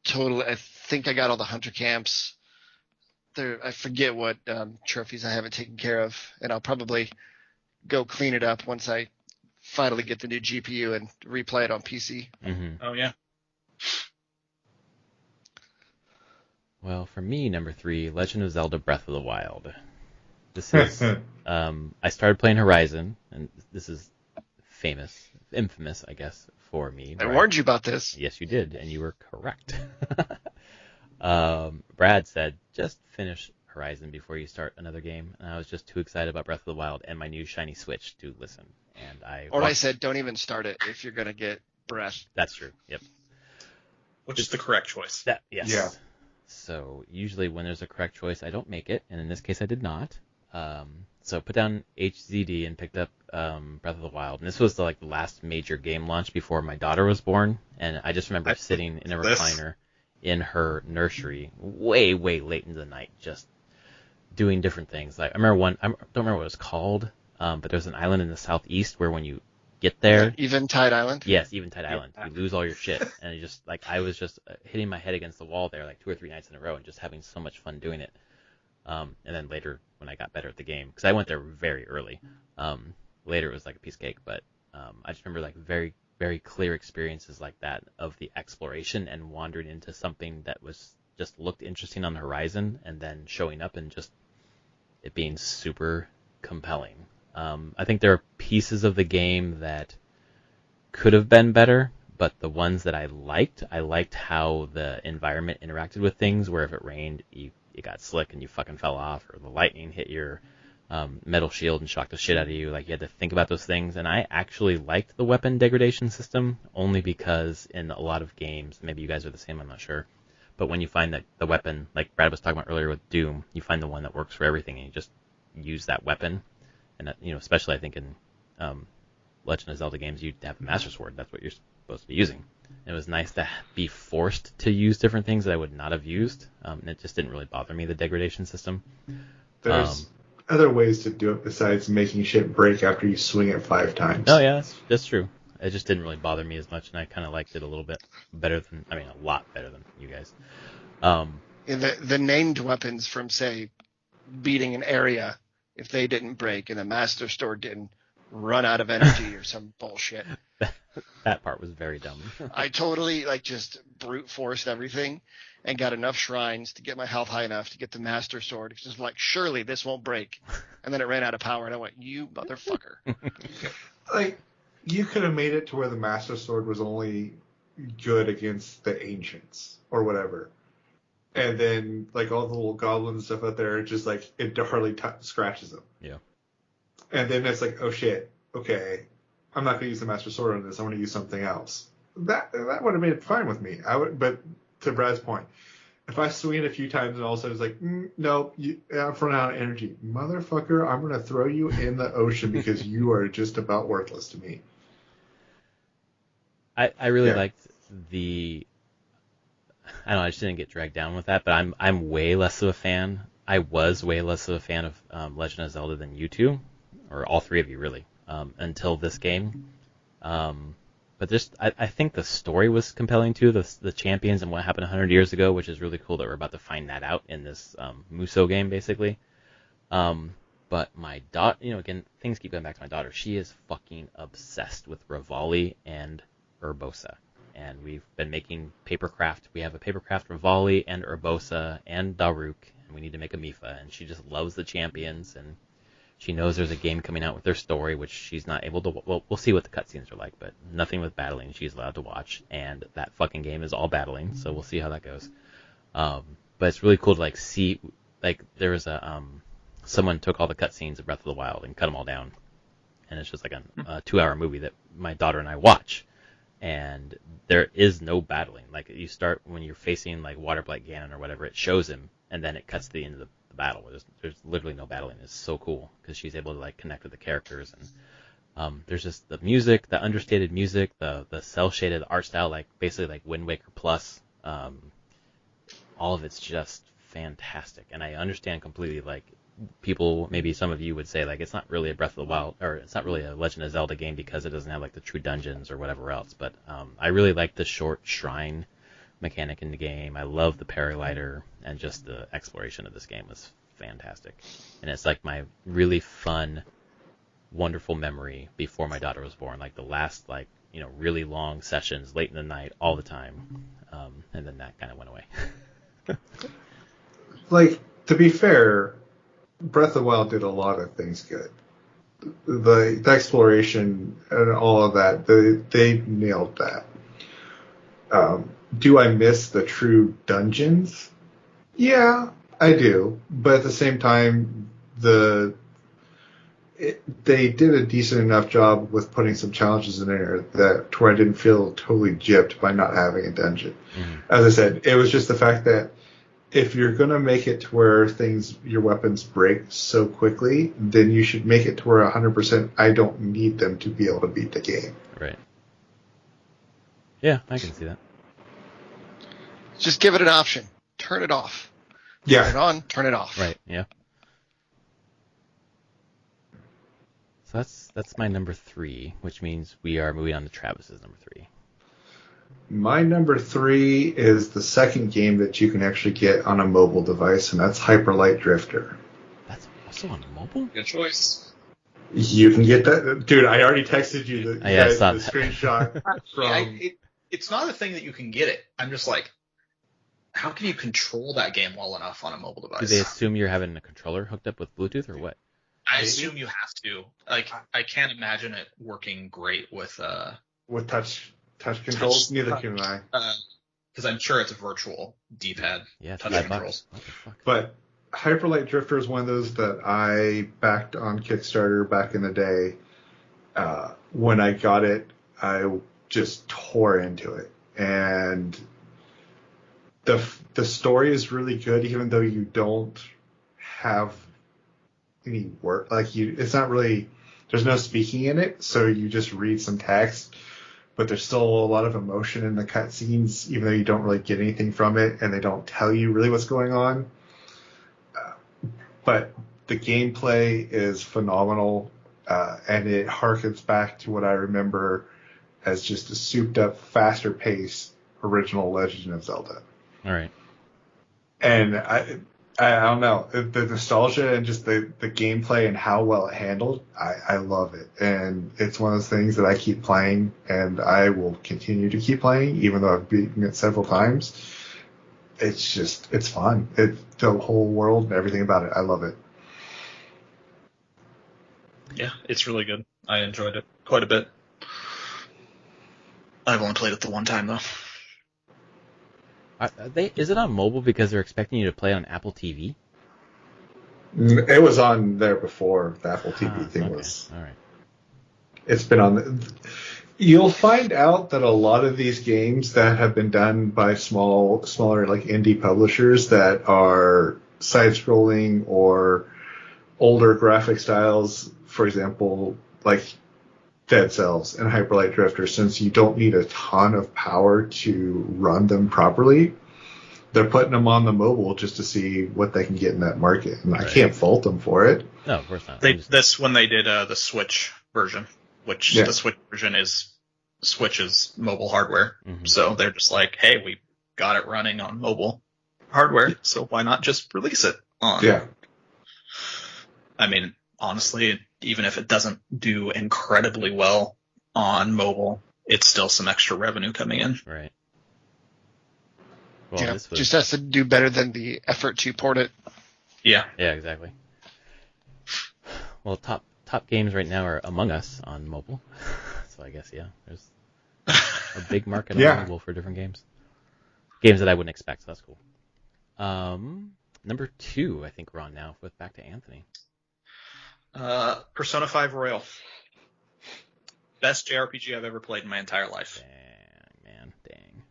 S3: totally, I think I got all the hunter camps. I forget what trophies I haven't taken care of, and I'll probably go clean it up once I finally get the new GPU and replay it on PC.
S1: Mm-hmm.
S4: Oh yeah.
S1: Well, for me, number 3, Legend of Zelda: Breath of the Wild. This is I started playing Horizon, and this is infamous, I guess, for me.
S3: I warned you about this.
S1: Yes, you did, and you were correct. Brad said, just finish Horizon before you start another game, and I was just too excited about Breath of the Wild and my new shiny Switch to listen. And
S3: I said, don't even start it if you're going to get Breath.
S1: That's true, yep.
S4: Which is the correct choice.
S1: Yes.
S2: Yeah.
S1: So usually when there's a correct choice, I don't make it, and in this case I did not. So put down HZD and picked up Breath of the Wild. And this was the last major game launch before my daughter was born. And I just remember sitting in a recliner in her nursery way, way late into the night, just doing different things. Like I remember I don't remember what it was called, but there's an island in the southeast where when you get there...
S3: Yeah, Eventide Island?
S1: Yes, Eventide Island. You lose all your shit. And it just, I was just hitting my head against the wall there 2 or 3 nights in a row and just having so much fun doing it. And then later, when I got better at the game, because I went there very early, later it was like a piece of cake, but I just remember very, very clear experiences like that of the exploration and wandering into something that was just looked interesting on the horizon and then showing up and just it being super compelling. I think there are pieces of the game that could have been better, but the ones that I liked how the environment interacted with things, where if it rained, it got slick and you fucking fell off, or the lightning hit your metal shield and shocked the shit out of you. Like, you had to think about those things, and I actually liked the weapon degradation system, only because in a lot of games, maybe you guys are the same, I'm not sure, but when you find that the weapon, like Brad was talking about earlier with Doom, you find the one that works for everything, and you just use that weapon. And that, especially I think in Legend of Zelda games, you'd have a Master Sword. That's what you're supposed to be using. And it was nice to be forced to use different things that I would not have used. And it just didn't really bother me, the degradation system.
S2: There's other ways to do it besides making shit break after you swing it 5 times.
S1: Oh, yeah, that's true. It just didn't really bother me as much, and I kind of liked it a little bit better than, a lot better than you guys.
S3: The named weapons from, say, beating an area, if they didn't break and the Master Sword didn't run out of energy or some bullshit.
S1: That part was very dumb.
S3: I totally, just brute forced everything and got enough shrines to get my health high enough to get the Master Sword. It's just like, surely this won't break. And then it ran out of power, and I went, you motherfucker.
S2: You could have made it to where the Master Sword was only good against the ancients or whatever. And then, all the little goblins and stuff out there, just, it hardly scratches them.
S1: Yeah.
S2: And then it's like, oh, shit, okay, I'm not going to use the Master Sword on this. I'm going to use something else. That would have made it fine with me. But to Brad's point, if I swing it a few times and all of a sudden it's like, no, I've run out of energy. Motherfucker, I'm going to throw you in the ocean because you are just about worthless to me.
S1: I really liked the... I don't know, I just didn't get dragged down with that, but I'm way less of a fan. I was way less of a fan of Legend of Zelda than you two, or all three of you really, until this game. But just I think the story was compelling too, the champions and what happened 100 years ago, which is really cool that we're about to find that out in this Musou game basically. But my daughter, again, things keep going back to my daughter. She is fucking obsessed with Rivali and Urbosa. And we've been making papercraft. We have a papercraft Rivali and Urbosa and Daruk, and we need to make a Mifa. And she just loves the champions, and she knows there's a game coming out with their story, which she's not able to... Well, we'll see what the cutscenes are like, but nothing with battling she's allowed to watch. And that fucking game is all battling, so we'll see how that goes. But it's really cool to, see... there was a... someone took all the cutscenes of Breath of the Wild and cut them all down. And it's just like a 2-hour movie that my daughter and I watch. And there is no battling. You start when you're facing Water Blight Ganon or whatever, it shows him, and then it cuts to the end of the battle. There's literally no battling. It's so cool because she's able to connect with the characters, and there's just the music, the understated music, the cell shaded art style, basically Wind Waker Plus. All of it's just fantastic, and I understand completely. People, maybe some of you would say it's not really a Breath of the Wild, or it's not really a Legend of Zelda game because it doesn't have the true dungeons or whatever else. But I really like the short shrine mechanic in the game. I love the paraglider, and just the exploration of this game was fantastic. And it's my really fun, wonderful memory before my daughter was born. The last really long sessions late in the night all the time, and then that kind of went away.
S2: To be fair, Breath of the Wild did a lot of things good. The exploration and all of that, they nailed that. Do I miss the true dungeons? Yeah, I do. But at the same time, they did a decent enough job with putting some challenges in there that to where I didn't feel totally gypped by not having a dungeon. Mm-hmm. As I said, it was just the fact that if you're going to make it to where your weapons break so quickly, then you should make it to where 100% I don't need them to be able to beat the game.
S1: Right. Yeah, I can see that.
S3: Just give it an option. Turn it off.
S2: Yeah.
S3: Turn it on, turn it off.
S1: Right, yeah. So that's my number 3, which means we are moving on to Travis's number 3.
S2: My number 3 is the second game that you can actually get on a mobile device, and that's Hyper Light Drifter.
S1: That's also on mobile?
S4: Good choice.
S2: You can get that. Dude, I already texted you the screenshot from...
S4: It's not a thing that you can get it. I'm just how can you control that game well enough on a mobile device?
S1: Do they assume you're having a controller hooked up with Bluetooth or what?
S4: I assume you have to. I can't imagine it working great with
S2: touch touch controls. Neither can I.
S4: Because I'm sure it's a virtual D-pad touch controls.
S1: What the fuck?
S2: But Hyper Light Drifter is one of those that I backed on Kickstarter back in the day. When I got it, I just tore into it, and the story is really good, even though you don't have any work. It's not really. There's no speaking in it, so you just read some text. But there's still a lot of emotion in the cutscenes, even though you don't really get anything from it, and they don't tell you really what's going on. But the gameplay is phenomenal, and it harkens back to what I remember as just a souped-up, faster-paced original Legend of Zelda.
S1: All right.
S2: And I don't know, the nostalgia and just the gameplay and how well it handled, I love it. And it's one of those things that I keep playing, and I will continue to keep playing, even though I've beaten it several times. It's fun. The whole world and everything about it, I love it.
S4: Yeah, it's really good. I enjoyed it quite a bit. I've only played it the one time, though.
S1: Is it on mobile because they're expecting you to play on Apple TV?
S2: It was on there before the Apple TV thing was.
S1: All right.
S2: It's been on. You'll find out that a lot of these games that have been done by smaller like indie publishers that are side-scrolling or older graphic styles, for example, like Dead Cells and Hyper Light Drifter, since you don't need a ton of power to run them properly, they're putting them on the mobile just to see what they can get in that market. And right. I can't fault them for it.
S1: No, of course not.
S4: This when they did the Switch version, which the Switch version is Switch's mobile hardware. Mm-hmm. So they're just like, hey, we got it running on mobile hardware, so why not just release it on?
S2: Yeah.
S4: I mean, honestly, even if it doesn't do incredibly well on mobile, it's still some extra revenue coming in.
S1: Right. Well,
S3: just has to do better than the effort to port it.
S4: Yeah.
S1: Yeah, exactly. Well, top games right now are Among Us on mobile. So I guess, there's a big market on mobile for different games. Games that I wouldn't expect, so that's cool. Number 2, I think we're on now, with back to Anthony.
S4: Persona 5 Royal. Best JRPG I've ever played in my entire life.
S1: Dang.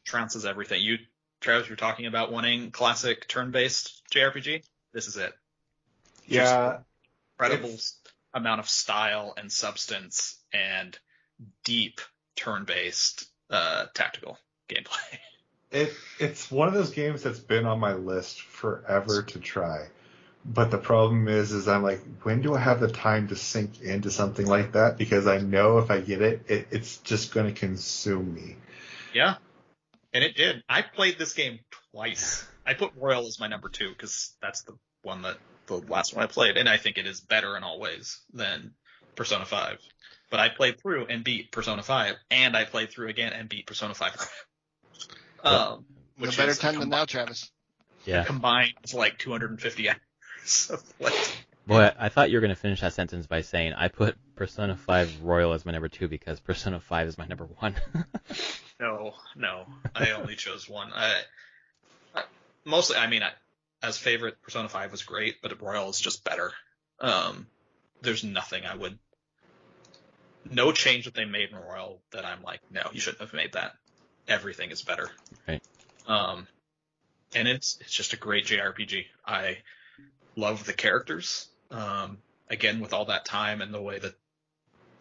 S4: Trounces everything. Travis, you're talking about wanting classic turn-based JRPG? This is it.
S2: Yeah.
S4: Incredible amount of style and substance and deep turn-based tactical gameplay.
S2: It's one of those games that's been on my list forever to try. But the problem is I'm like, when do I have the time to sink into something like that? Because I know if I get it's just going to consume me.
S4: Yeah, and it did. I played this game twice. I put Royal as my number 2 because that's the last one I played, and I think it is better in all ways than Persona 5. But I played through and beat Persona 5, and I played through again and beat Persona 5.
S3: Which better time than now, Travis.
S1: Yeah.
S4: Combined with like 250 hours.
S1: Boy, I thought you were going to finish that sentence by saying, I put Persona 5 Royal as my number 2 because Persona 5 is my number 1.
S4: No. I only chose one. As favorite, Persona 5 was great, but Royal is just better. There's nothing no change that they made in Royal that I'm like, no, you shouldn't have made that. Everything is better.
S1: Right.
S4: And it's just a great JRPG. I love the characters. Again, with all that time and the way that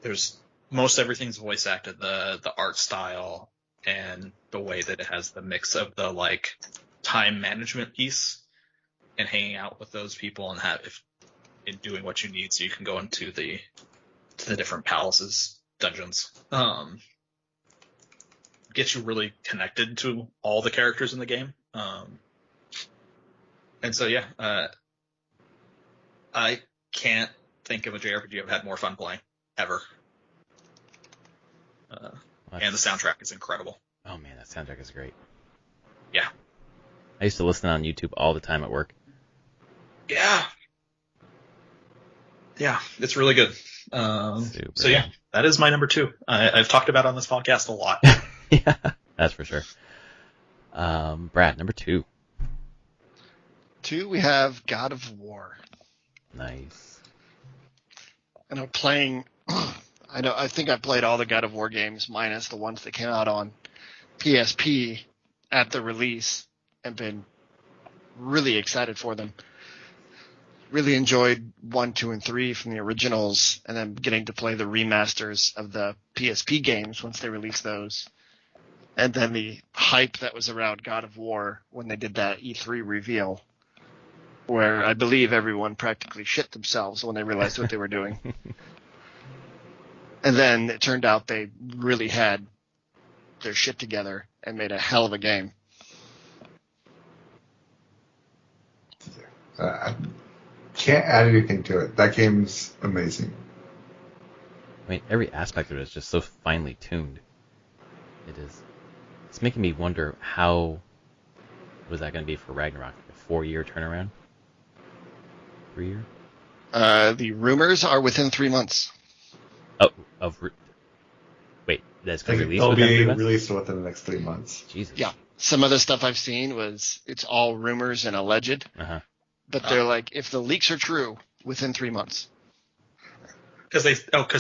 S4: there's most everything's voice acted, the art style and the way that it has the mix of the like time management piece and hanging out with those people and in doing what you need so you can go into the different palaces, dungeons. Gets you really connected to all the characters in the game. And so I can't think of a JRPG I've had more fun playing ever. And the soundtrack is incredible.
S1: Oh man, that soundtrack is great.
S4: Yeah.
S1: I used to listen on YouTube all the time at work.
S4: Yeah. Yeah, it's really good.
S1: Super.
S4: So yeah, that is my number 2. I've talked about it on this podcast a lot.
S1: Yeah, that's for sure. Brad, number 2.
S3: 2, we have God of War.
S1: Nice.
S3: And I'm playing. I think I played all the God of War games minus the ones that came out on PSP at the release, and been really excited for them. Really enjoyed 1, 2, and 3 from the originals, and then getting to play the remasters of the PSP games once they released those. And then the hype that was around God of War when they did that E3 reveal, where I believe everyone practically shit themselves when they realized what they were doing. And then it turned out they really had their shit together and made a hell of a game.
S2: I can't add anything to it. That game's amazing.
S1: I mean, every aspect of it is just so finely tuned. It is. It's making me wonder how was that going to be for Ragnarok? A 4-year turnaround? 3 year?
S3: The rumors are within 3 months.
S1: Oh, wait, that's going to release
S2: It'll
S1: within 3
S2: be
S1: months?
S2: released within the next 3 months.
S1: Jesus.
S3: Yeah. Some of the stuff I've seen was it's all rumors and alleged,
S1: Uh-huh.
S3: but they're like, if the leaks are true, within 3 months.
S4: Because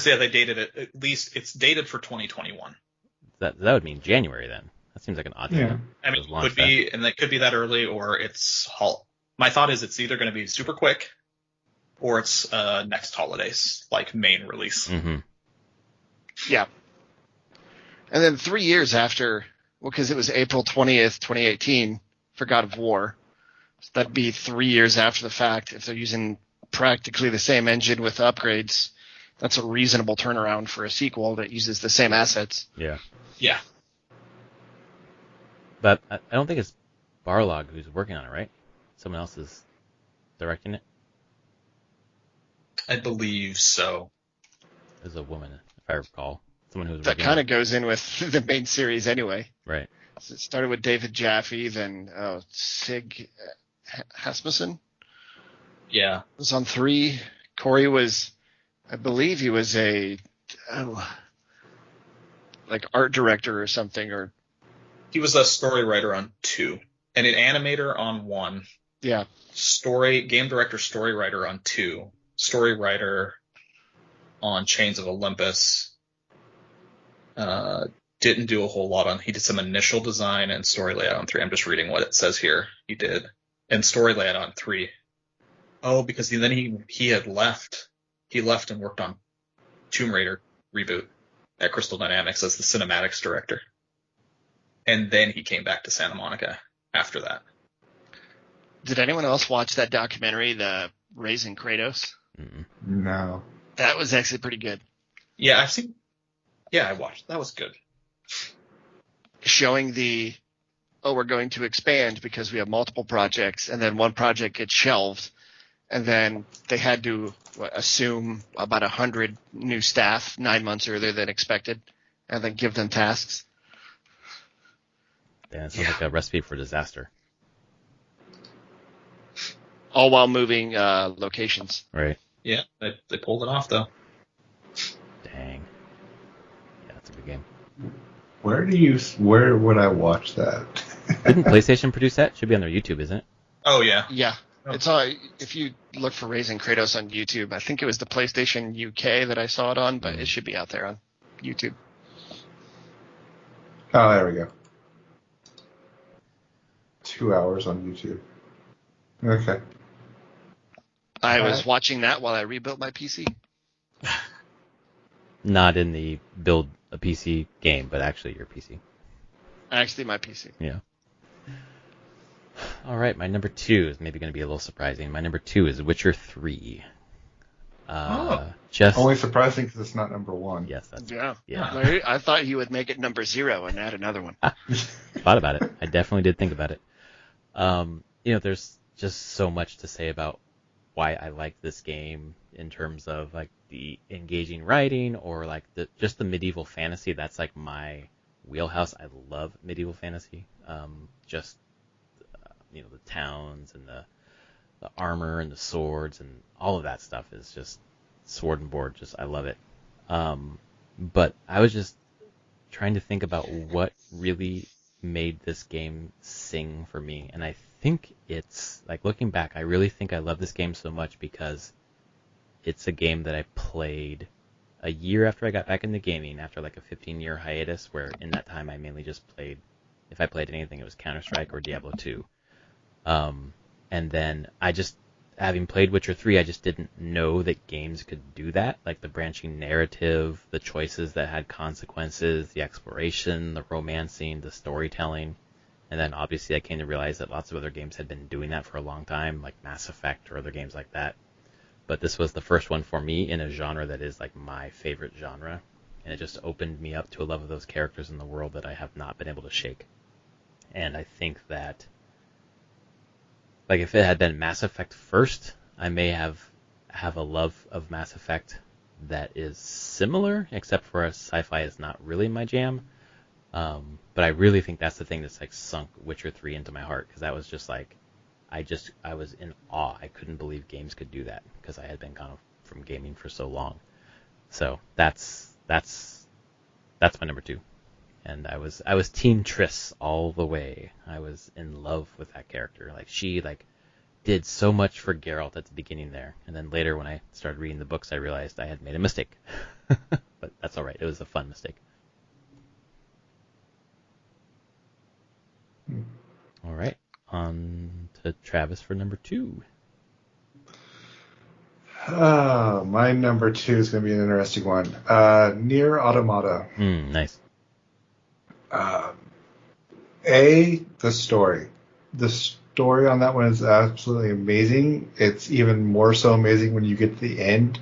S4: they dated it. At least it's dated for 2021.
S1: That would mean January then. That seems like an odd
S2: Yeah.
S1: time.
S4: I mean, it could be, and that could be that early, or it's my thought is it's either going to be super quick, or it's next holidays, like main release.
S1: Mm-hmm.
S3: Yeah. And then 3 years after, because it was April 20th, 2018 for God of War. So that'd be 3 years after the fact. If they're using practically the same engine with upgrades, that's a reasonable turnaround for a sequel that uses the same assets.
S1: Yeah.
S4: Yeah.
S1: But I don't think it's Barlog who's working on it, right? Someone else is directing it.
S4: I believe so.
S1: As a woman, if I recall. Someone who was
S3: That
S1: working
S3: kind
S1: on
S3: of goes in with the main series anyway.
S1: it. Right.
S3: So it started with David Jaffe, then Sig Hasmussen
S4: Yeah.
S3: was on 3. Corey was, I believe he was a like art director or something, or
S4: He was a story writer on 2, and an animator on 1.
S3: yeah.
S4: Game director, story writer on 2. Story writer on Chains of Olympus. Didn't do a whole lot on. He did some initial design and story layout on 3. I'm just reading what it says here. He did, and story layout on 3. Oh, because then he had left. He left and worked on Tomb Raider reboot at Crystal Dynamics as the cinematics director, and then he came back to Santa Monica after that.
S3: Did anyone else watch that documentary, the Raising Kratos?
S1: Mm-mm.
S2: No.
S3: That was actually pretty good.
S4: Yeah, I've seen. Yeah, I watched. That was good.
S3: Showing we're going to expand because we have multiple projects, and then one project gets shelved, and then they had to assume about 100 new staff 9 months earlier than expected, and then give them tasks.
S1: Yeah, it sounds like a recipe for disaster.
S3: All while moving locations.
S1: Right.
S4: Yeah, they pulled it off though.
S1: Dang. Yeah, that's a good game.
S2: Where would I watch that?
S1: Didn't PlayStation produce that? Should be on their YouTube, isn't it?
S4: Oh yeah.
S3: Yeah.
S4: Oh.
S3: It's all, if you look for Raising Kratos on YouTube, I think it was the PlayStation UK that I saw it on, but it should be out there on YouTube.
S2: Oh, there we go. 2 hours on YouTube. Okay.
S3: I was watching that while I rebuilt my PC.
S1: Not in the build a PC game, but actually your PC.
S3: Actually, my PC.
S1: Yeah. All right, my number 2 is maybe going to be a little surprising. My number 2 is Witcher 3. Just
S2: Only surprising because it's not number 1.
S1: yes, that's
S3: Yeah.
S1: yeah.
S3: Larry, I thought you would make it number 0 and add another one.
S1: Thought about it. I definitely did think about it. There's just so much to say about why I like this game in terms of like the engaging writing or like the medieval fantasy. That's like my wheelhouse. I love medieval fantasy. The towns and the armor and the swords and all of that stuff is just Sword and Board, I love it. But I was just trying to think about what really made this game sing for me, and I think it's, like, looking back, I really think I love this game so much because it's a game that I played a year after I got back into gaming, after like a 15-year hiatus, where in that time I mainly just played, if I played anything, it was Counter-Strike or Diablo 2. And then having played Witcher 3, I just didn't know that games could do that, like the branching narrative, the choices that had consequences, the exploration, the romancing, the storytelling. And then obviously I came to realize that lots of other games had been doing that for a long time, like Mass Effect or other games like that. But this was the first one for me in a genre that is like my favorite genre, and it just opened me up to a love of those characters in the world that I have not been able to shake. And I think that, like, if it had been Mass Effect first, I may have a love of Mass Effect that is similar, except for sci-fi is not really my jam. But I really think that's the thing that's like sunk Witcher 3 into my heart, because that was just like, I was in awe. I couldn't believe games could do that, because I had been kind of from gaming for so long. So that's my number 2. And I was Team Triss all the way. I was in love with that character. Like, she did so much for Geralt at the beginning there. And then later when I started reading the books, I realized I had made a mistake. But that's all right. It was a fun mistake. All right. On to Travis for number 2.
S2: My number 2 is going to be an interesting one. Nier Automata.
S1: Nice.
S2: The story. The story on that one is absolutely amazing. It's even more so amazing when you get to the end,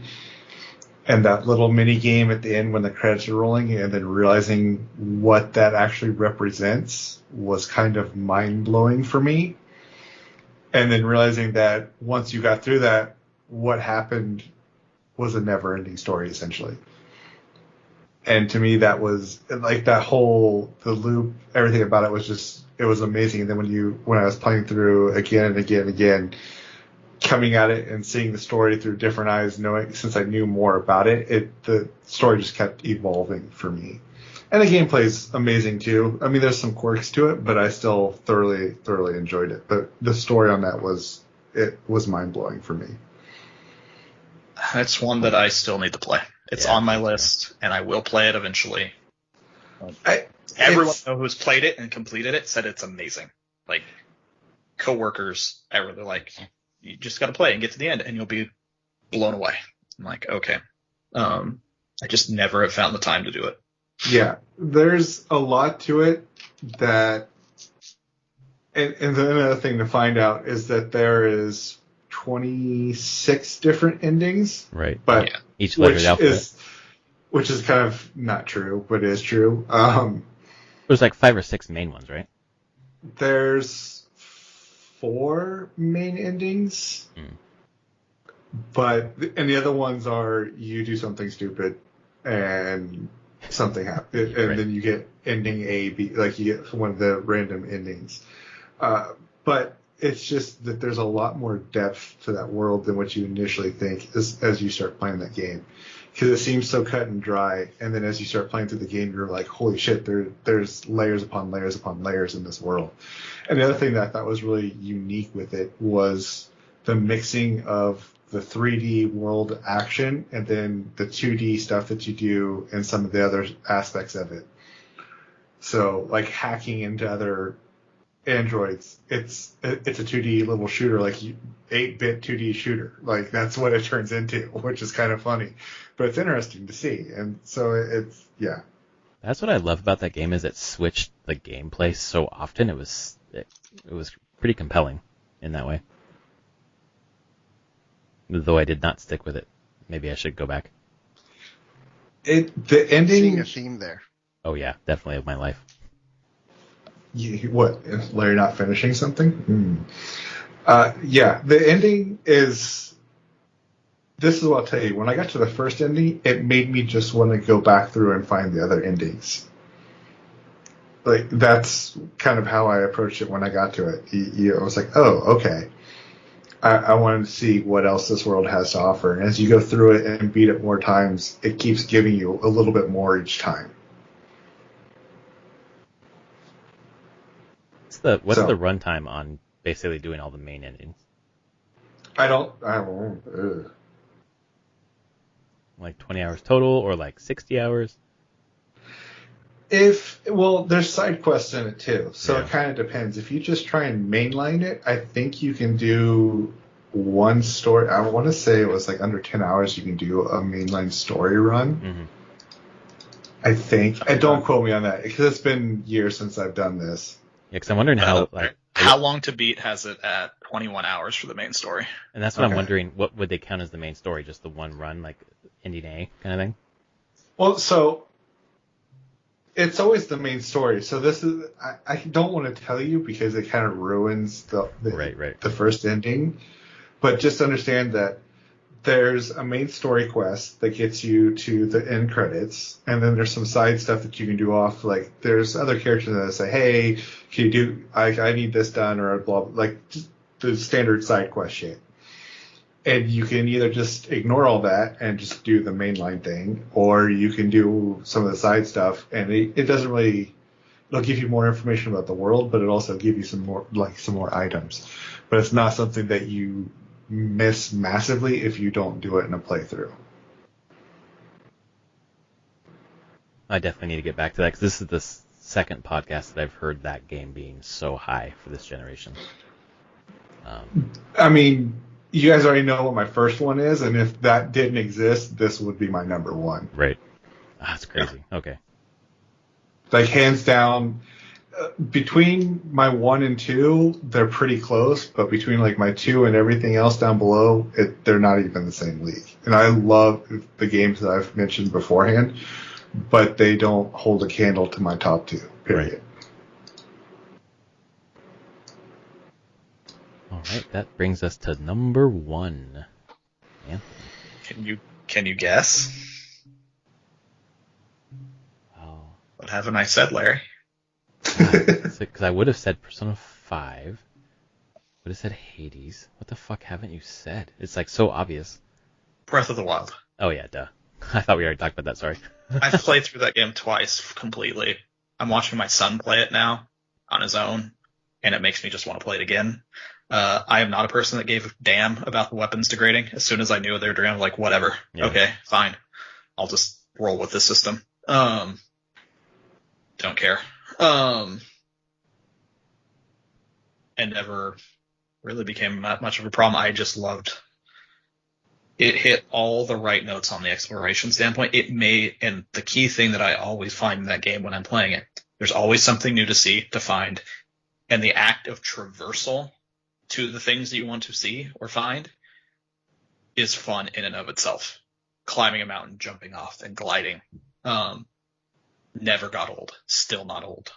S2: and that little mini game at the end when the credits are rolling, and then realizing what that actually represents was kind of mind-blowing for me. And then realizing that once you got through that, what happened was a never-ending story, essentially. And to me, that was like the loop, everything about it was just, it was amazing. And then when I was playing through again and again and again, coming at it and seeing the story through different eyes, knowing, since I knew more about it, the story just kept evolving for me. And the gameplay is amazing too. I mean, there's some quirks to it, but I still thoroughly enjoyed it. But the story on that was mind blowing for me.
S4: It's one that I still need to play. It's on my list, and I will play it eventually. Everyone who's played it and completed it said it's amazing. Like, coworkers, they're like, you just got to play and get to the end, and you'll be blown away. I'm like, okay. I just never have found the time to do it.
S2: Yeah, there's a lot to it that, and another thing to find out is that there is 26 different endings.
S1: Right.
S2: But
S1: yeah. Each letter's alphabet.
S2: Which is kind of not true, but is true.
S1: There's like 5 or 6 main ones, right?
S2: There's 4 main endings. But the other ones are you do something stupid and something happens, and then you get ending A, B, like you get one of the random endings. But it's just that there's a lot more depth to that world than what you initially think as you start playing that game. Because it seems so cut and dry, and then as you start playing through the game, you're like, holy shit, there's layers upon layers upon layers in this world. And the other thing that I thought was really unique with it was the mixing of the 3D world action and then the 2D stuff that you do and some of the other aspects of it. So, like hacking into other androids, it's a 2D little shooter, like 8-bit 2D shooter. Like, that's what it turns into, which is kind of funny. But it's interesting to see. And so it's, yeah.
S1: That's what I love about that game, is it switched the gameplay so often. It was pretty compelling in that way. Though I did not stick with it. Maybe I should go back.
S2: The ending...
S3: Seeing a theme there.
S1: Oh yeah, definitely of my life.
S2: What? Larry not finishing something? Yeah, the ending is... This is what I'll tell you. When I got to the first ending, it made me just want to go back through and find the other endings. Like, that's kind of how I approached it when I got to it. I was like, oh, okay. I wanted to see what else this world has to offer. And as you go through it and beat it more times, it keeps giving you a little bit more each time.
S1: What's the runtime on basically doing all the main endings?
S2: I don't. Ugh.
S1: Like 20 hours total, or like 60 hours?
S2: There's side quests in it too, so
S1: Yeah.
S2: It kind of depends. If you just try and mainline it, I think you can do one story. I want to say it was like under 10 hours you can do a mainline story run.
S1: Mm-hmm.
S2: I think. And don't quote me on that because it's been years since I've done this.
S1: Yeah, because I'm wondering how
S4: long to beat has it at 21 hours for the main story.
S1: And that's what I'm wondering. What would they count as the main story? Just the one run, like ending A kind of thing?
S2: Well, so it's always the main story. So this is I don't want to tell you because it kind of ruins the first ending. But just understand that there's a main story quest that gets you to the end credits, and then there's some side stuff that you can do off. Like there's other characters that say, "Hey, can you do? I need this done," or blah, like just the standard side quest shit. And you can either just ignore all that and just do the mainline thing, or you can do some of the side stuff, and it doesn't really. It'll give you more information about the world, but it also give you some more items. But it's not something that you miss massively if you don't do it in a playthrough.
S1: I definitely need to get back to that because this is the second podcast that I've heard that game being so high for this generation.
S2: I mean, you guys already know what my first one is, and if that didn't exist, this would be my number one.
S1: Right. That's crazy. Yeah. Okay.
S2: Like, hands down, between my 1 and 2, they're pretty close, but between like my 2 and everything else down below, they're not even the same league. And I love the games that I've mentioned beforehand, but they don't hold a candle to my top 2, period.
S1: Right. All right, that brings us to number 1. Anthony.
S4: Can you guess?
S1: Oh.
S4: What haven't I said, Larry?
S1: Because I would have said Persona 5. Would have said Hades. What the fuck haven't you said? It's like so obvious.
S4: Breath of the Wild.
S1: Oh yeah, duh. I thought we already talked about that, sorry.
S4: I've played through that game twice completely. I'm watching my son play it now on his own, and it makes me just want to play it again. I am not a person that gave a damn about the weapons degrading. As soon as I knew they were degrading, I'm like, whatever. Yeah. Okay, fine. I'll just roll with this system. Don't care. And never really became that much of a problem. I just loved it. Hit all the right notes on the exploration standpoint. And the key thing that I always find in that game when I'm playing it, there's always something new to see, to find. And the act of traversal to the things that you want to see or find is fun in and of itself. Climbing a mountain, jumping off, and gliding. Never got old. Still not old.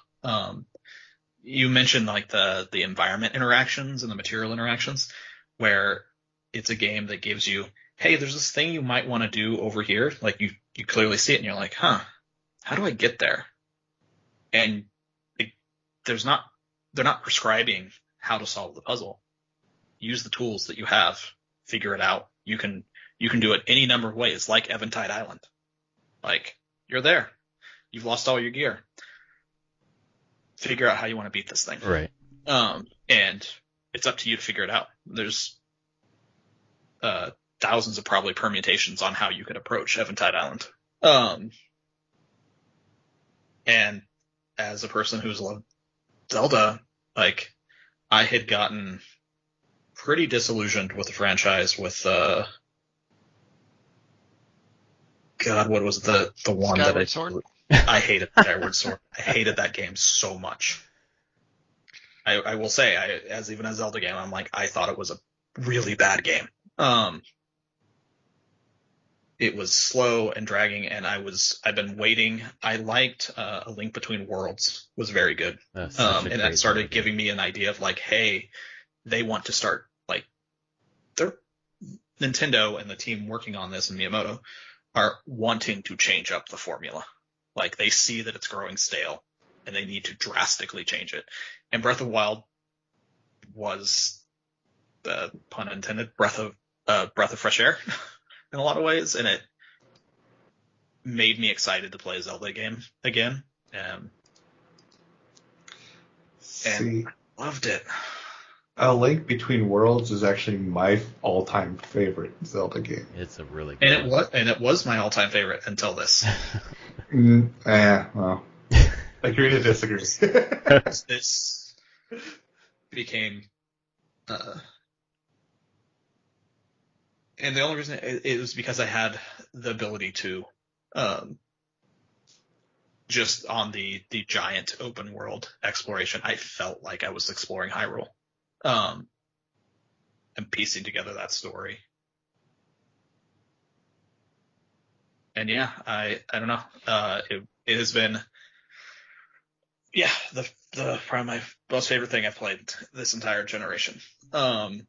S4: You mentioned like the environment interactions and the material interactions, where it's a game that gives you, hey, there's this thing you might want to do over here. Like you clearly see it and you're like, how do I get there? And they're not prescribing how to solve the puzzle. Use the tools that you have, figure it out. You can do it any number of ways, like Eventide Island. Like, you're there. You've lost all your gear. Figure out how you want to beat this thing.
S1: Right.
S4: And it's up to you to figure it out. There's thousands of probably permutations on how you could approach Eventide Island. And as a person who's loved Zelda, like, I had gotten pretty disillusioned with the franchise with God, what was the one
S3: Skyward
S4: that
S3: Sword?
S4: I hated Skyward Sword. I hated that game so much. I will say, as even a Zelda game, I'm like, I thought it was a really bad game. It was slow and dragging, and I've been waiting. I liked A Link Between Worlds was very good. And that started giving me an idea of like, hey, they want to start, like, they're Nintendo and the team working on this and Miyamoto are wanting to change up the formula. Like, they see that it's growing stale and they need to drastically change it. And Breath of the Wild was pun intended, breath of fresh air in a lot of ways, and it made me excited to play a Zelda game again. And I loved it.
S2: A Link Between Worlds is actually my all-time favorite Zelda game.
S1: It's a really good one.
S4: And it was my all-time favorite until this.
S2: Well, agree to disagree.
S4: This became, and the only reason it was because I had the ability to, just on the giant open world exploration, I felt like I was exploring Hyrule, and piecing together that story. And yeah, I don't know. It has been, the probably my most favorite thing I've played this entire generation. And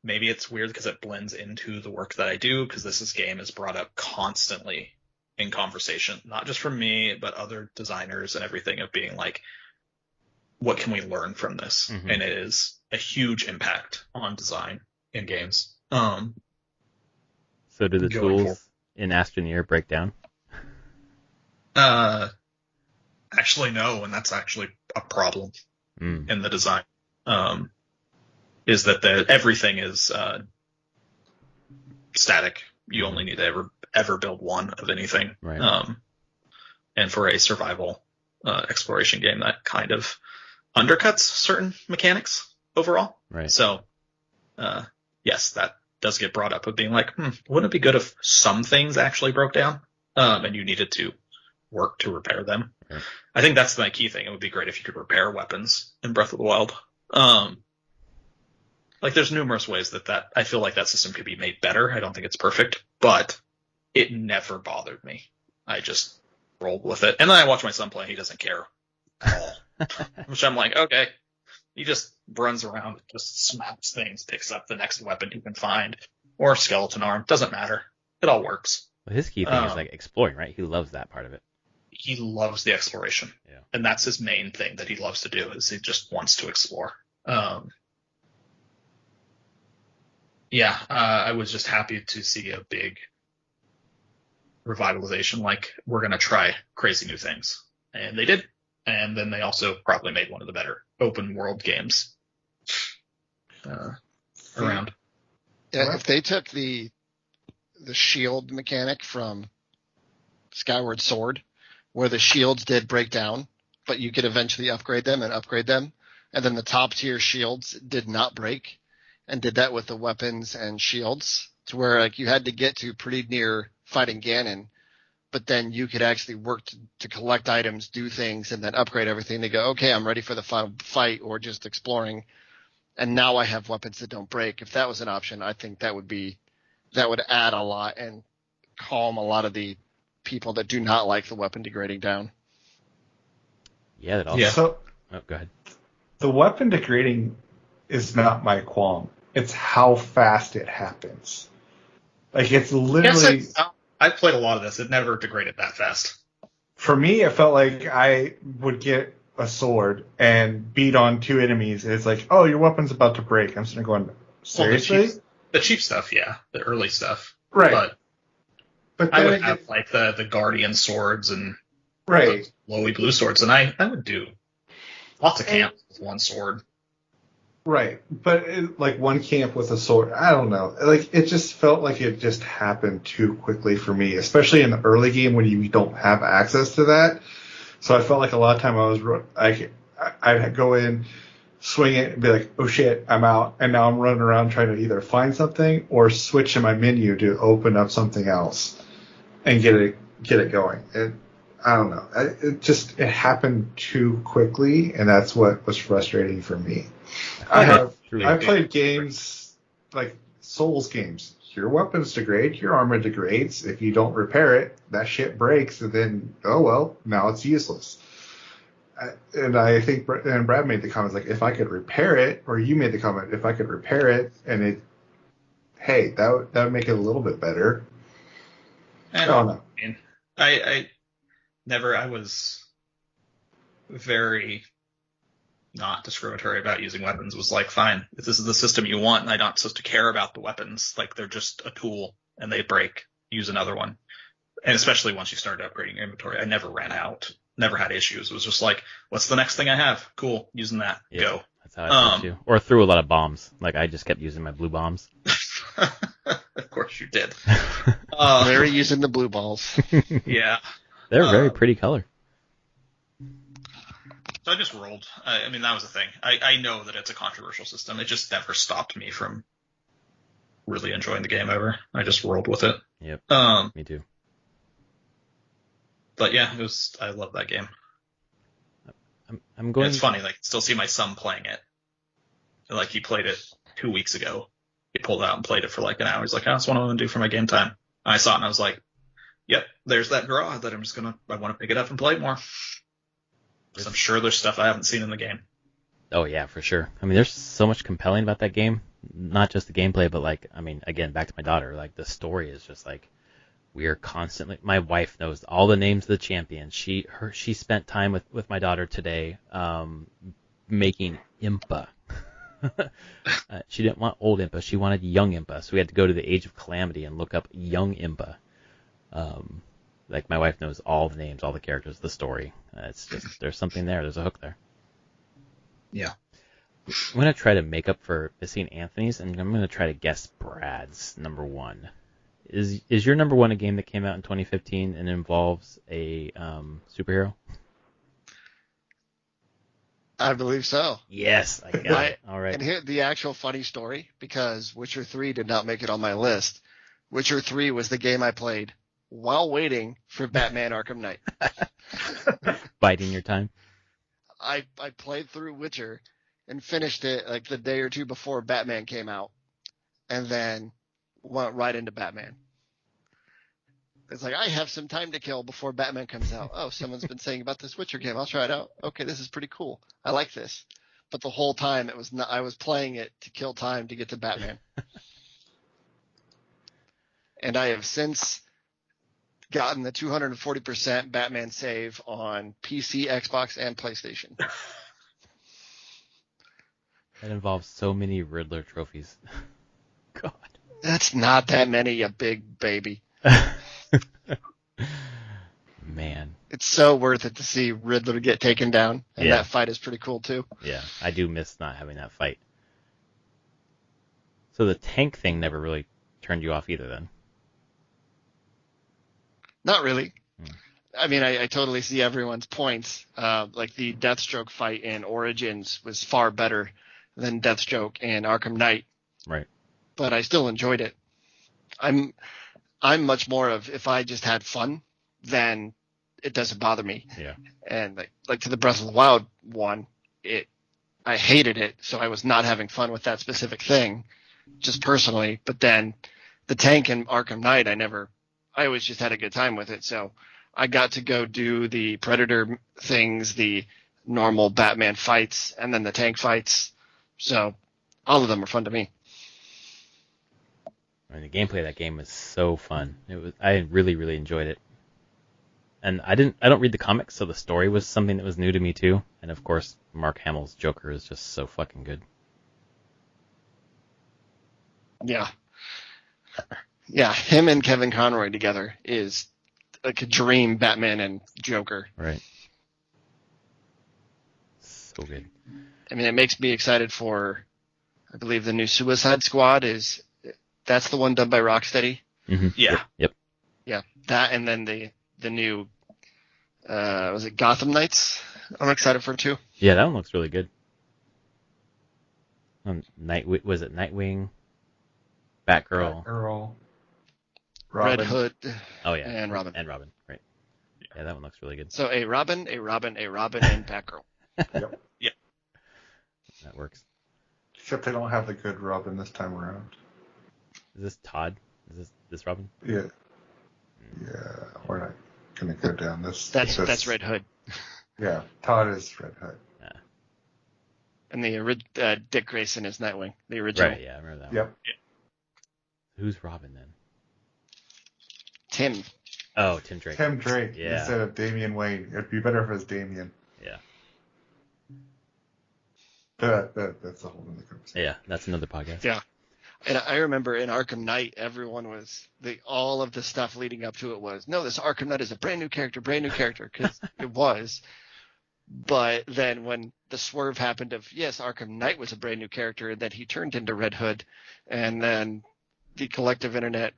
S4: maybe it's weird because it blends into the work that I do, because this game is brought up constantly in conversation, not just from me, but other designers and everything, of being like, what can we learn from this? Mm-hmm. And it is a huge impact on design in games.
S1: So do the tools in Astroneer break down?
S4: Actually, no, and that's actually a problem in the design. Is that everything is static. You only need to ever build one of anything.
S1: Right.
S4: And for a survival exploration game, that kind of undercuts certain mechanics overall.
S1: Right.
S4: So, yes, that does get brought up of being like, wouldn't it be good if some things actually broke down, and you needed to work to repair them?
S1: Right.
S4: I think that's my key thing. It would be great if you could repair weapons in Breath of the Wild. Like, there's numerous ways that I feel like that system could be made better. I don't think it's perfect, but it never bothered me. I just rolled with it. And then I watch my son play, and he doesn't care at all. Which I'm like, okay. He just runs around, just smacks things, picks up the next weapon he can find, or skeleton arm. Doesn't matter. It all works.
S1: Well, his key thing is like exploring, right? He loves that part of it.
S4: He loves the exploration.
S1: Yeah.
S4: And that's his main thing that he loves to do, is he just wants to explore. I was just happy to see a big revitalization. Like, we're going to try crazy new things. And they did. And then they also probably made one of the better open world games around.
S3: Yeah, if they took the shield mechanic from Skyward Sword, where the shields did break down, but you could eventually upgrade them, and then the top tier shields did not break, and did that with the weapons and shields, to where like you had to get to pretty near fighting Ganon, but then you could actually work to collect items, do things, and then upgrade everything to go, okay, I'm ready for the final fight, or just exploring, and now I have weapons that don't break. If that was an option, I think that would add a lot and calm a lot of the people that do not like the weapon degrading down.
S1: Yeah, that also.
S2: Yeah. So,
S1: go ahead.
S2: The weapon degrading is not my qualm. It's how fast it happens. Like, it's literally...
S4: Yes, I've played a lot of this. It never degraded that fast.
S2: For me, it felt like I would get a sword and beat on two enemies, and it's like, oh, your weapon's about to break. I'm sitting there going, seriously?
S4: Well, the cheap stuff, yeah. The early stuff.
S2: Right.
S4: But I would have, like, the Guardian swords and
S2: right.
S4: the glowy blue swords, and I would do lots of camps with one sword.
S2: Right, but like one camp with a sword, I don't know. Like, it just felt like it just happened too quickly for me, especially in the early game when you don't have access to that. So I felt like a lot of time I'd go in, swing it, and be like, oh shit, I'm out, and now I'm running around trying to either find something or switch in my menu to open up something else and get it going. I don't know. It happened too quickly, and that's what was frustrating for me. I've played games like Souls games. Your weapons degrade, your armor degrades. If you don't repair it, that shit breaks, and then, oh well, now it's useless. And I think Brad made the comment, like, if I could repair it, or you made the comment, if I could repair it, and that would make it a little bit better.
S4: I don't know. I was very not discriminatory about using weapons. It was like, fine, if this is the system you want, and I'm not supposed to care about the weapons, like they're just a tool and they break, use another one. And especially once you started upgrading your inventory, I never ran out, never had issues. It was just like, what's the next thing I have? Cool, using that,
S1: Yeah,
S4: go.
S1: That's how I feel too. Or threw a lot of bombs. Like I just kept using my blue bombs.
S4: Of course you did.
S3: Very using the blue balls.
S4: Yeah.
S1: They're very pretty color.
S4: So I just rolled. I mean, that was the thing. I know that it's a controversial system. It just never stopped me from really enjoying the game ever. I just rolled with it.
S1: Yep. Me too.
S4: But yeah, I love that game.
S1: I'm going.
S4: And it's funny, like, still see my son playing it. Like, he played it 2 weeks ago. He pulled it out and played it for like an hour. He's like, that's what I want to do for my game time. And I saw it and I was like, yep, there's that draw that I want to pick it up and play more. Because I'm sure there's stuff I haven't seen in the game.
S1: Oh yeah, for sure. I mean, there's so much compelling about that game. Not just the gameplay, but like, I mean, again, back to my daughter. Like the story is just like, we are constantly. My wife knows all the names of the champions. She spent time with my daughter today, making Impa. She didn't want old Impa. She wanted young Impa. So we had to go to the Age of Calamity and look up young Impa. Like my wife knows all the names, all the characters, the story. It's just there's something there. There's a hook there.
S4: Yeah.
S1: I'm gonna try to make up for missing Anthony's, and I'm gonna try to guess Brad's number one. Is your number one a game that came out in 2015 and involves a superhero?
S3: I believe so.
S1: Yes, I got it. All right.
S3: And here the actual funny story, because Witcher 3 did not make it on my list. Witcher 3 was the game I played while waiting for Batman Arkham Knight.
S1: Biding your time.
S3: I played through Witcher and finished it like the day or two before Batman came out, and then went right into Batman. It's like, I have some time to kill before Batman comes out. Oh, someone's been saying about this Witcher game. I'll try it out. Okay, this is pretty cool. I like this. But the whole time it was not, I was playing it to kill time to get to Batman. And I have since gotten the 240% Batman save on PC, Xbox, and PlayStation.
S1: That involves so many Riddler trophies. God.
S3: That's not that many, you big baby.
S1: Man.
S3: It's so worth it to see Riddler get taken down, and that fight is pretty cool too.
S1: Yeah, I do miss not having that fight. So the tank thing never really turned you off either then?
S3: Not really. I mean, I totally see everyone's points. Like the Deathstroke fight in Origins was far better than Deathstroke in Arkham Knight.
S1: Right.
S3: But I still enjoyed it. I'm much more of, if I just had fun, then it doesn't bother me.
S1: Yeah.
S3: And like to the Breath of the Wild one, I hated it, so I was not having fun with that specific thing, just personally. But then the tank in Arkham Knight, I always just had a good time with it. So I got to go do the Predator things, the normal Batman fights, and then the tank fights. So all of them were fun to me.
S1: I mean, the gameplay of that game was so fun. I really, really enjoyed it. And I don't read the comics, so the story was something that was new to me too. And of course, Mark Hamill's Joker is just so fucking good.
S3: Yeah. Yeah, him and Kevin Conroy together is like a dream Batman and Joker.
S1: Right. So good.
S3: I mean, it makes me excited for, I believe the new Suicide Squad that's the one done by Rocksteady.
S1: Mm-hmm.
S4: Yeah.
S1: Yep.
S3: Yeah, that, and then the new, was it Gotham Knights? I'm excited for too.
S1: Yeah, that one looks really good. Was it Nightwing? Batgirl.
S2: Batgirl.
S3: Red Hood.
S1: Oh yeah.
S3: And Robin.
S1: Right. Yeah, that one looks really good.
S3: So a Robin, and Batgirl.
S2: Yep.
S4: Yeah.
S1: That works.
S2: Except they don't have the good Robin this time around.
S1: Is this Todd? Is this Robin?
S2: Yeah. Yeah, we're not gonna go down this.
S3: That's Red Hood.
S2: Yeah, Todd is Red Hood.
S1: Yeah.
S3: And the Dick Grayson is Nightwing, the original.
S1: Right. Yeah, I remember that.
S2: Yep.
S1: One. Who's Robin then?
S3: Tim.
S1: Oh, Tim Drake.
S2: Tim Drake
S1: Yeah.
S2: instead of Damian Wayne. It'd be better if it was Damian.
S1: Yeah.
S2: That's a whole other conversation.
S1: Yeah, that's another podcast.
S3: Yeah. And I remember in Arkham Knight, everyone all of the stuff leading up to it was, no, this Arkham Knight is a brand new character, because it was. But then when the swerve happened of, yes, Arkham Knight was a brand new character, and then he turned into Red Hood, and then the collective internet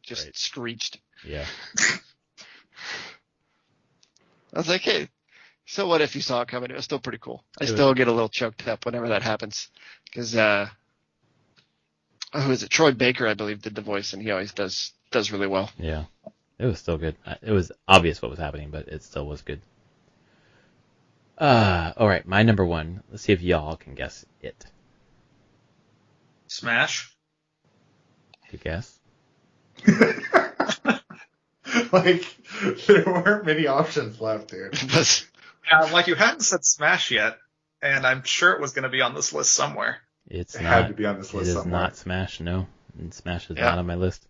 S3: just screeched.
S1: Yeah.
S3: I was like, hey, so what if you saw it coming? It was still pretty cool. I still get a little choked up whenever that happens. Because, who is it? Troy Baker, I believe, did the voice, and he always does really well.
S1: Yeah. It was still good. It was obvious what was happening, but it still was good. All right, my number one. Let's see if y'all can guess it.
S4: Smash.
S1: Good guess.
S2: Like, there weren't many options left, dude.
S4: Like, you hadn't said Smash yet, and I'm sure it was going to be on this list somewhere.
S2: It had to be on this list somewhere.
S1: It is not Smash, no. And Smash is not on my list.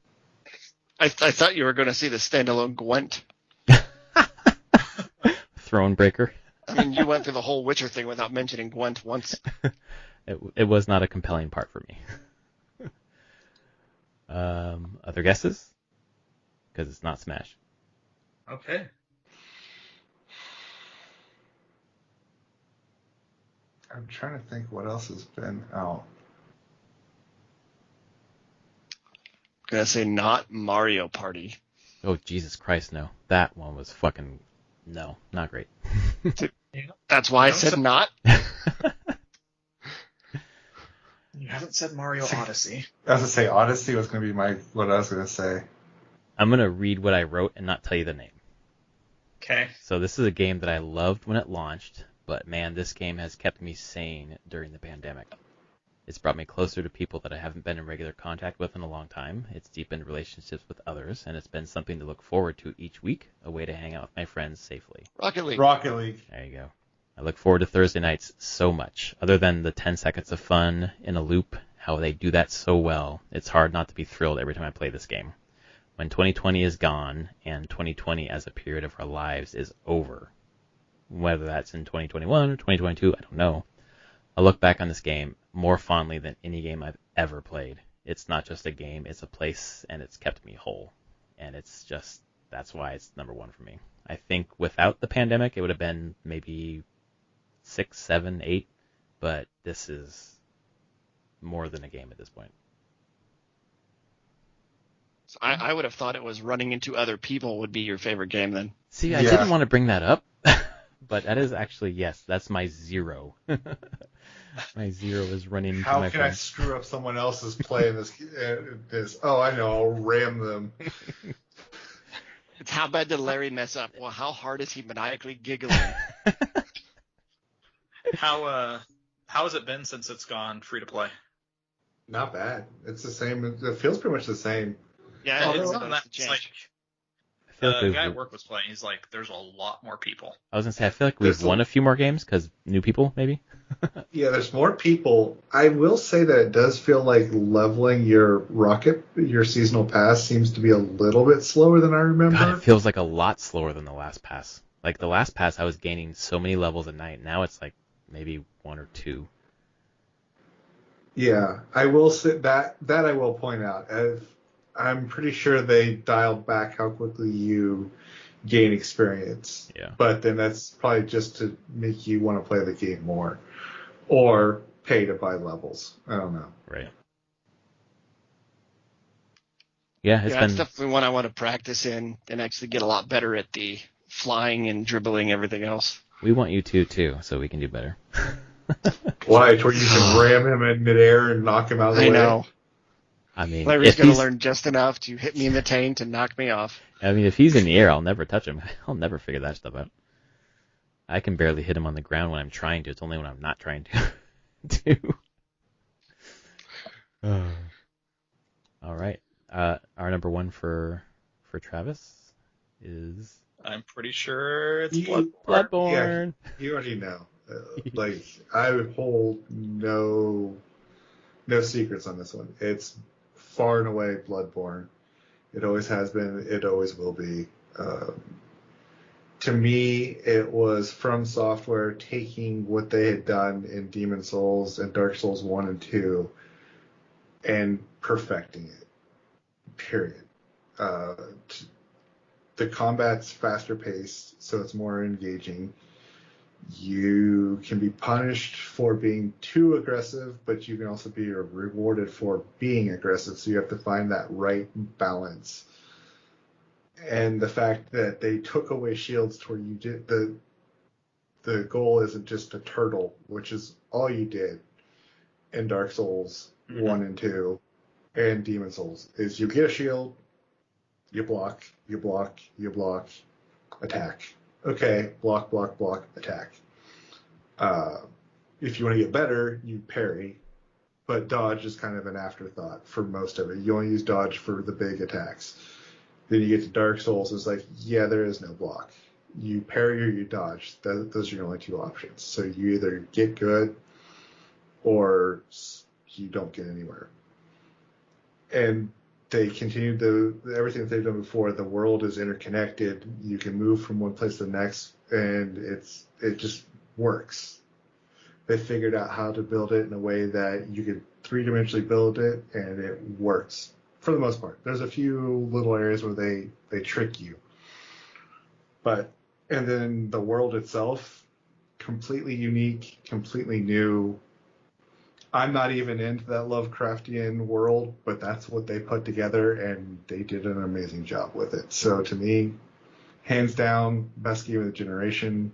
S3: I thought you were going to see the standalone Gwent.
S1: Thronebreaker.
S3: I mean, you went through the whole Witcher thing without mentioning Gwent once.
S1: It was not a compelling part for me. Other guesses? Because it's not Smash.
S4: Okay.
S2: I'm trying to think what else has been out.
S3: I'm going to say not Mario Party.
S1: Oh, Jesus Christ, no. That one was fucking... No, not great.
S3: That's why I said not.
S4: You haven't said Mario Odyssey.
S2: I was going to say Odyssey was going to be what I was going to say.
S1: I'm going to read what I wrote and not tell you the name.
S4: Okay.
S1: So this is a game that I loved when it launched, but man, this game has kept me sane during the pandemic. It's brought me closer to people that I haven't been in regular contact with in a long time. It's deepened relationships with others, and it's been something to look forward to each week, a way to hang out with my friends safely.
S3: Rocket League.
S1: There you go. I look forward to Thursday nights so much. Other than the 10 seconds of fun in a loop, how they do that so well, it's hard not to be thrilled every time I play this game. When 2020 is gone, and 2020 as a period of our lives is over, whether that's in 2021 or 2022, I don't know, I look back on this game more fondly than any game I've ever played. It's not just a game, it's a place, and it's kept me whole. And that's why it's number one for me. I think without the pandemic, it would have been maybe 6, 7, 8, but this is more than a game at this point.
S3: So I would have thought it was running into other people would be your favorite game then.
S1: See, I didn't want to bring that up, but that is actually, yes, that's my 0. My 0 is running into
S2: How
S1: my
S2: can
S1: friends.
S2: I screw up someone else's play in this? Oh, I know. I'll ram them.
S3: It's how bad did Larry mess up? Well, how hard is he maniacally giggling?
S4: How has it been since it's gone free to play?
S2: Not bad. It's the same. It feels pretty much the same.
S3: Yeah,
S4: It's
S1: I feel like
S4: the guy at work was playing. He's like, there's a lot more people.
S1: I was going to say, I feel like we've won a few more games because new people, maybe?
S2: Yeah, there's more people. I will say that it does feel like leveling your seasonal pass seems to be a little bit slower than I remember.
S1: God, it feels like a lot slower than the last pass. Like the last pass, I was gaining so many levels a night. Now it's like maybe 1 or 2.
S2: Yeah, I will say that I will point out. I'm pretty sure they dialed back how quickly you gain experience.
S1: Yeah.
S2: But then that's probably just to make you want to play the game more. Or pay to buy levels. I don't know.
S1: Right. Yeah, it's
S3: definitely one I want to practice in and actually get a lot better at the flying and dribbling, everything else.
S1: We want you to, too, so we can do better.
S2: Why? Where you can ram him in midair and knock him out of the way?
S3: I know.
S1: I mean,
S3: Larry's going to learn just enough to hit me in the taint and knock me off.
S1: I mean, if he's in the air, I'll never touch him. I'll never figure that stuff out. I can barely hit him on the ground when I'm trying to. It's only when I'm not trying to. All right. Our number one for Travis is...
S4: I'm pretty sure it's
S1: Bloodborne.
S2: Yeah, you already know. Like, I would hold no secrets on this one. It's far and away Bloodborne. It always has been. It always will be. to me, it was From Software taking what they had done in Demon Souls and Dark Souls 1 and 2 and perfecting it. Period. The combat's faster paced, so it's more engaging. You can be punished for being too aggressive, but you can also be rewarded for being aggressive, so you have to find that right balance. And the fact that they took away shields to where you did the goal isn't just a turtle, which is all you did in Dark Souls 1 and 2 and Demon Souls, is you get a shield, you block, attack. Okay, block, attack. If you want to get better, you parry, but dodge is kind of an afterthought for most of it. You only use dodge for the big attacks. Then you get to Dark Souls, it's like, yeah, there is no block. You parry or you dodge. Those are your only two options. So you either get good or you don't get anywhere. And they continued everything that they've done before. The world is interconnected. You can move from one place to the next, and it just works. They figured out how to build it in a way that you could three-dimensionally build it, and it works for the most part. There's a few little areas where they trick you, and then the world itself, completely unique, completely new. I'm not even into that Lovecraftian world, but that's what they put together, and they did an amazing job with it. So to me, hands down, best game of the generation.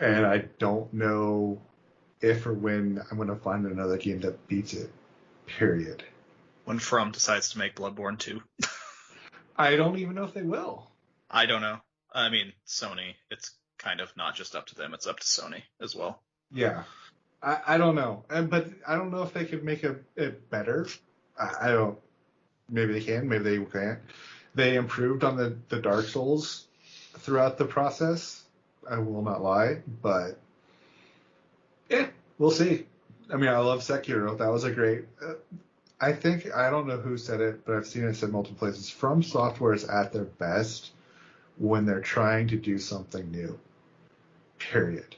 S2: And I don't know if or when I'm going to find another game that beats it, period.
S4: When From decides to make Bloodborne 2.
S2: I don't even know if they will.
S4: I don't know. I mean, Sony, it's kind of not just up to them, it's up to Sony as well.
S2: Yeah. I don't know. But I don't know if they could make it better. I don't. Maybe they can, maybe they can't. They improved on the Dark Souls throughout the process. I will not lie, but we'll see. I mean, I love Sekiro. That was a great. I don't know who said it, but I've seen it said multiple places. From Software is at their best when they're trying to do something new. Period.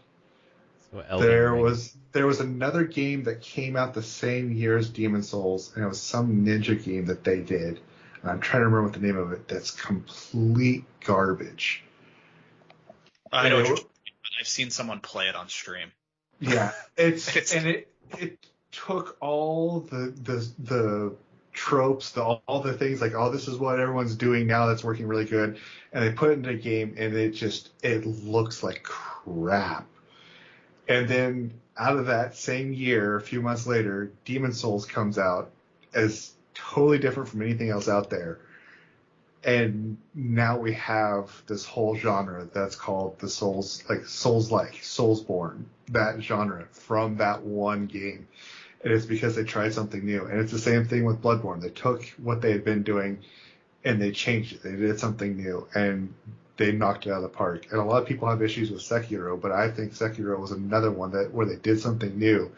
S1: So
S2: there was another game that came out the same year as Demon Souls, and it was some ninja game that they did. And I'm trying to remember what the name of it. That's complete garbage.
S4: I know. I've seen someone play it on stream.
S2: Yeah, it took all the tropes, all the things like, oh, this is what everyone's doing now that's working really good, and they put it into a game, and it looks like crap. And then out of that same year, a few months later, Demon Souls comes out as totally different from anything else out there. And now we have this whole genre that's called the Soulsborne, that genre from that one game. And it's because they tried something new. And it's the same thing with Bloodborne. They took what they had been doing and they changed it. They did something new and they knocked it out of the park. And a lot of people have issues with Sekiro, but I think Sekiro was another one where they did something new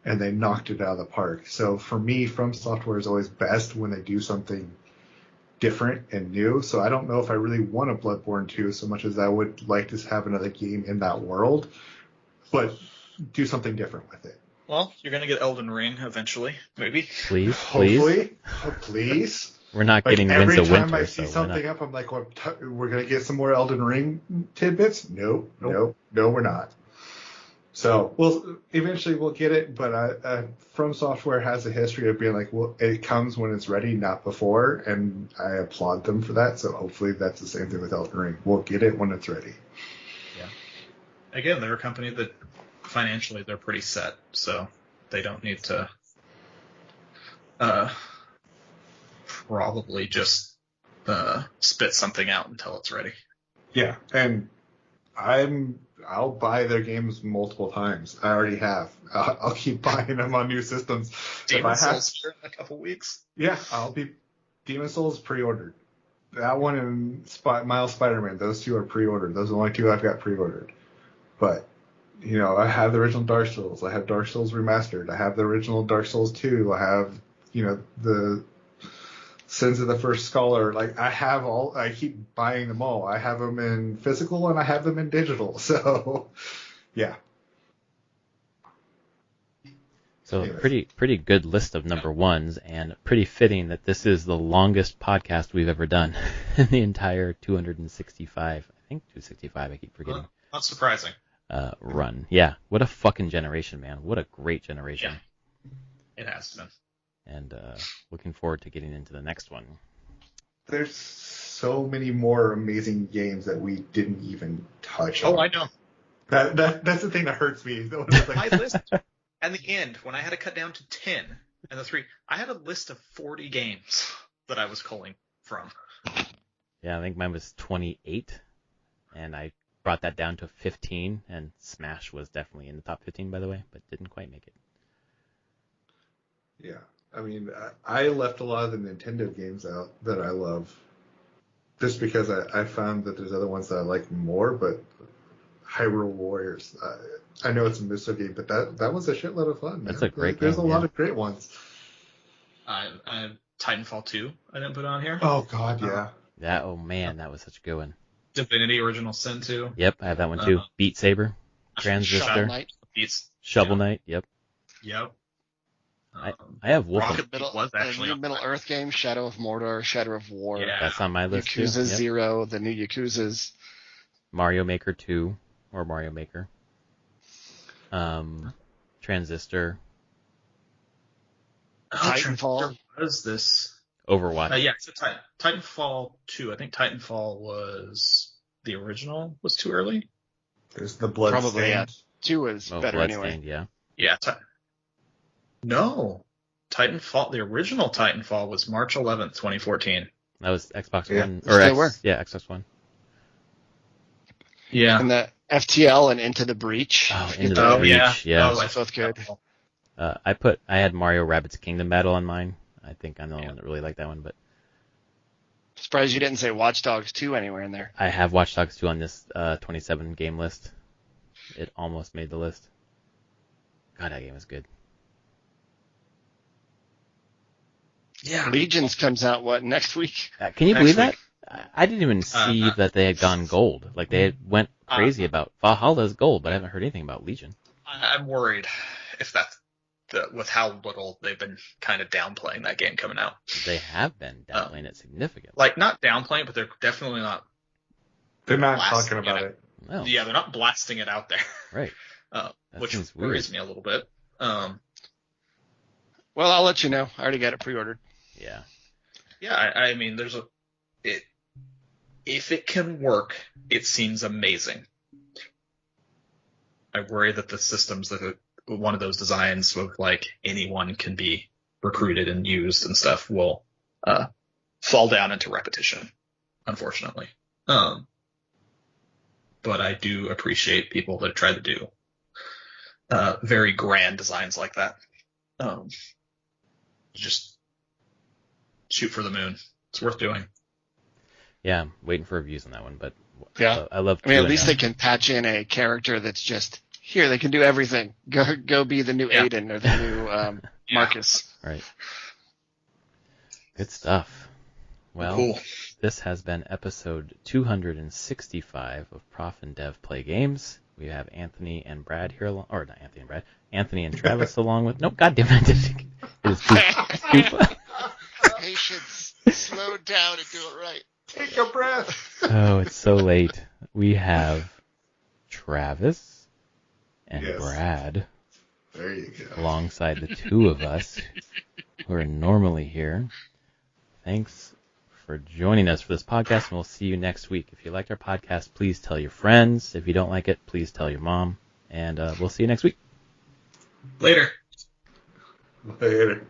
S2: and they knocked it out of the park. So for me, From Software is always best when they do something different and new. So I don't know if I really want a Bloodborne 2 so much as I would like to have another game in that world, but do something different with it.
S4: Well, you're going to get Elden Ring eventually, maybe.
S1: Please.
S2: Hopefully. Please.
S1: We're not getting Winds of Winter.
S2: Every time I see something up, I'm like, we're going to get some more Elden Ring tidbits? Nope, we're not. So eventually we'll get it, but From Software has a history of being like, well, it comes when it's ready, not before, and I applaud them for that. So hopefully that's the same thing with Elden Ring. We'll get it when it's ready.
S4: Yeah. Again, they're a company that financially they're pretty set, so they don't need to probably just spit something out until it's ready.
S2: Yeah, and I'll buy their games multiple times. I already have. I'll keep buying them on new systems.
S4: Demon Souls here in a couple weeks.
S2: Yeah, Demon Souls pre-ordered. That one and Miles Spider-Man, those two are pre-ordered. Those are the only two I've got pre-ordered. But, I have the original Dark Souls. I have Dark Souls Remastered. I have the original Dark Souls 2. I have, the Sins of the First Scholar. Like I keep buying them all. I have them in physical and I have them in digital. So, yeah.
S1: So
S2: Anyways.
S1: pretty good list of number ones, and pretty fitting that this is the longest podcast we've ever done in the entire 265. I think 265. I keep forgetting.
S4: Not surprising.
S1: Run. Yeah. What a fucking generation, man. What a great generation.
S4: Yeah. It has been.
S1: And looking forward to getting into the next one.
S2: There's so many more amazing games that we didn't even touch on.
S4: Oh, I know.
S2: That's the thing that hurts me.
S4: My list at the end, when I had to cut down to 10 and the 3, I had a list of 40 games that I was culling from.
S1: Yeah, I think mine was 28, and I brought that down to 15, and Smash was definitely in the top 15, by the way, but didn't quite make it.
S2: Yeah. I mean, I left a lot of the Nintendo games out that I love just because I found that there's other ones that I like more, but Hyrule Warriors, I know it's a Miso game, but that was a shitload of fun.
S1: That's a great game.
S2: There's a lot of great ones.
S4: Titanfall 2 I didn't put on here.
S2: Oh, God, yeah.
S1: Oh, man, that was such a good one.
S4: Divinity Original Sin 2.
S1: Yep, I have that one too. Beat Saber, Transistor,
S3: Shovel Knight.
S1: Shovel Knight, yep.
S4: Yep.
S1: I have Wolf.
S4: Rocket Middle was actually
S3: the new Middle Earth game, Shadow of Mordor, Shadow of War.
S4: Yeah.
S1: That's on my list too.
S3: Yakuza
S1: Yep.
S3: 0, the new Yakuzas.
S1: Mario Maker 2, or Mario Maker. Transistor.
S3: Titanfall.
S4: What is this?
S1: Overwatch.
S4: Yeah, it's a Titanfall 2. I think Titanfall was the original. Was too early.
S2: There's the Bloodstained.
S3: Probably, yeah. 2 is better anyway.
S1: Bloodstained, yeah.
S4: Yeah. No. Titanfall, the original Titanfall was March 11th, 2014.
S1: That was Xbox
S2: Yeah.
S1: One. Or
S3: Still were.
S1: Yeah, Xbox One.
S4: Yeah.
S3: And the FTL and Into the Breach.
S1: Oh, Into the Breach, yeah.
S3: Those are both good.
S1: I had Mario Rabbids Kingdom Battle on mine. I think I'm the only one that really liked that one, but
S3: Surprised you didn't say Watch Dogs 2 anywhere in there.
S1: I have Watch Dogs 2 on this 27 game list. It almost made the list. God, that game was good.
S4: Yeah.
S3: Legions comes out, next week?
S1: Can you
S4: Next
S1: believe
S4: week.
S1: that? I didn't even see that they had gone gold. Like, they went crazy about Valhalla's gold, but I haven't heard anything about Legion.
S4: I'm worried if that's with how little they've been kind of downplaying that game coming out.
S1: They have been downplaying it significantly.
S4: Like, not downplaying, but they're definitely not.
S2: They're not
S4: Blasting
S2: talking about it.
S1: No.
S4: Yeah, they're not blasting it out there.
S1: Right.
S4: Which
S1: seems
S4: worries
S1: weird.
S4: me a little bit.
S3: Well, I'll let you know. I already got it pre-ordered.
S1: Yeah.
S4: Yeah, I mean, if it can work, it seems amazing. I worry that the systems that one of those designs with like anyone can be recruited and used and stuff will fall down into repetition, unfortunately. But I do appreciate people that try to do very grand designs like that. Just shoot for the moon. It's worth doing.
S1: Yeah, I'm waiting for reviews on that one, but
S3: Yeah.
S1: I love.
S3: I mean, at least they can patch in a character that's just here. They can do everything. Go be the new Aiden or the new Marcus.
S1: Right. Good stuff. Well,
S4: Cool.
S1: This has been episode 265 of Prof and Dev Play Games. We have Anthony and Brad here, or not Anthony and Brad, Anthony and Travis along with. Nope, goddamn it! It is too
S3: Patience. Slow down and do it right.
S2: Take a breath.
S1: Oh, it's so late. We have Travis and
S2: Yes.
S1: Brad
S2: There you go.
S1: alongside the two of us who are normally here. Thanks for joining us for this podcast, and we'll see you next week. If you liked our podcast, please tell your friends. If you don't like it, please tell your mom. And we'll see you next week.
S4: Later.
S2: Later.